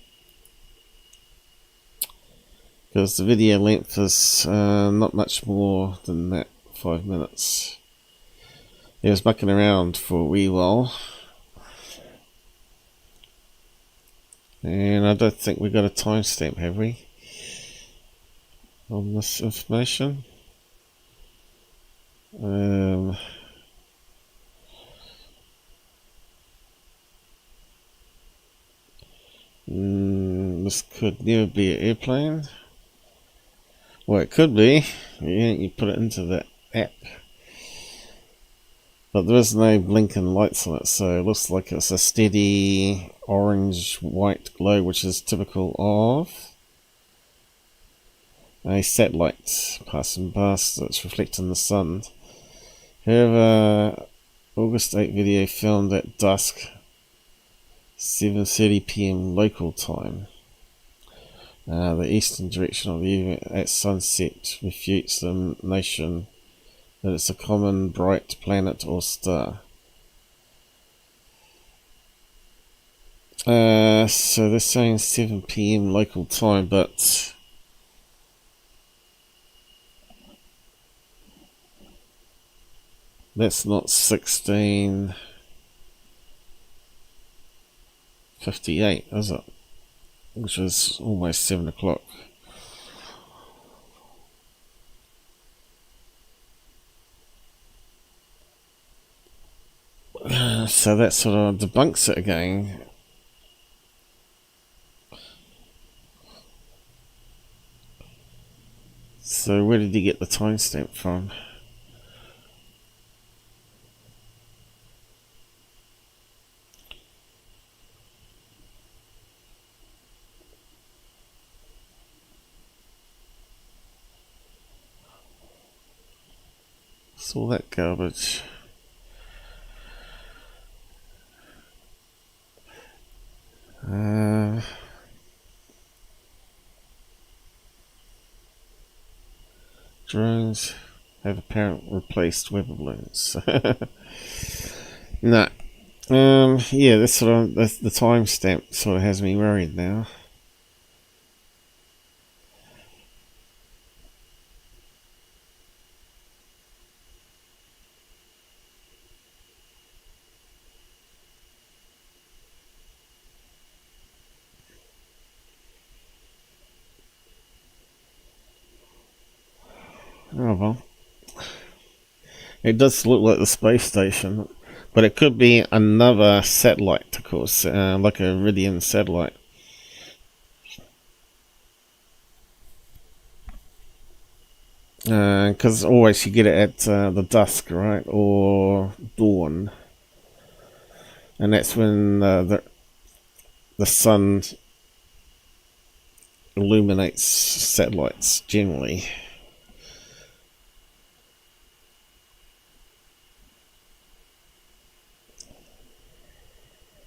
Because the video length is not much more than that 5 minutes. He was mucking around for a wee while. And I don't think we got a timestamp, have we? On this information. This could never be an airplane. Well, it could be. Yeah, you put it into the app. But there is no blinking lights on it, so it looks like it's a steady orange-white glow, which is typical of a satellite passing past that's reflecting the sun. However, August 8 video filmed at dusk, 7:30 p.m. local time. The eastern direction of the event at sunset refutes the notion that it's a common bright planet or star. So they're saying 7 p.m. local time, but that's not 16:58, is it? Which is almost 7 o'clock. So that sort of debunks it again. So where did he get the timestamp from? What's all that garbage? Drones have apparently replaced weather balloons. No. Yeah, that's sort of the timestamp sort of has me worried now. Oh well. It does look like the space station, But it could be another satellite, of course, like a Iridium satellite. Because always you get it at the dusk, right, or dawn, and that's when the sun illuminates satellites generally.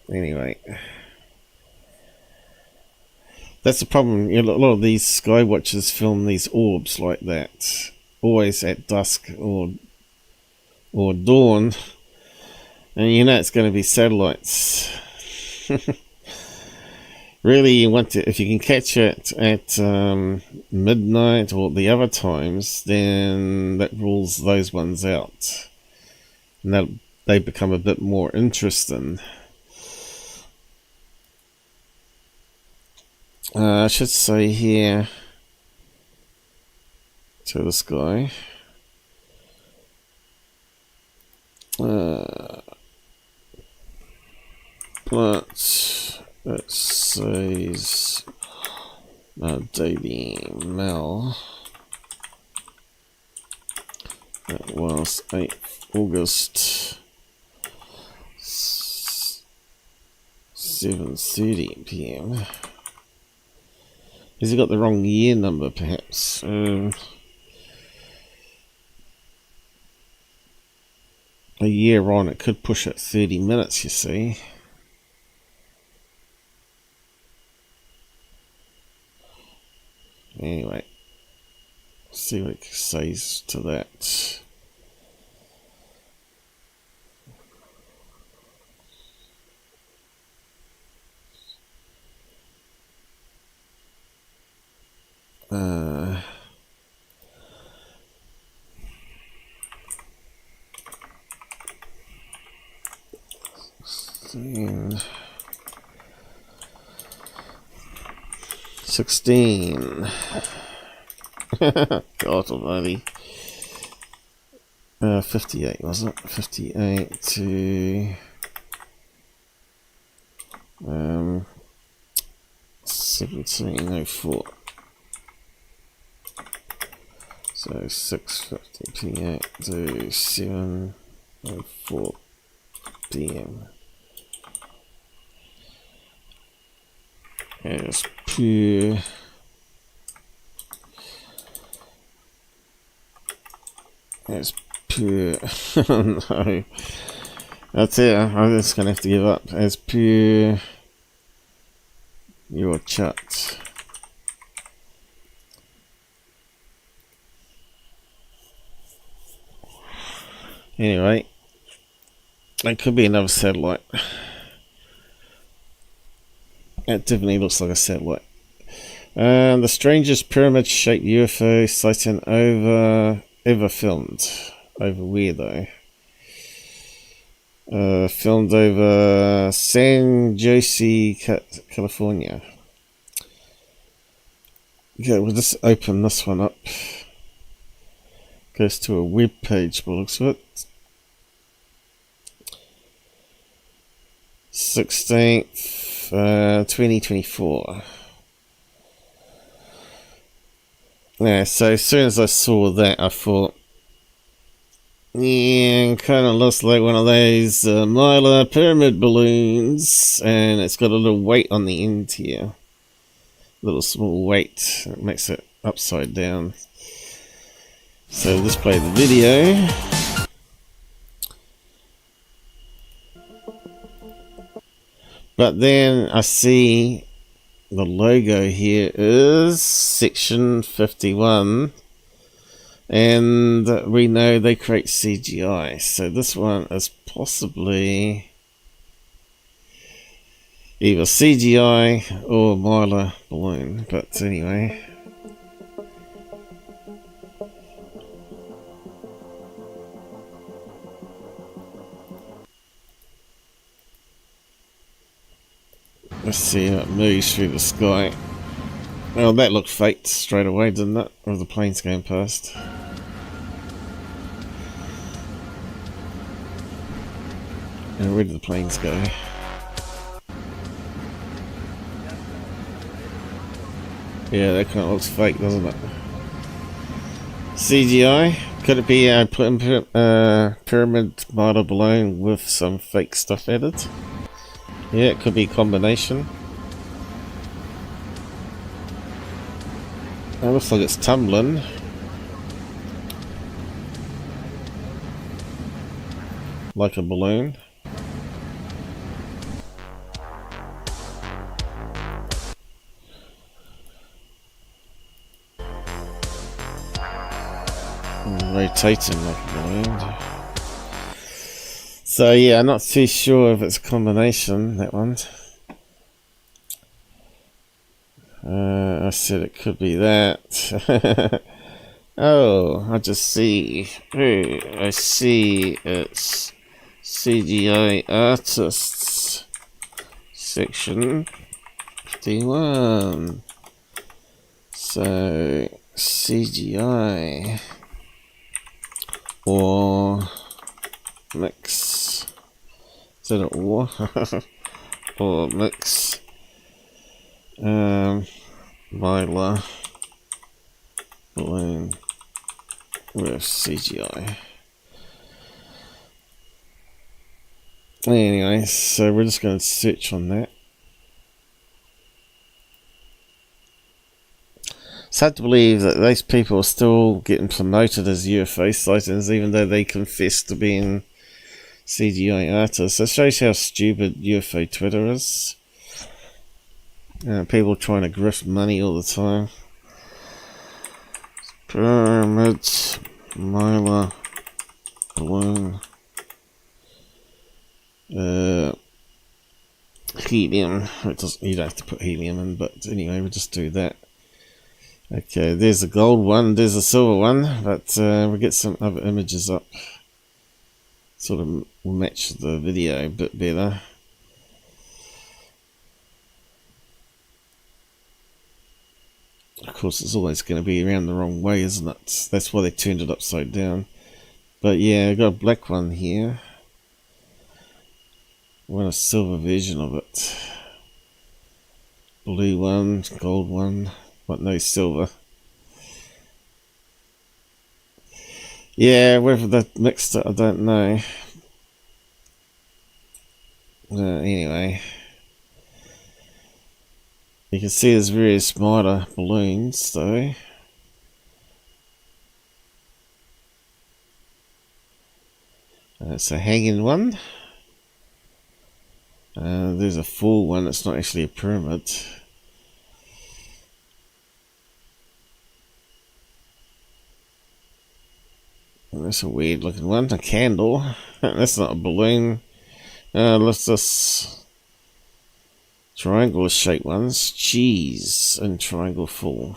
Anyway, that's the problem. You know, a lot of these sky watchers film these orbs like that, always at dusk or dawn, and you know it's going to be satellites. Really, you want to, if you can catch it at midnight or the other times, then that rules those ones out, and they become a bit more interesting. I should say here to this guy, but it says Daily Mail. That was 8th August, 7:30 PM. Has he got the wrong year number, perhaps? A year on, it could push it 30 minutes, you see. Anyway, see what it says to that. And 16. God almighty. 58, wasn't it? 58 to 1704. So 6:50 PM to 7:04 PM. It's pure. It's pure. No. That's it. I'm just gonna have to give up. As pure your chat. Anyway, it could be another satellite. It definitely looks like a satellite. The strangest pyramid-shaped UFO sighting ever filmed. Over where though? Filmed over San Jose, California. Okay, we'll just open this one up. Goes to a web page by the looks of it. 16th. 2024. Yeah, so as soon as I saw that, I thought, yeah, it kind of looks like one of those mylar pyramid balloons, and it's got a little weight on the end here. Little small weight. It makes it upside down. So let's play the video. But then I see the logo here is section 51, and we know they create CGI, so this one is possibly either CGI or mylar balloon, but anyway. Let's see how it moves through the sky. Well, that looked fake straight away, didn't it? Or the plane's going past. And where did the planes go? Yeah, that kind of looks fake, doesn't it? CGI? Could it be a pyramid model balloon with some fake stuff added? Yeah, it could be a combination. It looks like it's tumbling. Like a balloon. Rotating like a balloon. So yeah, I'm not too sure if it's a combination, that one. I said it could be that. Oh, I just see. Oh, I see it's CGI artists section 51. So CGI or mix. Is that an or? Or mix. Mylar balloon with CGI. Anyway, so we're just going to search on that. It's hard to believe that those people are still getting promoted as UFO sightings, even though they confess to being CGI artists. It shows how stupid UFO Twitter is. People trying to grift money all the time. Pyramids, mylar, balloon, helium. You don't have to put helium in, but anyway, we'll just do that. Okay, there's a gold one, there's a silver one, but we'll get some other images up. Sort of will match the video a bit better. Of course, it's always going to be around the wrong way, isn't it? That's why they turned it upside down. But yeah, I've got a black one here. I want a silver version of it. Blue one, gold one, but no silver. Yeah, whether they mixed it, I don't know. Anyway. You can see there's various smarter balloons though. It's a hanging one. There's a full one, it's not actually a pyramid. And that's a weird looking one, a candle. That's not a balloon. Let's just... triangle shaped ones, cheese and triangle full.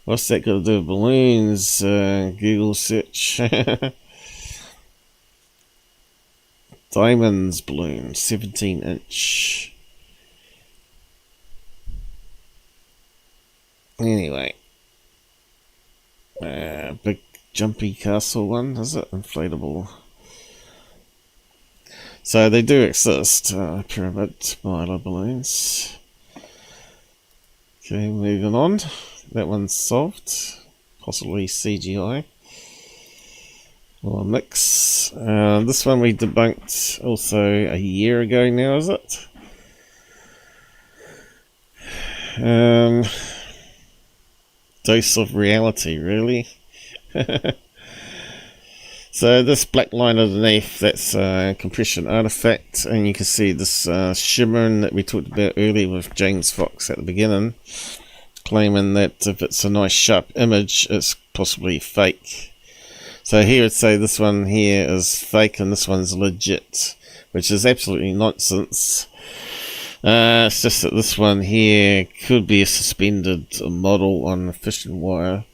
What's that got to do with balloons? Google search. Diamonds balloon, 17-inch. Anyway. Big jumpy castle one, is it? Inflatable. So they do exist, pyramid mylar balloons. Okay, moving on. That one's solved. Possibly CGI. Or a mix. This one we debunked also a year ago now, is it? Dose of reality, really? So this black line underneath, that's a compression artifact, and you can see this shimmering that we talked about earlier with James Fox at the beginning, claiming that if it's a nice sharp image, it's possibly fake. So here I'd say this one here is fake and this one's legit, which is absolutely nonsense. It's just that this one here could be a suspended model on a fishing wire.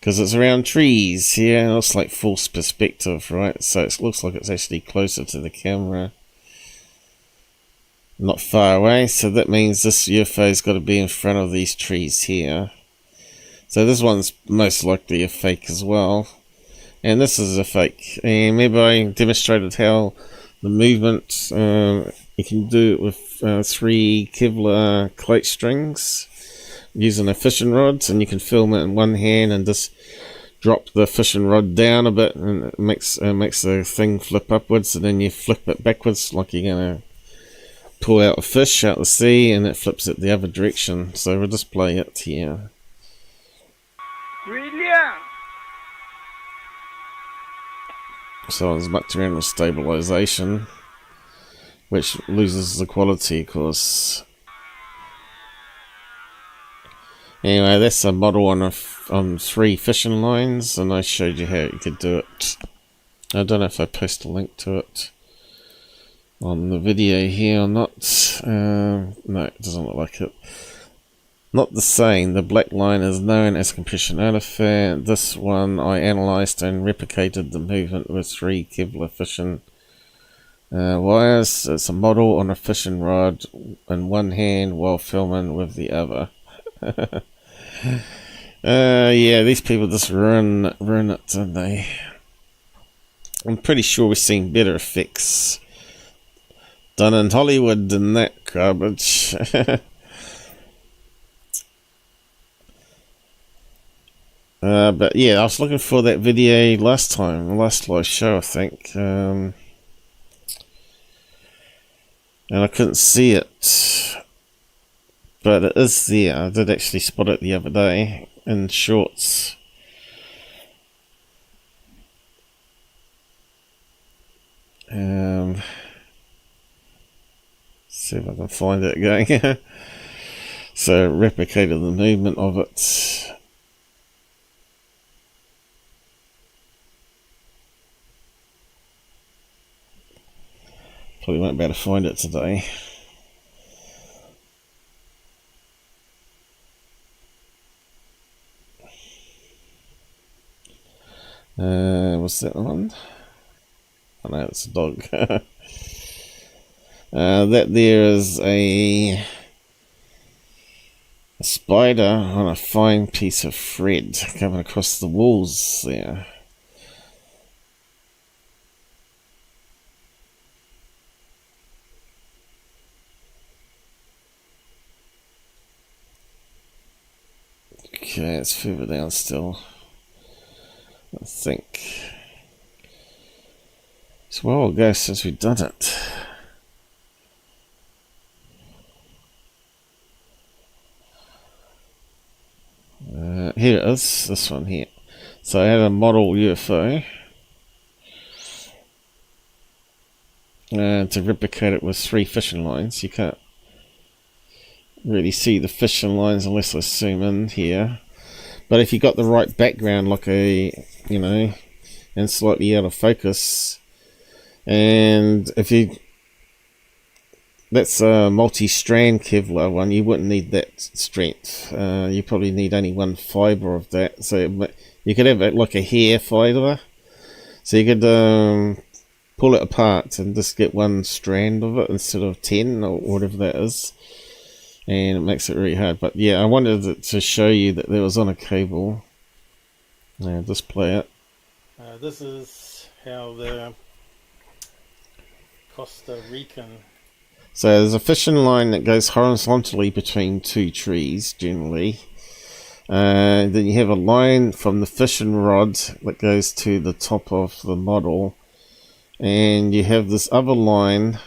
Because it's around trees here, it looks like false perspective, right? So it looks like it's actually closer to the camera. Not far away, so that means this UFO's got to be in front of these trees here. So this one's most likely a fake as well. And this is a fake. And remember I demonstrated how the movement, you can do it with 3 Kevlar plate strings using a fishing rod, and you can film it in one hand and just drop the fishing rod down a bit, and it makes the thing flip upwards, and then you flip it backwards like you're going to pull out a fish out the sea, and it flips it the other direction. So we'll just play it here. Brilliant! So I was mucked around with stabilization, which loses the quality, of course. Anyway, that's a model on 3 fishing lines, and I showed you how you could do it. I don't know if I post a link to it on the video here or not. No, it doesn't look like it. Not the same. The black line is known as compression artifact. This one I analysed and replicated the movement with 3 Kevlar fishing wires. It's a model on a fishing rod in one hand while filming with the other. Yeah, these people just ruin it, don't they? I'm pretty sure we've seen better effects done in Hollywood than that garbage. But yeah, I was looking for that video last live show, I think, and I couldn't see it, but it is there. I did actually spot it the other day in shorts. See if I can find it again. So replicated the movement of it. Probably won't be able to find it today. What's that one? Oh no, it's a dog. That there is a spider on a fine piece of thread coming across the walls there. Okay, it's further down still, I think. It's a while ago since we've done it. Here it is, this one here. So I had a model UFO to replicate it with 3 fishing lines. You can't really see the fishing lines unless I zoom in here, but if you got the right background, like a, you know, and slightly out of focus, and if you, that's a multi-strand Kevlar one, you wouldn't need that strength. You probably need only 1 fibre of that, so you could have it like a hair fibre, so you could pull it apart and just get 1 strand of it instead of 10 or whatever that is. And it makes it really hard. But yeah, I wanted to show you that there was on a cable. Now just play it. This is how the Costa Rican. So there's a fishing line that goes horizontally between 2 trees generally. Then you have a line from the fishing rod that goes to the top of the model. And you have this other line.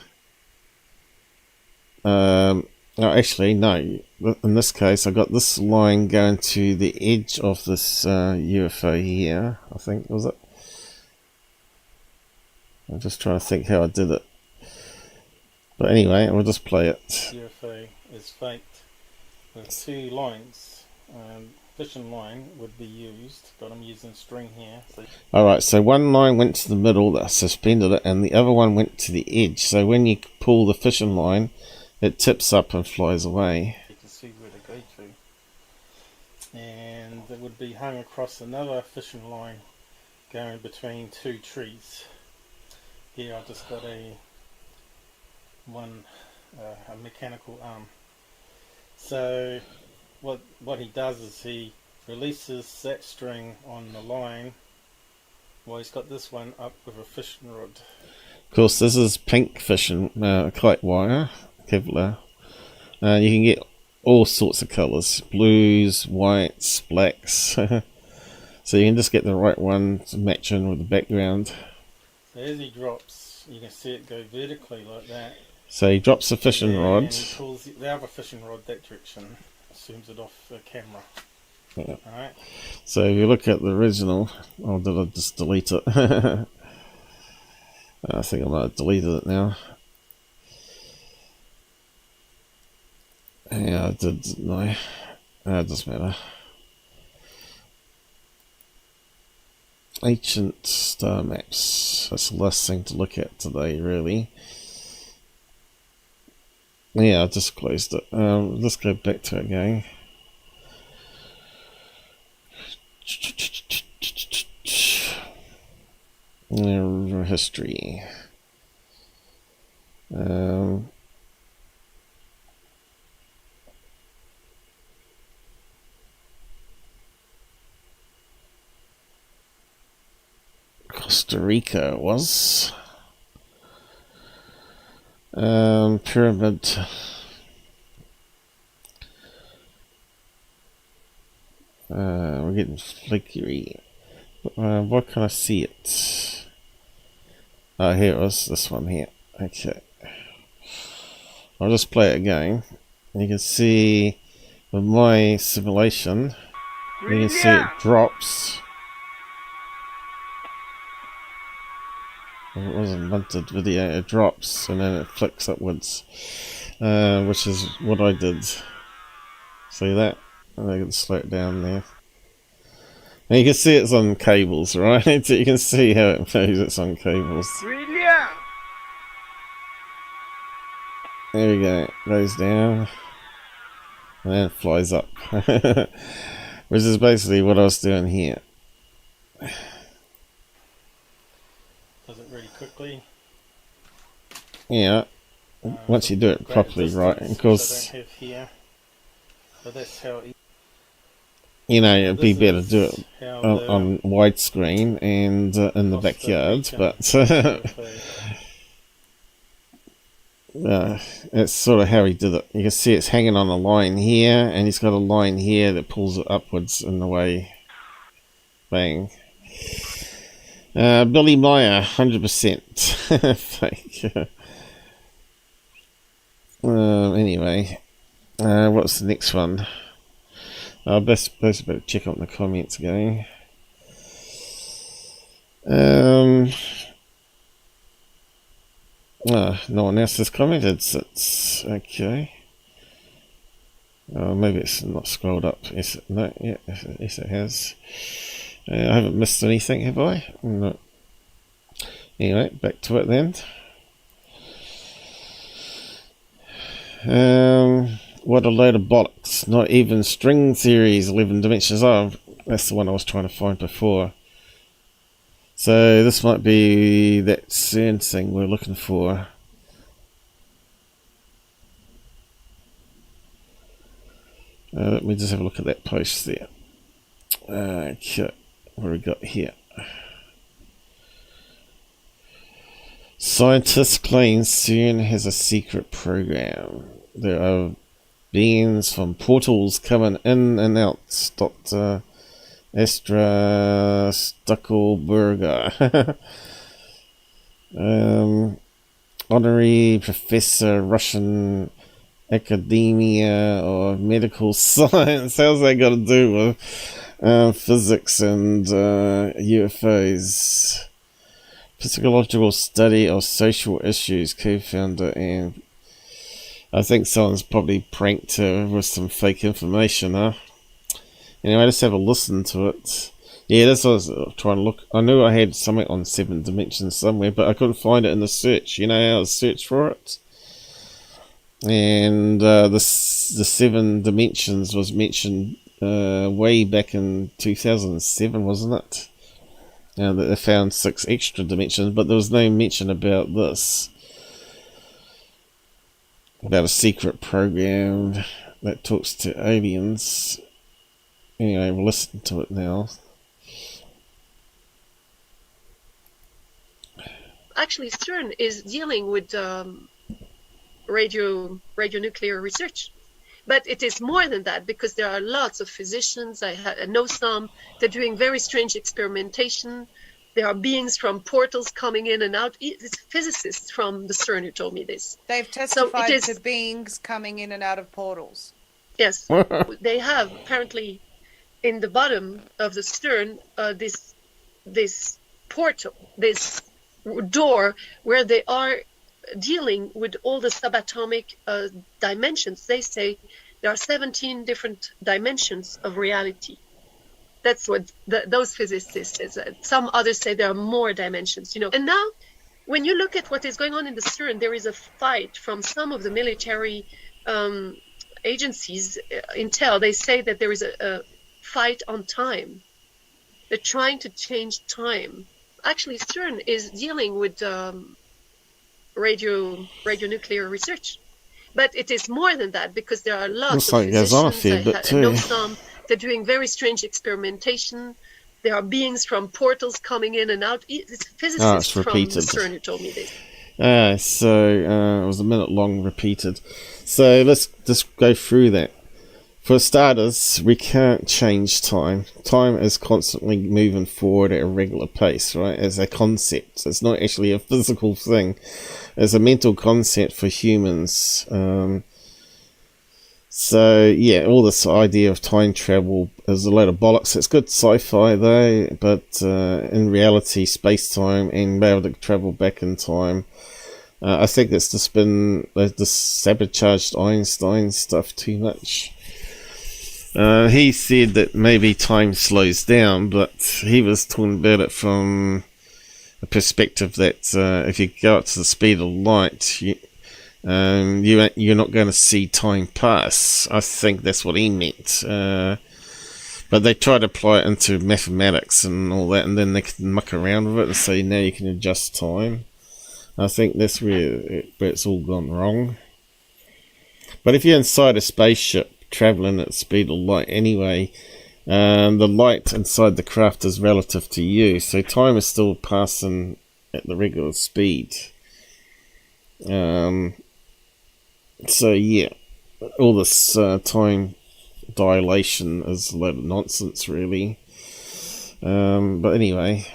Oh, actually, no. In this case, I got this line going to the edge of this UFO here, I think, was it? I'm just trying to think how I did it. But anyway, we'll just play it. UFO is faked with 2 lines. Fishing line would be used, but I'm using string here. So Alright, so 1 line went to the middle that suspended it, and the other one went to the edge. So when you pull the fishing line, it tips up and flies away. you can see where to go to. And it would be hung across another fishing line going between 2 trees. Here I've just got a mechanical arm. So what he does is he releases that string on the line Well, he's got this one up with a fishing rod. Of course, this is pink fishing kite wire, Kevlar. You can get all sorts of colours, blues, whites, blacks. So you can just get the right one to match in with the background. So as he drops, you can see it go vertically like that. So he drops the fishing and rod. he pulls the other fishing rod that direction, zooms it off the camera. Yeah. Alright. So if you look at the original, oh, did I just delete it? I think I might have deleted it now. Yeah, I did, didn't I? It doesn't matter. Ancient star maps. That's the last thing to look at today, really. Yeah, I just closed it. Let's go back to it again. History. Costa Rica was. Pyramid. We're getting flaky. Why can't I see it? Oh, here it was. This one here. Okay. I'll just play it again. You can see with my simulation, you can see it drops. It wasn't wanted video, it drops and then it flicks upwards, which is what I did. See that? And I can slow it down there. And you can see it's on cables, right? You can see how it moves, it's on cables. There we go, it goes down and then it flies up. Which is basically what I was doing here. Does it really quickly? Yeah, once you do it properly, right? Of course, I don't have here. So that's how. You know, it'd be better to do it on widescreen and in the backyard, but it's sort of how he did it. You can see it's hanging on a line here, and he's got a line here that pulls it upwards in the way. Bang. Billy Meyer, 100% fake. Anyway, what's the next one? I best better check out the comments again. No one else has commented since. Okay. Maybe it's not scrolled up. Yes, no, yeah, yes it has. I haven't missed anything, have I? No. Anyway, back to it then. What a load of bollocks. Not even string theories, 11 dimensions. Oh, that's the one I was trying to find before. So this might be that Cern thing we're looking for. Let me just have a look at that post there. Okay, what have we got here? Scientists claim Cern has a secret program. There are beings from portals coming in and out. Dr. Astra Stuckelberger. Honorary Professor, Russian Academia of Medical Science. How's that got to do with physics and UFOs? Psychological study of social issues, co-founder, and I think someone's probably pranked her with some fake information, huh? Anyway, let's have a listen to it. Yeah, that's what I was trying to look. I knew I had something on 7 dimensions somewhere, but I couldn't find it in the search. You know how to search for it? And the 7 dimensions was mentioned way back in 2007, wasn't it? That they found 6 extra dimensions, but there was no mention about this. About a secret program that talks to aliens. Anyway, we'll listen to it now. Actually, Cern is dealing with radionuclear research. But it is more than that, because there are lots of physicians, I know some, they're doing very strange experimentation. There are beings from portals coming in and out. It's physicists from the Cern who told me this. They've testified to beings coming in and out of portals. Yes. They have, apparently, in the bottom of the Cern, this portal, this door, where they are dealing with all the subatomic dimensions. They say there are 17 different dimensions of reality. That's what those physicists say. Some others say there are more dimensions, you know. And now, when you look at what is going on in the Cern, there is a fight from some of the military agencies, intel. They say that there is a fight on time. They're trying to change time. Actually, Cern is dealing with radionuclear research, but it is more than that, because there are lots of physicians. I know some. They're doing very strange experimentation. There are beings from portals coming in and out. It's physicists from Cern who told me this. So it was a minute long repeated. So let's just go through that. For starters, we can't change time. Time is constantly moving forward at a regular pace, right? As a concept. It's not actually a physical thing. It's a mental concept for humans. So, yeah, all this idea of time travel is a load of bollocks. It's good sci-fi, though, but in reality, space-time and being able to travel back in time, I think it's just been sabotaged Einstein stuff too much. He said that maybe time slows down, but he was talking about it from a perspective that if you go up to the speed of light, you're not going to see time pass. I think that's what he meant. But they try to apply it into mathematics and all that, and then they can muck around with it and say, now you can adjust time. I think that's where it's all gone wrong. But if you're inside a spaceship, traveling at the speed of light anyway, the light inside the craft is relative to you, so time is still passing at the regular speed. So yeah, all this time dilation is a load of nonsense, really. But anyway,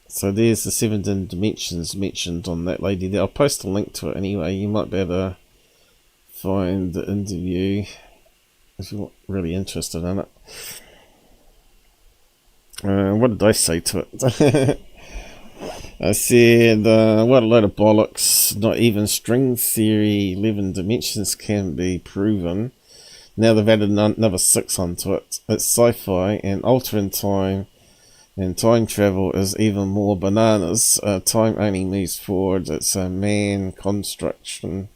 so there's the 17 dimensions mentioned on that lady there. I'll post a link to it anyway. You might be able to find the interview if you're really interested in it. What did I say to it? I said, what a load of bollocks. Not even string theory 11 dimensions can be proven. Now they've added another 6 onto it. It's sci-fi, and altering time and time travel is even more bananas. Time only moves forward. It's a man construction,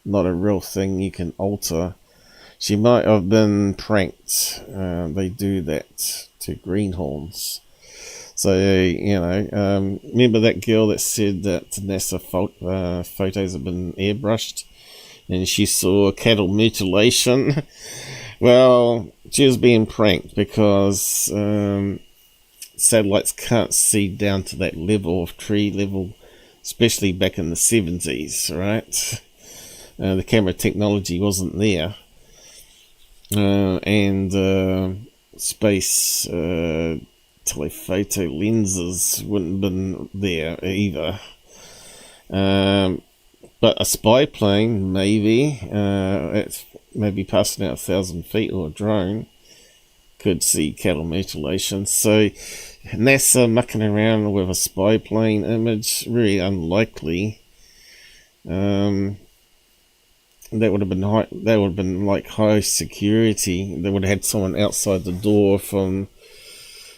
not a real thing you can alter. She might have been pranked. They do that to greenhorns. So, you know, remember that girl that said that NASA photos have been airbrushed and she saw cattle mutilation? Well, she was being pranked because satellites can't see down to that level of tree level, especially back in the 70s, right? The camera technology wasn't there. And space telephoto lenses wouldn't have been there either. But a spy plane, maybe, it's maybe passing out 1,000 feet, or a drone, could see cattle mutilation. So NASA mucking around with a spy plane image, really unlikely. That would have been high, that would have been like high security. They would have had someone outside the door from,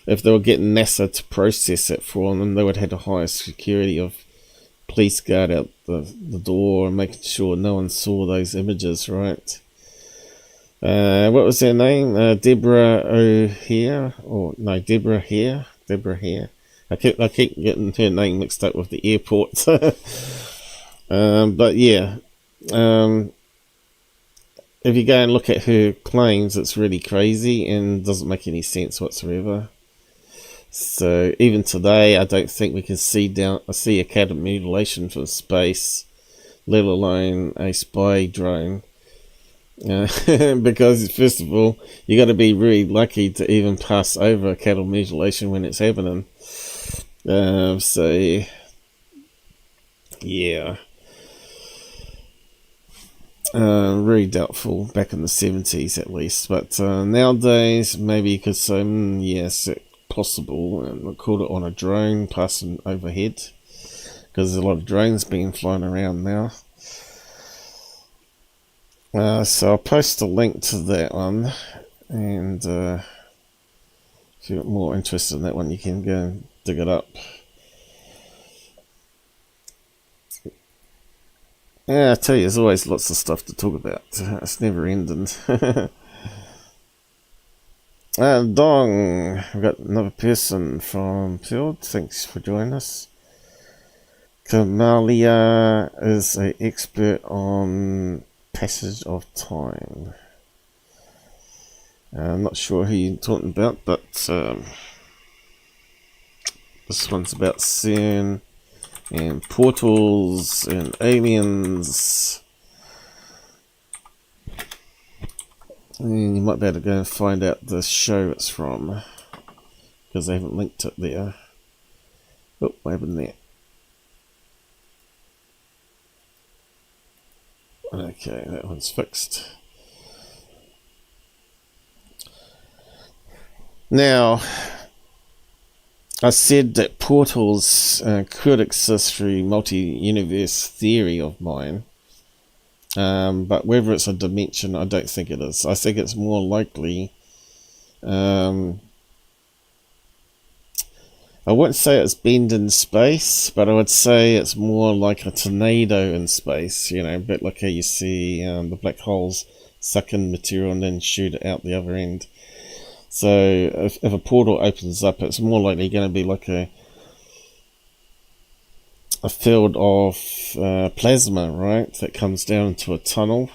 if they were getting NASA to process it for them, they would have had a higher security of police guard out the door and making sure no one saw those images, right? What was her name? Deborah O'Hare? Or no, Deborah Hare? Deborah Hare. I keep getting her name mixed up with the airport. But yeah. If you go and look at her claims, it's really crazy and doesn't make any sense whatsoever. So even today, I don't think we can see a cattle mutilation from space, let alone a spy drone. Because first of all, you got to be really lucky to even pass over a cattle mutilation when it's happening. So yeah, really doubtful back in the 70s at least. But nowadays, maybe you could say, yes, it's possible, and record it on a drone passing overhead, because there's a lot of drones being flown around now. So I'll post a link to that one, and if you're more interested in that one, you can go and dig it up. Yeah, I tell you, there's always lots of stuff to talk about. It's never ending. Dong, we've got another person from Field. Thanks for joining us. Kamalia is an expert on passage of time. I'm not sure who you're talking about, but this one's about Cern and portals and aliens. And you might be able to go and find out the show it's from, because they haven't linked it there. Oh, what happened there? Okay, that one's fixed. Now, I said that portals could exist through multi-universe theory of mine. But whether it's a dimension, I don't think it is. I think it's more likely, I wouldn't say it's bend in space, but I would say it's more like a tornado in space, you know, a bit like how you see the black holes suck in material and then shoot it out the other end. So if a portal opens up, it's more likely going to be like a field of plasma, right, that comes down into a tunnel,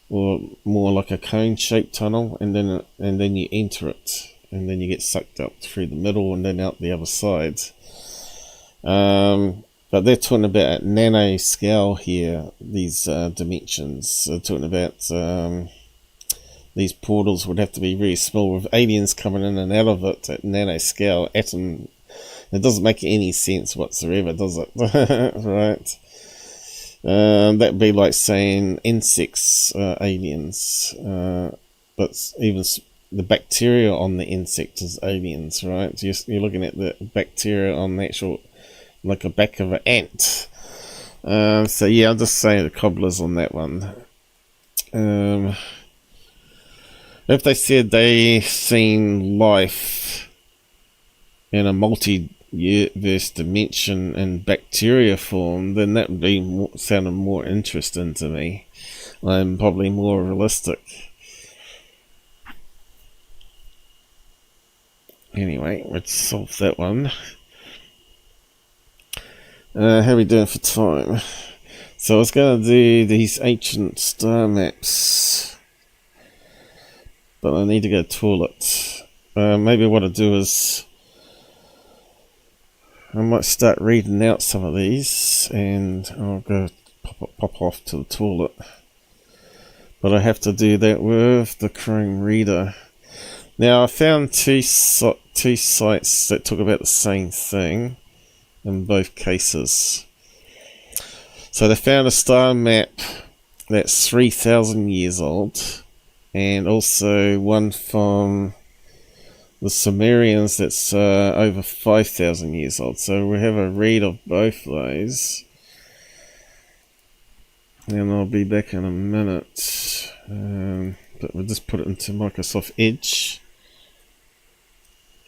or more like a cone-shaped tunnel, and then you enter it, and then you get sucked up through the middle and then out the other side. But they're talking about at nano scale here, these dimensions. They're talking about these portals would have to be really small, with aliens coming in and out of it at nano scale, atom. It doesn't make any sense whatsoever, does it? Right? That'd be like saying insects are aliens, but even the bacteria on the insect is aliens, right? You're looking at the bacteria on the actual, like a back of an ant. So yeah, I'll just say the cobblers on that one. If they said they seen life in a multi-universe dimension in bacteria form, then that would be sounding more interesting to me, and probably more realistic. Anyway, let's solve that one. How are we doing for time? So I was going to do these ancient star maps, but I need to go to the toilet. Maybe what I'll do is I might start reading out some of these, and I'll go pop off to the toilet. But I have to do that with the Chrome reader. Now I found two sites that talk about the same thing in both cases. So they found a star map that's 3,000 years old, and also one from the Sumerians that's over 5,000 years old. So we have a read of both of those, and I'll be back in a minute. But we'll just put it into Microsoft Edge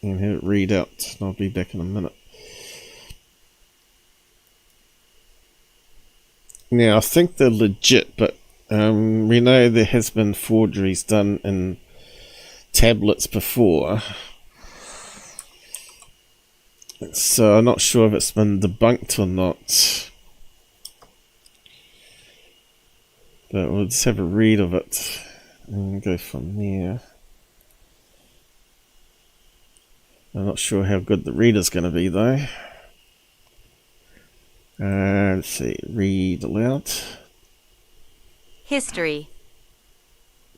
and have it read out, and I'll be back in a minute. Now I think they're legit, but we know there has been forgeries done in tablets before, so I'm not sure if it's been debunked or not, but we'll just have a read of it and go from there. I'm not sure how good the reader's going to be, though. Let's see, read aloud. History.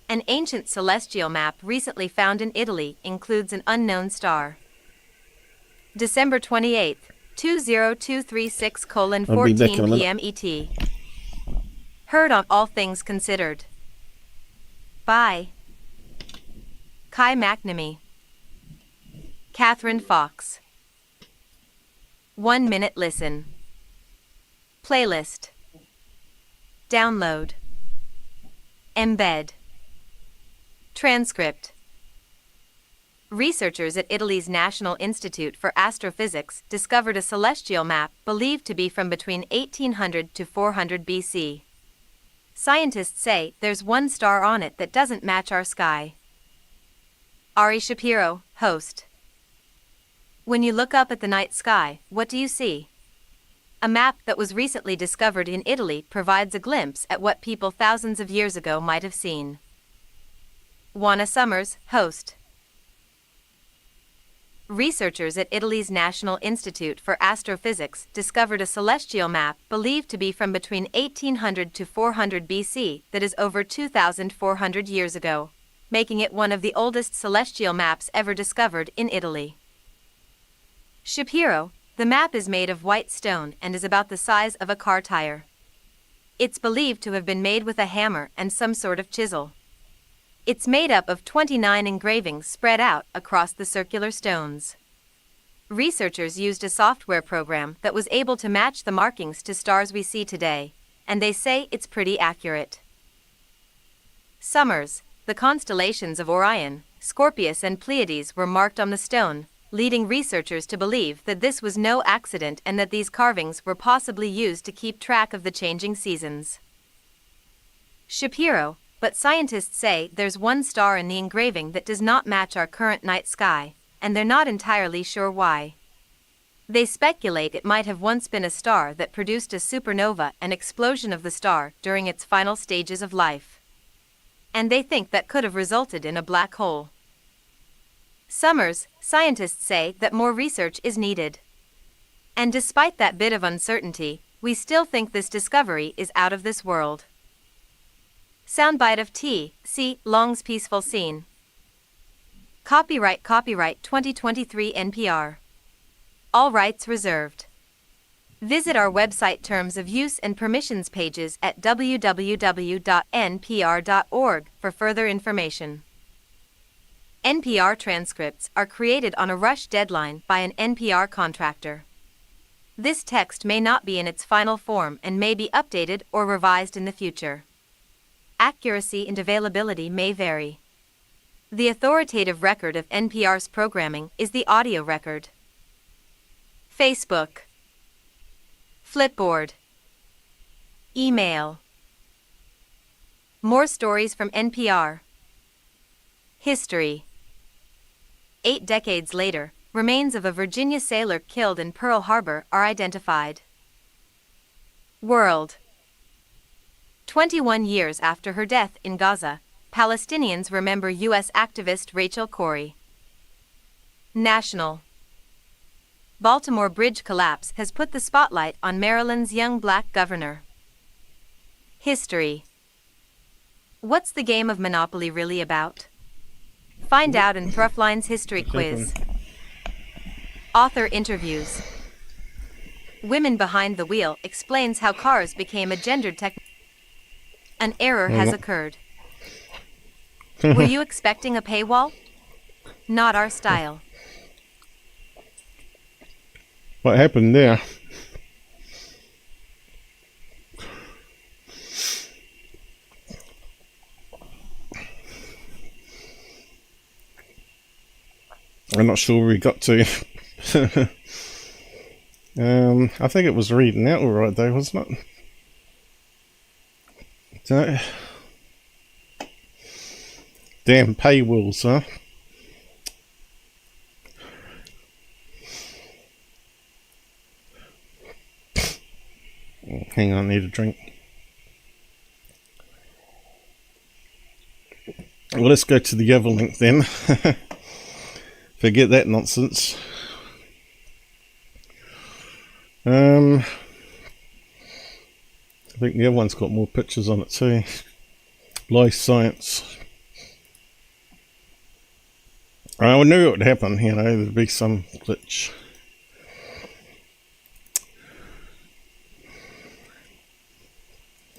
An ancient celestial map recently found in Italy includes an unknown star. December 28, 20236:14 p.m. ET. Heard on All Things Considered. By Kai McNamee. Catherine Fox. 1 minute listen. Playlist. Download. Embed. Transcript. Researchers at Italy's National Institute for Astrophysics discovered a celestial map believed to be from between 1800 to 400 BC. Scientists say there's one star on it that doesn't match our sky. Ari Shapiro, host. When you look up at the night sky, what do you see? A map that was recently discovered in Italy provides a glimpse at what people thousands of years ago might have seen. Juana Summers, host. Researchers at Italy's National Institute for Astrophysics discovered a celestial map believed to be from between 1800 to 400 BC that is over 2,400 years ago, making it one of the oldest celestial maps ever discovered in Italy. Shapiro, the map is made of white stone and is about the size of a car tire. It's believed to have been made with a hammer and some sort of chisel. It's made up of 29 engravings spread out across the circular stones. Researchers used a software program that was able to match the markings to stars we see today, and they say it's pretty accurate. Summers, the constellations of Orion, Scorpius and Pleiades were marked on the stone, leading researchers to believe that this was no accident and that these carvings were possibly used to keep track of the changing seasons. Shapiro, but scientists say there's one star in the engraving that does not match our current night sky, and they're not entirely sure why. They speculate it might have once been a star that produced a supernova, an explosion of the star during its final stages of life. And they think that could have resulted in a black hole. Summers, scientists say that more research is needed. And despite that bit of uncertainty, we still think this discovery is out of this world. Soundbite of T.C. Long's Peaceful Scene. Copyright 2023 NPR. All rights reserved. Visit our website terms of use and permissions pages at www.npr.org for further information. NPR transcripts are created on a rush deadline by an NPR contractor. This text may not be in its final form and may be updated or revised in the future. Accuracy and availability may vary. The authoritative record of NPR's programming is the audio record. Facebook. Flipboard. Email. More stories from NPR. History. 8 decades later, remains of a Virginia sailor killed in Pearl Harbor are identified. World. 21 years after her death in Gaza, Palestinians remember U.S. activist Rachel Corrie. National. Baltimore bridge collapse has put the spotlight on Maryland's young black governor. History. What's the game of Monopoly really about? Find out in Thrufline's history quiz. Author interviews. Women Behind the Wheel explains how cars became a gendered tech. An error has occurred. Were you expecting a paywall? Not our style. What happened there? I'm not sure where we got to. I think it was reading out alright though, wasn't it? So, damn paywalls, huh? Hang on, I need a drink. Well, let's go to the other link then. Forget that nonsense. I think the other one's got more pictures on it too. Life science. I knew it would happen, you know, there'd be some glitch.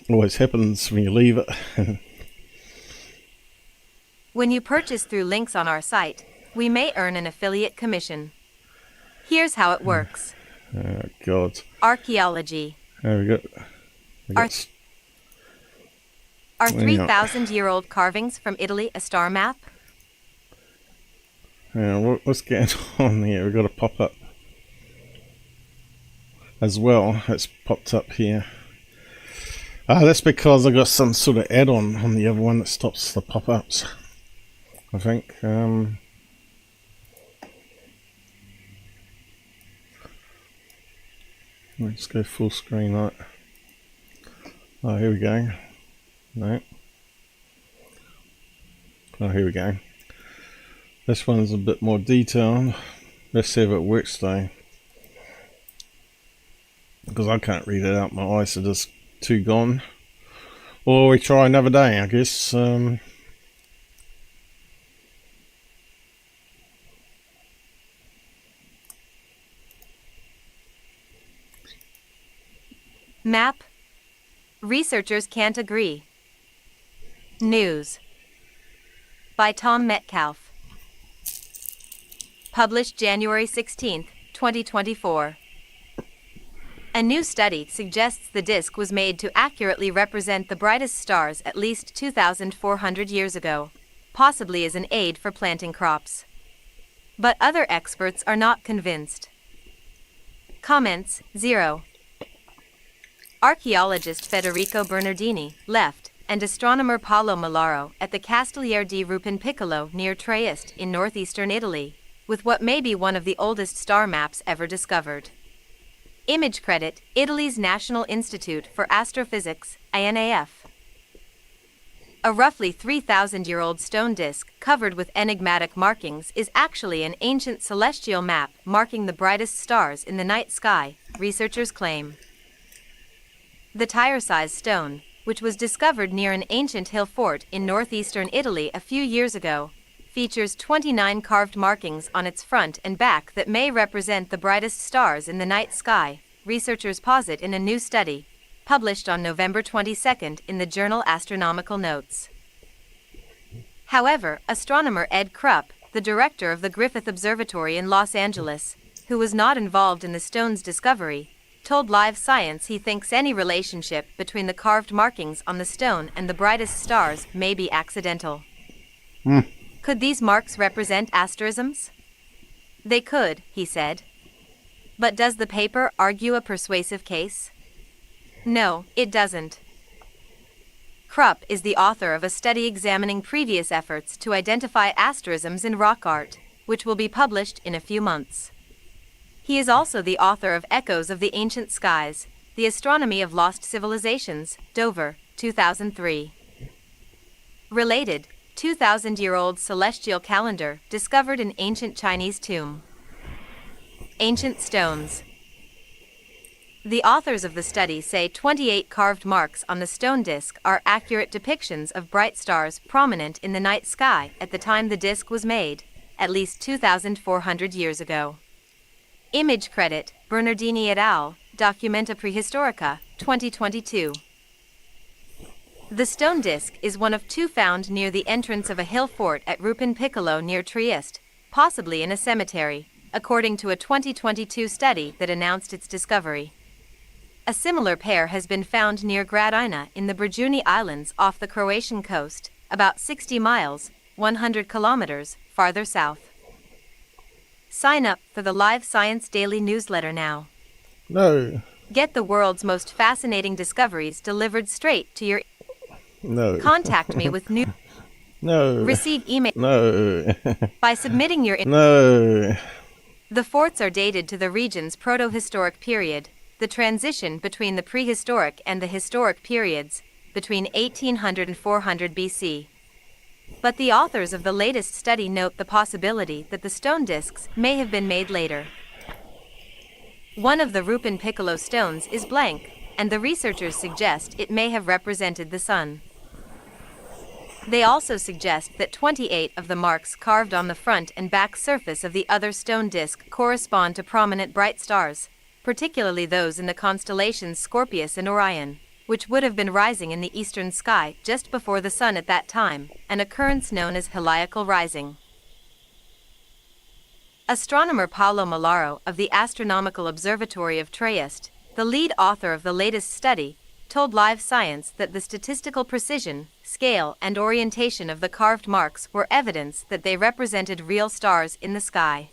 Always happens when you leave it. When you purchase through links on our site, we may earn an affiliate commission. Here's how it works. Oh, God. Archaeology. There we go. Are 3,000-year-old carvings from Italy a star map? What's going on here? We've got a pop-up as well. It's popped up here. That's because I got some sort of add-on on the other one that stops the pop-ups, I think. Let's go full screen, right? Oh, here we go. No. Oh, here we go. This one's a bit more detailed. Let's see if it works though. Because I can't read it out, my eyes are just too gone. Or we try another day, I guess. Map. Researchers can't agree. News. By Tom Metcalf. Published January 16, 2024. A new study suggests the disk was made to accurately represent the brightest stars at least 2,400 years ago, possibly as an aid for planting crops. But other experts are not convinced. Comments 0. Archaeologist Federico Bernardini, left, and astronomer Paolo Malaro at the Castelliere di Rupen-Piccolo near Trieste in northeastern Italy, with what may be one of the oldest star maps ever discovered. Image credit, Italy's National Institute for Astrophysics, INAF. A roughly 3,000-year-old stone disk covered with enigmatic markings is actually an ancient celestial map marking the brightest stars in the night sky, researchers claim. The tire-sized stone, which was discovered near an ancient hill fort in northeastern Italy a few years ago, features 29 carved markings on its front and back that may represent the brightest stars in the night sky, researchers posit in a new study, published on November 22 in the journal Astronomical Notes. However, astronomer Ed Krupp, the director of the Griffith Observatory in Los Angeles, who was not involved in the stone's discovery, told Live Science he thinks any relationship between the carved markings on the stone and the brightest stars may be accidental. Could these marks represent asterisms? They could, he said. But does the paper argue a persuasive case? No, it doesn't. Krupp is the author of a study examining previous efforts to identify asterisms in rock art, which will be published in a few months. He is also the author of Echoes of the Ancient Skies, The Astronomy of Lost Civilizations, Dover, 2003. Related, 2,000-year-old celestial calendar discovered in ancient Chinese tomb. Ancient stones. The authors of the study say 28 carved marks on the stone disk are accurate depictions of bright stars prominent in the night sky at the time the disk was made, at least 2,400 years ago. Image credit, Bernardini et al., Documenta Prehistorica, 2022. The stone disk is one of two found near the entrance of a hill fort at Rupen-Piccolo near Trieste, possibly in a cemetery, according to a 2022 study that announced its discovery. A similar pair has been found near Gradina in the Brijuni Islands off the Croatian coast, about 60 miles, 100 kilometers, farther south. Sign up for the Live Science Daily newsletter now. No. Get the world's most fascinating discoveries delivered straight to your... No. Contact me with new... No. Receive email... No. By submitting your... No. The forts are dated to the region's protohistoric period, the transition between the prehistoric and the historic periods, between 1800 and 400 BC. But the authors of the latest study note the possibility that the stone discs may have been made later. One of the Rupin Piccolo stones is blank, and the researchers suggest it may have represented the sun. They also suggest that 28 of the marks carved on the front and back surface of the other stone disc correspond to prominent bright stars, particularly those in the constellations Scorpius and Orion, which would have been rising in the eastern sky just before the sun at that time, an occurrence known as heliacal rising. Astronomer Paolo Malaro of the Astronomical Observatory of Trieste, the lead author of the latest study, told Live Science that the statistical precision, scale, and orientation of the carved marks were evidence that they represented real stars in the sky.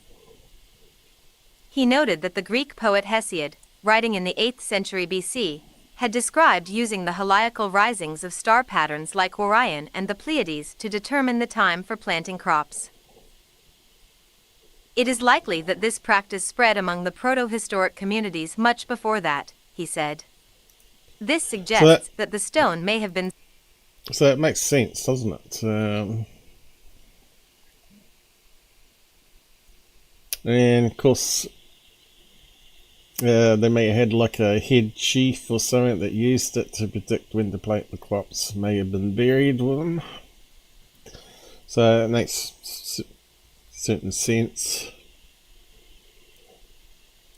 He noted that the Greek poet Hesiod, writing in the 8th century BC, had described using the heliacal risings of star patterns like Orion and the Pleiades to determine the time for planting crops. It is likely that this practice spread among the proto-historic communities much before that, he said. This suggests that the stone may have been... So it makes sense, doesn't it? And of course, they may have had like a head chief or something that used it to predict when to plant the crops. May have been buried with them. So it makes certain sense.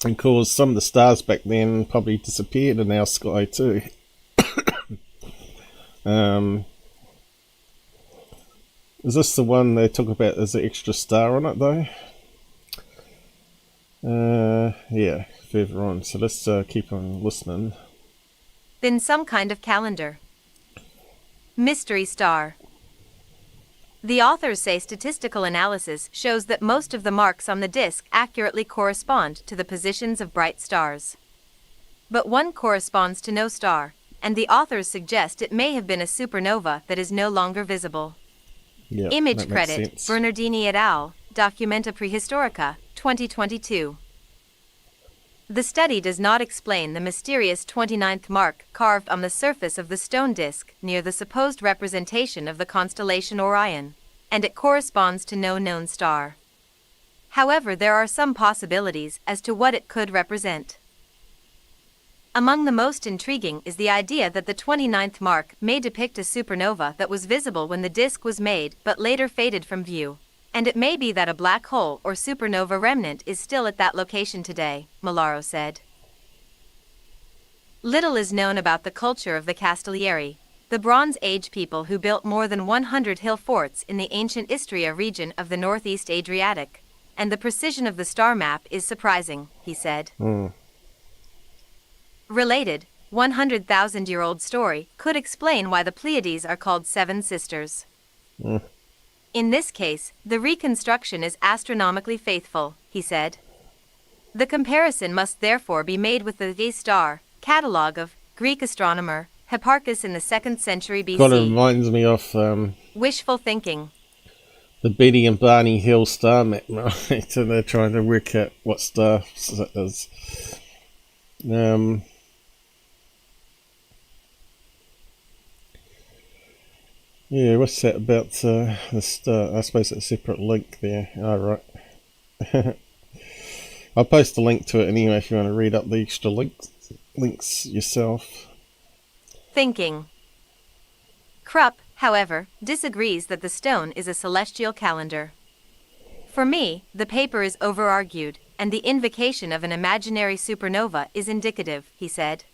And of course, some of the stars back then probably disappeared in our sky too. Is this the one they talk about as an extra star on it though? Yeah, further on. So let's keep on listening. Been some kind of calendar. Mystery star. The authors say statistical analysis shows that most of the marks on the disk accurately correspond to the positions of bright stars. But one corresponds to no star, and the authors suggest it may have been a supernova that is no longer visible. Yep, Image credit, Bernardini et al., Documenta Prehistorica, 2022. The study does not explain the mysterious 29th mark carved on the surface of the stone disk near the supposed representation of the constellation Orion, and it corresponds to no known star. However, there are some possibilities as to what it could represent. Among the most intriguing is the idea that the 29th mark may depict a supernova that was visible when the disk was made but later faded from view. And it may be that a black hole or supernova remnant is still at that location today, Malaro said. Little is known about the culture of the Castellieri, the Bronze Age people who built more than 100 hill forts in the ancient Istria region of the northeast Adriatic, and the precision of the star map is surprising, he said. Related, 100,000-year-old story could explain why the Pleiades are called Seven Sisters. In this case, the reconstruction is astronomically faithful, he said. The comparison must therefore be made with the Vs star catalogue of Greek astronomer Hipparchus in the 2nd century BC. Kind of reminds me of wishful thinking. The Betty and Barney Hill star map, right? And they're trying to work out what star it is. Yeah, what's that about the star? I suppose it's a separate link there. Oh, right. I'll post a link to it anyway if you want to read up the extra links yourself. Thinking. Krupp, however, disagrees that the stone is a celestial calendar. For me, the paper is over-argued, and the invocation of an imaginary supernova is indicative, he said.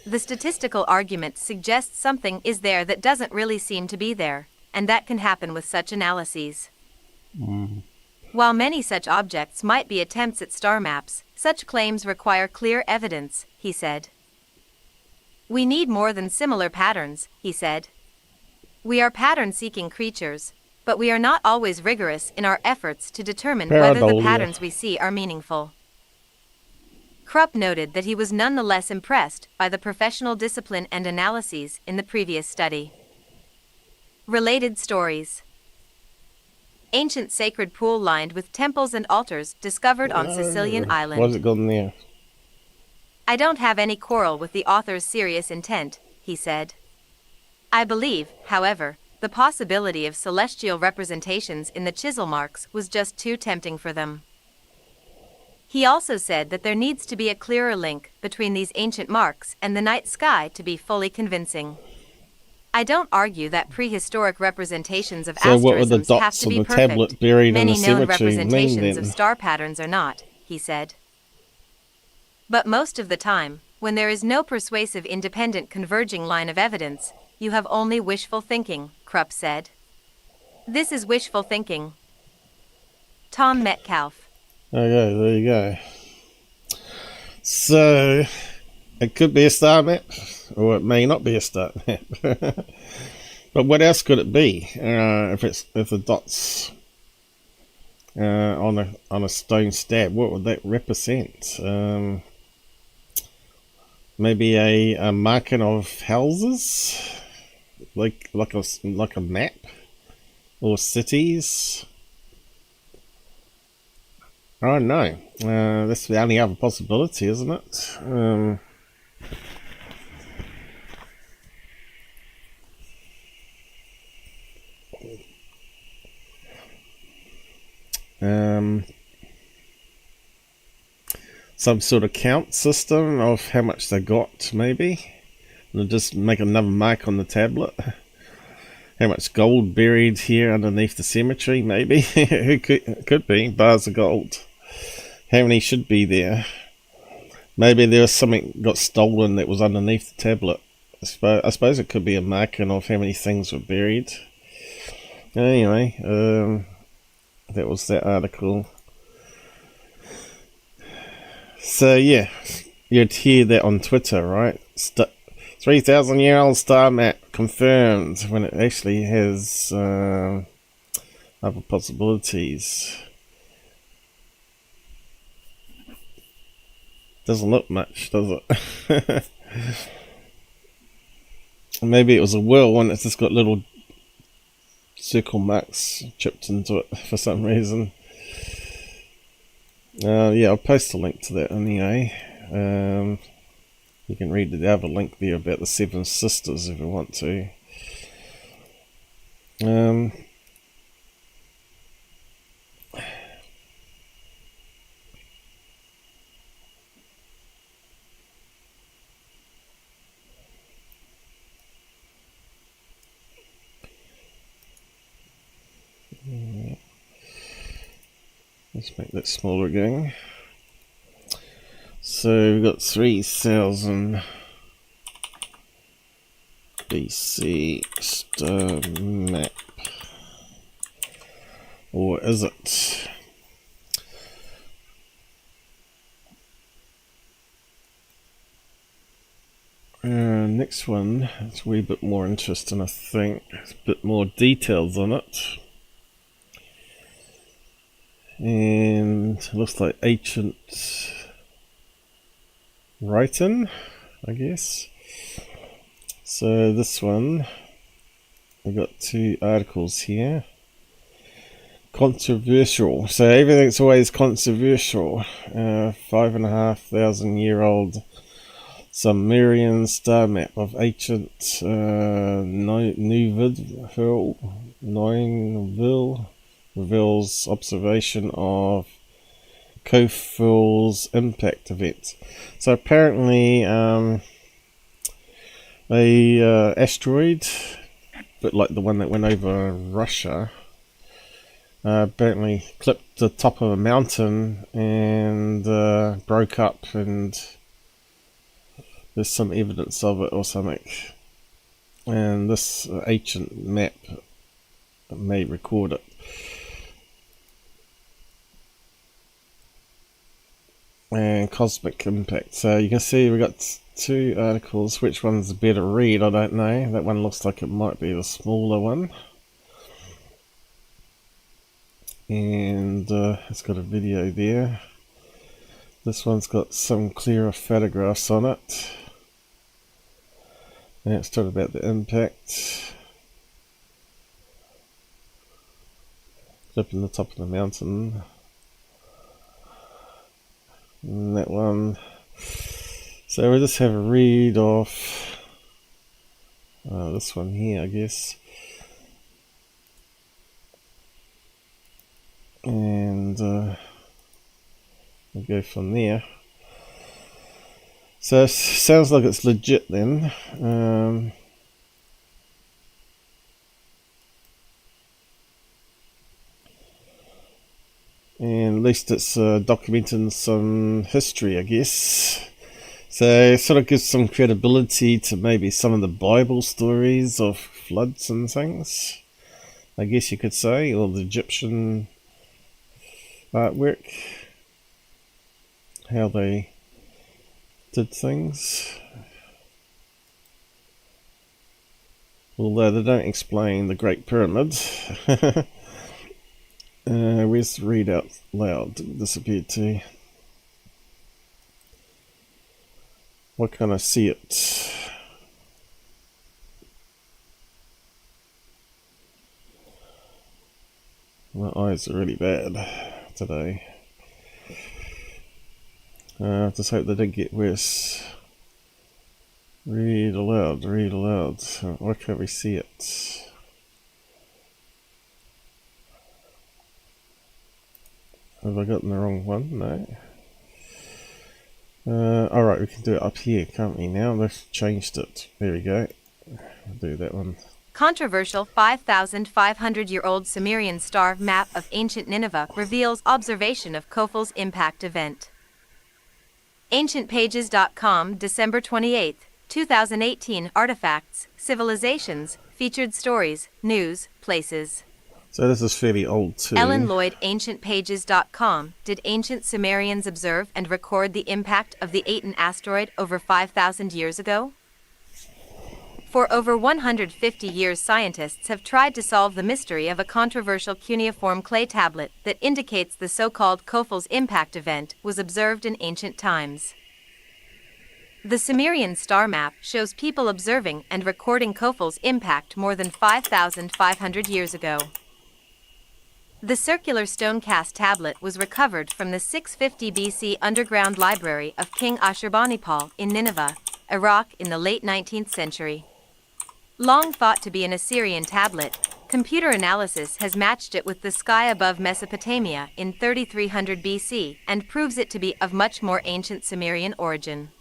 The statistical argument suggests something is there that doesn't really seem to be there, and that can happen with such analyses. While many such objects might be attempts at star maps, such claims require clear evidence, he said. We need more than similar patterns, he said. We are pattern-seeking creatures, but we are not always rigorous in our efforts to determine whether the patterns we see are meaningful. Krupp noted that he was nonetheless impressed by the professional discipline and analyses in the previous study. Related stories. Ancient sacred pool lined with temples and altars discovered on Sicilian Island. Why's it gone there? I don't have any quarrel with the author's serious intent, he said. I believe, however, the possibility of celestial representations in the chisel marks was just too tempting for them. He also said that there needs to be a clearer link between these ancient marks and the night sky to be fully convincing. I don't argue that prehistoric representations of So what were the asterisms have dots to on be the perfect. tablet buried in Many the known cemetery mean representations of then? star patterns are not, he said. But most of the time, when there is no persuasive independent converging line of evidence, you have only wishful thinking, Krupp said. This is wishful thinking. Tom Metcalf. Okay, there you go. So, it could be a star map, or it may not be a star map. But what else could it be? If the dots on a stone slab, what would that represent? Maybe a marking of houses, like a map, or cities. I don't know. That's the only other possibility, isn't it? Some sort of count system of how much they got, maybe. And just make another mark on the tablet. How much gold buried here underneath the cemetery, maybe. It could be bars of gold. How many should be there? Maybe there was something got stolen that was underneath the tablet. I suppose it could be a marking of how many things were buried. Anyway, that was that article. So yeah, you'd hear that on Twitter, right? 3,000-year-old star map confirmed, when it actually has other possibilities. Doesn't look much, does it? Maybe it was a wheel and it's just got little circle marks chipped into it for some reason. Yeah, I'll post a link to that anyway. You can read the other link there about the Seven Sisters if you want to. Let's make that smaller again. So we've got 3000 BC star map. Or is it? Next one, it's a wee bit more interesting, I think. It's a bit more details on it. And it looks like ancient writing, I guess. So this one, we've got two articles here. Controversial. So everything's always controversial. 5,500-year-old Sumerian star map of ancient Nineveh reveals observation of Khufu's impact event. So apparently a asteroid, but like the one that went over Russia, apparently clipped the top of a mountain and broke up, and there's some evidence of it or something. And this ancient map may record it. And cosmic impact. So you can see we got two articles. Which one's the better read? I don't know. That one looks like it might be the smaller one. And it's got a video there. This one's got some clearer photographs on it. And it's talking about the impact. Clipping the top of the mountain. And that one. So we'll just have a read of this one here, I guess. and we'll go from there. So sounds like it's legit then. And at least it's documenting some history, I guess. So it sort of gives some credibility to maybe some of the Bible stories of floods and things, I guess you could say, or the Egyptian artwork, how they did things. Although they don't explain the Great Pyramid. Where's read out loud? Disappeared too. Why can't I see it? My eyes are really bad today. I just hope they don't get worse. Read aloud, read aloud. Why can't we see it? Have I gotten the wrong one? No. Alright, we can do it up here, can't we now? They've changed it. There we go. I'll do that one. Controversial 5,500-year-old Sumerian star map of ancient Nineveh reveals observation of Koful's impact event. AncientPages.com, December 28, 2018. Artifacts, civilizations, featured stories, news, places. So this is fairly old too. Ellen Lloyd, AncientPages.com. Did ancient Sumerians observe and record the impact of the Aten asteroid over 5,000 years ago? For over 150 years, scientists have tried to solve the mystery of a controversial cuneiform clay tablet that indicates the so-called Koful's impact event was observed in ancient times. The Sumerian star map shows people observing and recording Koful's impact more than 5,500 years ago. The circular stone-cast tablet was recovered from the 650 BC underground library of King Ashurbanipal in Nineveh, Iraq in the late 19th century. Long thought to be an Assyrian tablet, computer analysis has matched it with the sky above Mesopotamia in 3300 BC and proves it to be of much more ancient Sumerian origin.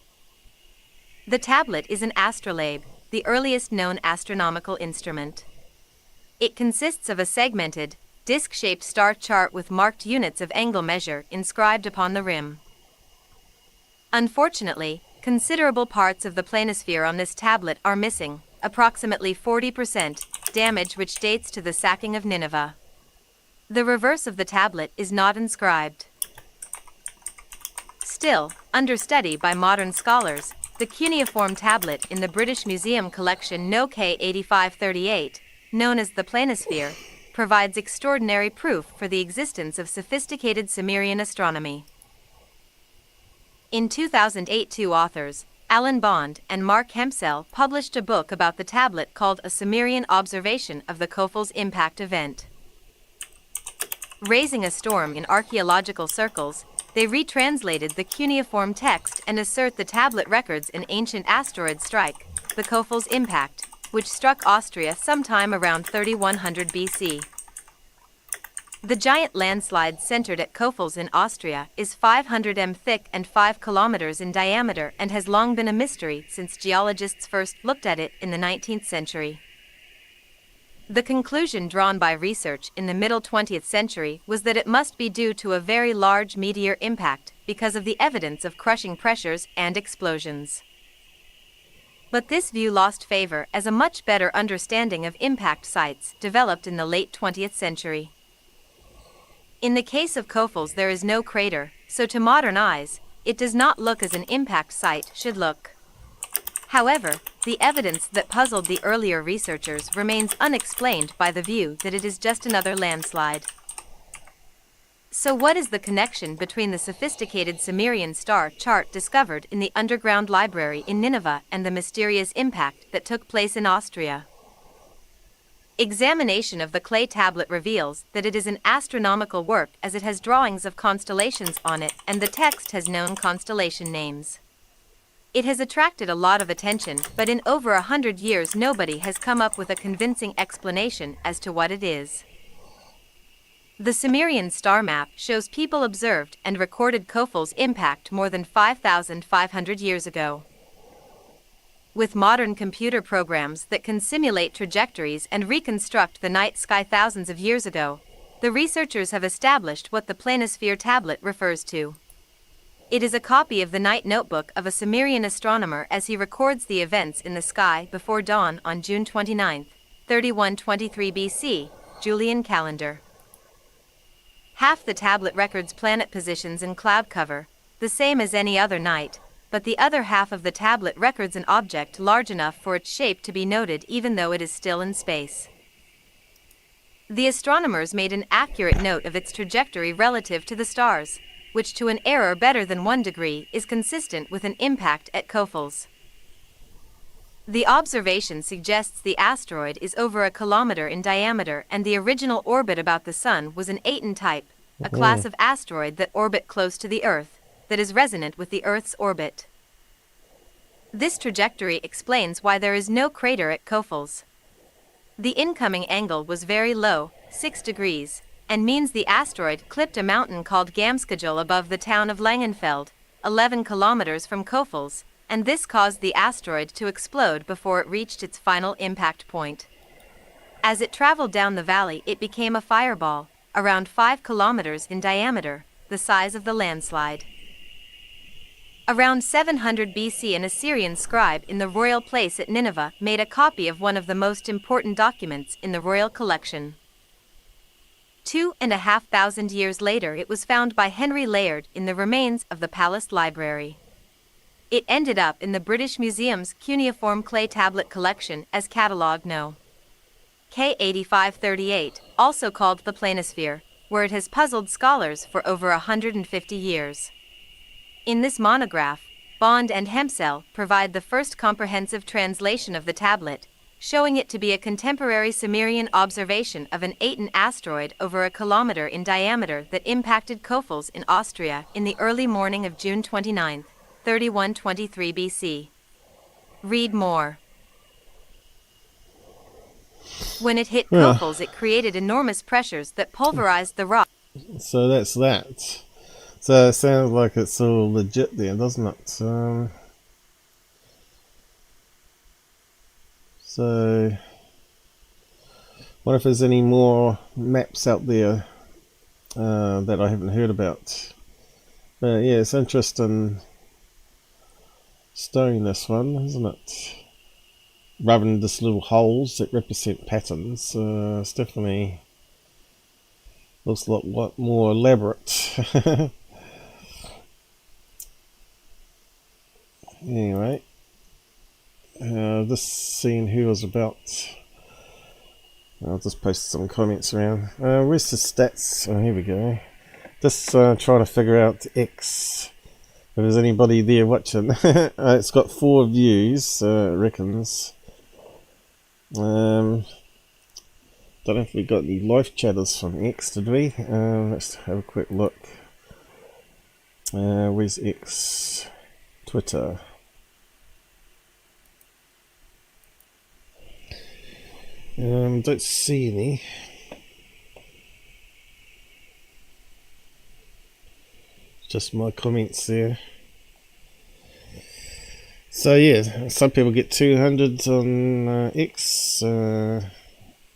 The tablet is an astrolabe, the earliest known astronomical instrument. It consists of a segmented, disc-shaped star chart with marked units of angle measure inscribed upon the rim. Unfortunately, considerable parts of the planisphere on this tablet are missing, approximately 40%, damage which dates to the sacking of Nineveh. The reverse of the tablet is not inscribed. Still, under study by modern scholars, the cuneiform tablet in the British Museum collection No. K8538, known as the planisphere, provides extraordinary proof for the existence of sophisticated Sumerian astronomy. In 2008, two authors, Alan Bond and Mark Hempsell, published a book about the tablet called A Sumerian Observation of the Koful's Impact Event. Raising a storm in archaeological circles, they retranslated the cuneiform text and assert the tablet records an ancient asteroid strike, the Koful's impact, which struck Austria sometime around 3100 BC. The giant landslide centered at Koful's in Austria is 500 m thick and 5 kilometers in diameter and has long been a mystery since geologists first looked at it in the 19th century. The conclusion drawn by research in the middle 20th century was that it must be due to a very large meteor impact because of the evidence of crushing pressures and explosions. But this view lost favor as a much better understanding of impact sites developed in the late 20th century. In the case of Koful's, there is no crater, so to modern eyes, it does not look as an impact site should look. However, the evidence that puzzled the earlier researchers remains unexplained by the view that it is just another landslide. So what is the connection between the sophisticated Sumerian star chart discovered in the underground library in Nineveh and the mysterious impact that took place in Austria? Examination of the clay tablet reveals that it is an astronomical work as it has drawings of constellations on it and the text has known constellation names. It has attracted a lot of attention, but in over 100 years nobody has come up with a convincing explanation as to what it is. The Sumerian star map shows people observed and recorded Koful's impact more than 5,500 years ago. With modern computer programs that can simulate trajectories and reconstruct the night sky thousands of years ago, the researchers have established what the planisphere tablet refers to. It is a copy of the night notebook of a Sumerian astronomer as he records the events in the sky before dawn on June 29, 3123 BC, Julian calendar. Half the tablet records planet positions and cloud cover, the same as any other night, but the other half of the tablet records an object large enough for its shape to be noted even though it is still in space. The astronomers made an accurate note of its trajectory relative to the stars, which to an error better than 1 degree is consistent with an impact at Koful's. The observation suggests the asteroid is over 1 kilometer in diameter and the original orbit about the Sun was an Aten type, a class of asteroid that orbit close to the Earth, that is resonant with the Earth's orbit. This trajectory explains why there is no crater at Koful's. The incoming angle was very low, 6 degrees, and means the asteroid clipped a mountain called Gamskajul above the town of Langenfeld, 11 kilometers from Koful's, and this caused the asteroid to explode before it reached its final impact point. As it traveled down the valley, it became a fireball, around 5 kilometers in diameter, the size of the landslide. Around 700 BC, an Assyrian scribe in the royal place at Nineveh made a copy of one of the most important documents in the royal collection. 2,500 years later, it was found by Henry Layard in the remains of the palace library. It ended up in the British Museum's cuneiform clay tablet collection as Catalogue No. K8538, also called the planisphere, where it has puzzled scholars for over 150 years. In this monograph, Bond and Hempsell provide the first comprehensive translation of the tablet, showing it to be a contemporary Sumerian observation of an Aten asteroid over 1 kilometer in diameter that impacted Koful's in Austria in the early morning of June 29, 3123 BC. Read more. When it hit Koful's, it created enormous pressures that pulverized the rock. So that's that. So it sounds like it's all legit there, doesn't it? So, what if there's any more maps out there that I haven't heard about? But yeah, it's interesting studying this one, isn't it? Rather than just little holes that represent patterns, it's definitely looks a lot more elaborate. Anyway, just seeing who was about. I'll just post some comments around. Where's the stats? Oh, here we go. Just trying to figure out X. If there's anybody there watching. It's got 4 views, it reckons. Don't know if we got any live chatters from X, did we? Let's have a quick look. Where's X? Twitter. Don't see any. Just my comments there. So yeah, some people get 200 on X, or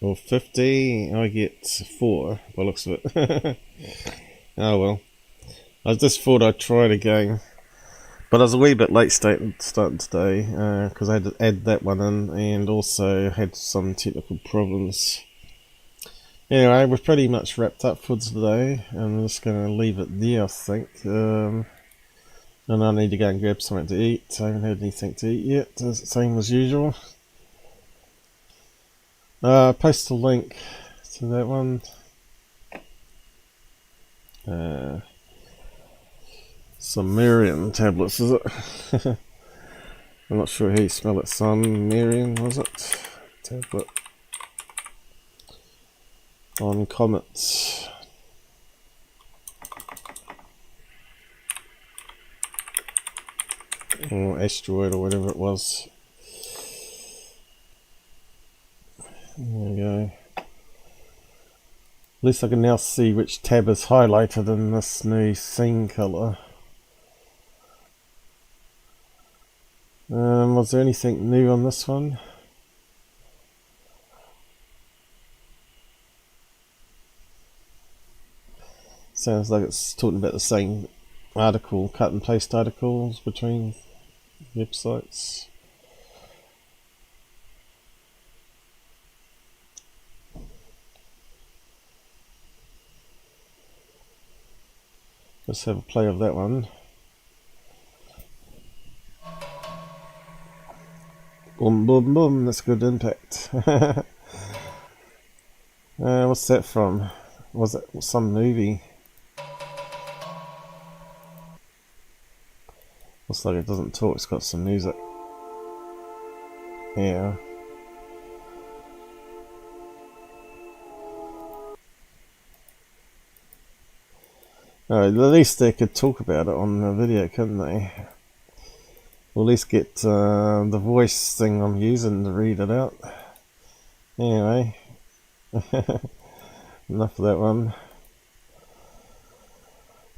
50. I get 4 by the looks of it. Oh well. I just thought I'd try it again. But I was a wee bit late starting today because I had to add that one in and also had some technical problems. Anyway, we're pretty much wrapped up for today. I'm just going to leave it there, I think. And I need to go and grab something to eat. I haven't had anything to eat yet, same as usual. Post a link to that one. Sumerian tablets, is it? I'm not sure how you spell it. Sumerian, was it? Tablet. On comets. Or asteroid or whatever it was. There we go. least I can now see which tab is highlighted in this new scene colour. Was there anything new on this one? Sounds like it's talking about the same article, cut and paste articles between websites. Let's have a play of that one. Boom, boom, boom, that's good impact. What's that from? Was it some movie? Looks like it doesn't talk, it's got some music. Yeah. At least they could talk about it on the video, couldn't they? Or at least get the voice thing I'm using to read it out. Anyway, enough of that one.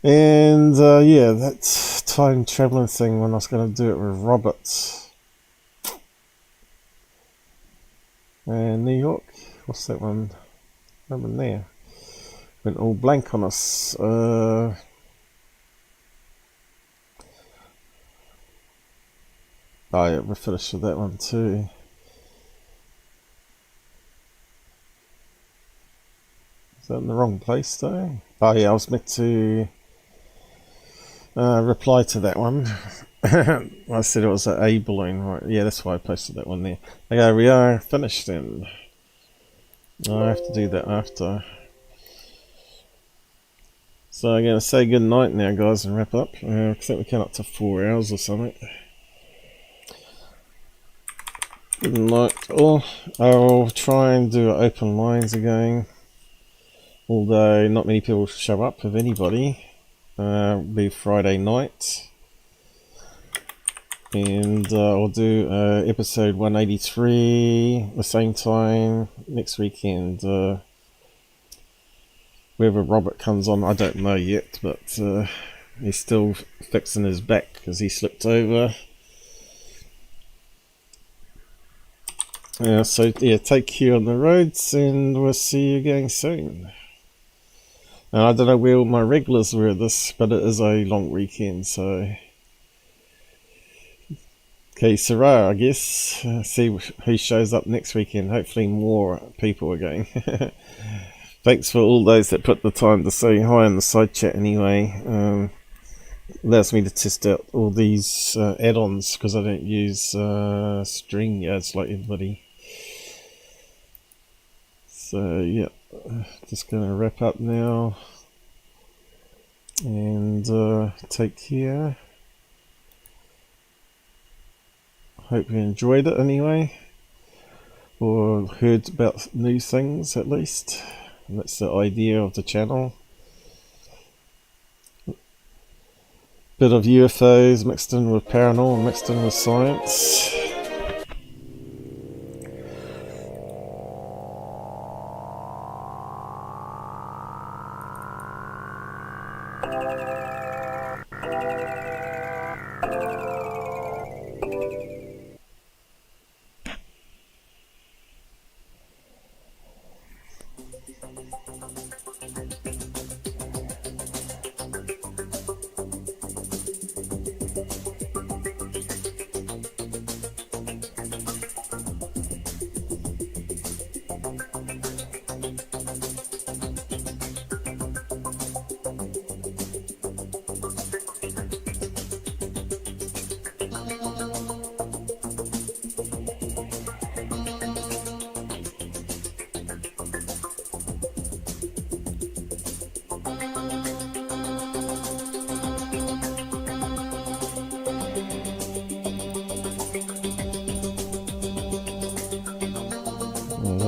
And yeah, that time traveling thing when I was going to do it with robots. And New York, what's that one? That one there. Went all blank on us. Oh yeah, we're finished with that one too. Is that in the wrong place though? Oh yeah, I was meant to reply to that one. I said it was an A balloon, right? Yeah, that's why I posted that one there. Okay, we are finished then. I have to do that after. So I'm going to say good night now, guys, and wrap up. I think we came up to 4 hours or something. Good night all. I'll try and do open lines again. Although not many people show up, if anybody. It'll be Friday night. And I'll do episode 183 the same time next weekend. Whether Robert comes on, I don't know yet, but he's still fixing his back because he slipped over. So yeah, take care on the roads, and we'll see you again soon. I don't know where all my regulars were this, but it is a long weekend, so okay, Sarah, I guess. See who shows up next weekend. Hopefully more people again. Thanks for all those that put the time to say hi in the side chat anyway. Allows me to test out all these add-ons because I don't use StreamYards like everybody. So yeah, just going to wrap up now. And take care. Hope you enjoyed it anyway. Or heard about new things at least. And that's the idea of the channel. Bit of UFOs mixed in with paranormal, mixed in with science.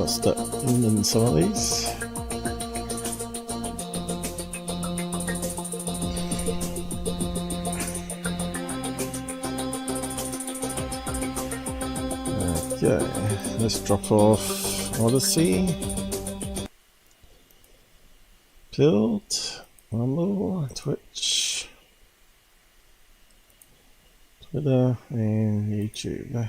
Start in some of these. Okay, let's drop off Odyssey. Field, Rumble, Twitch, Twitter, and YouTube.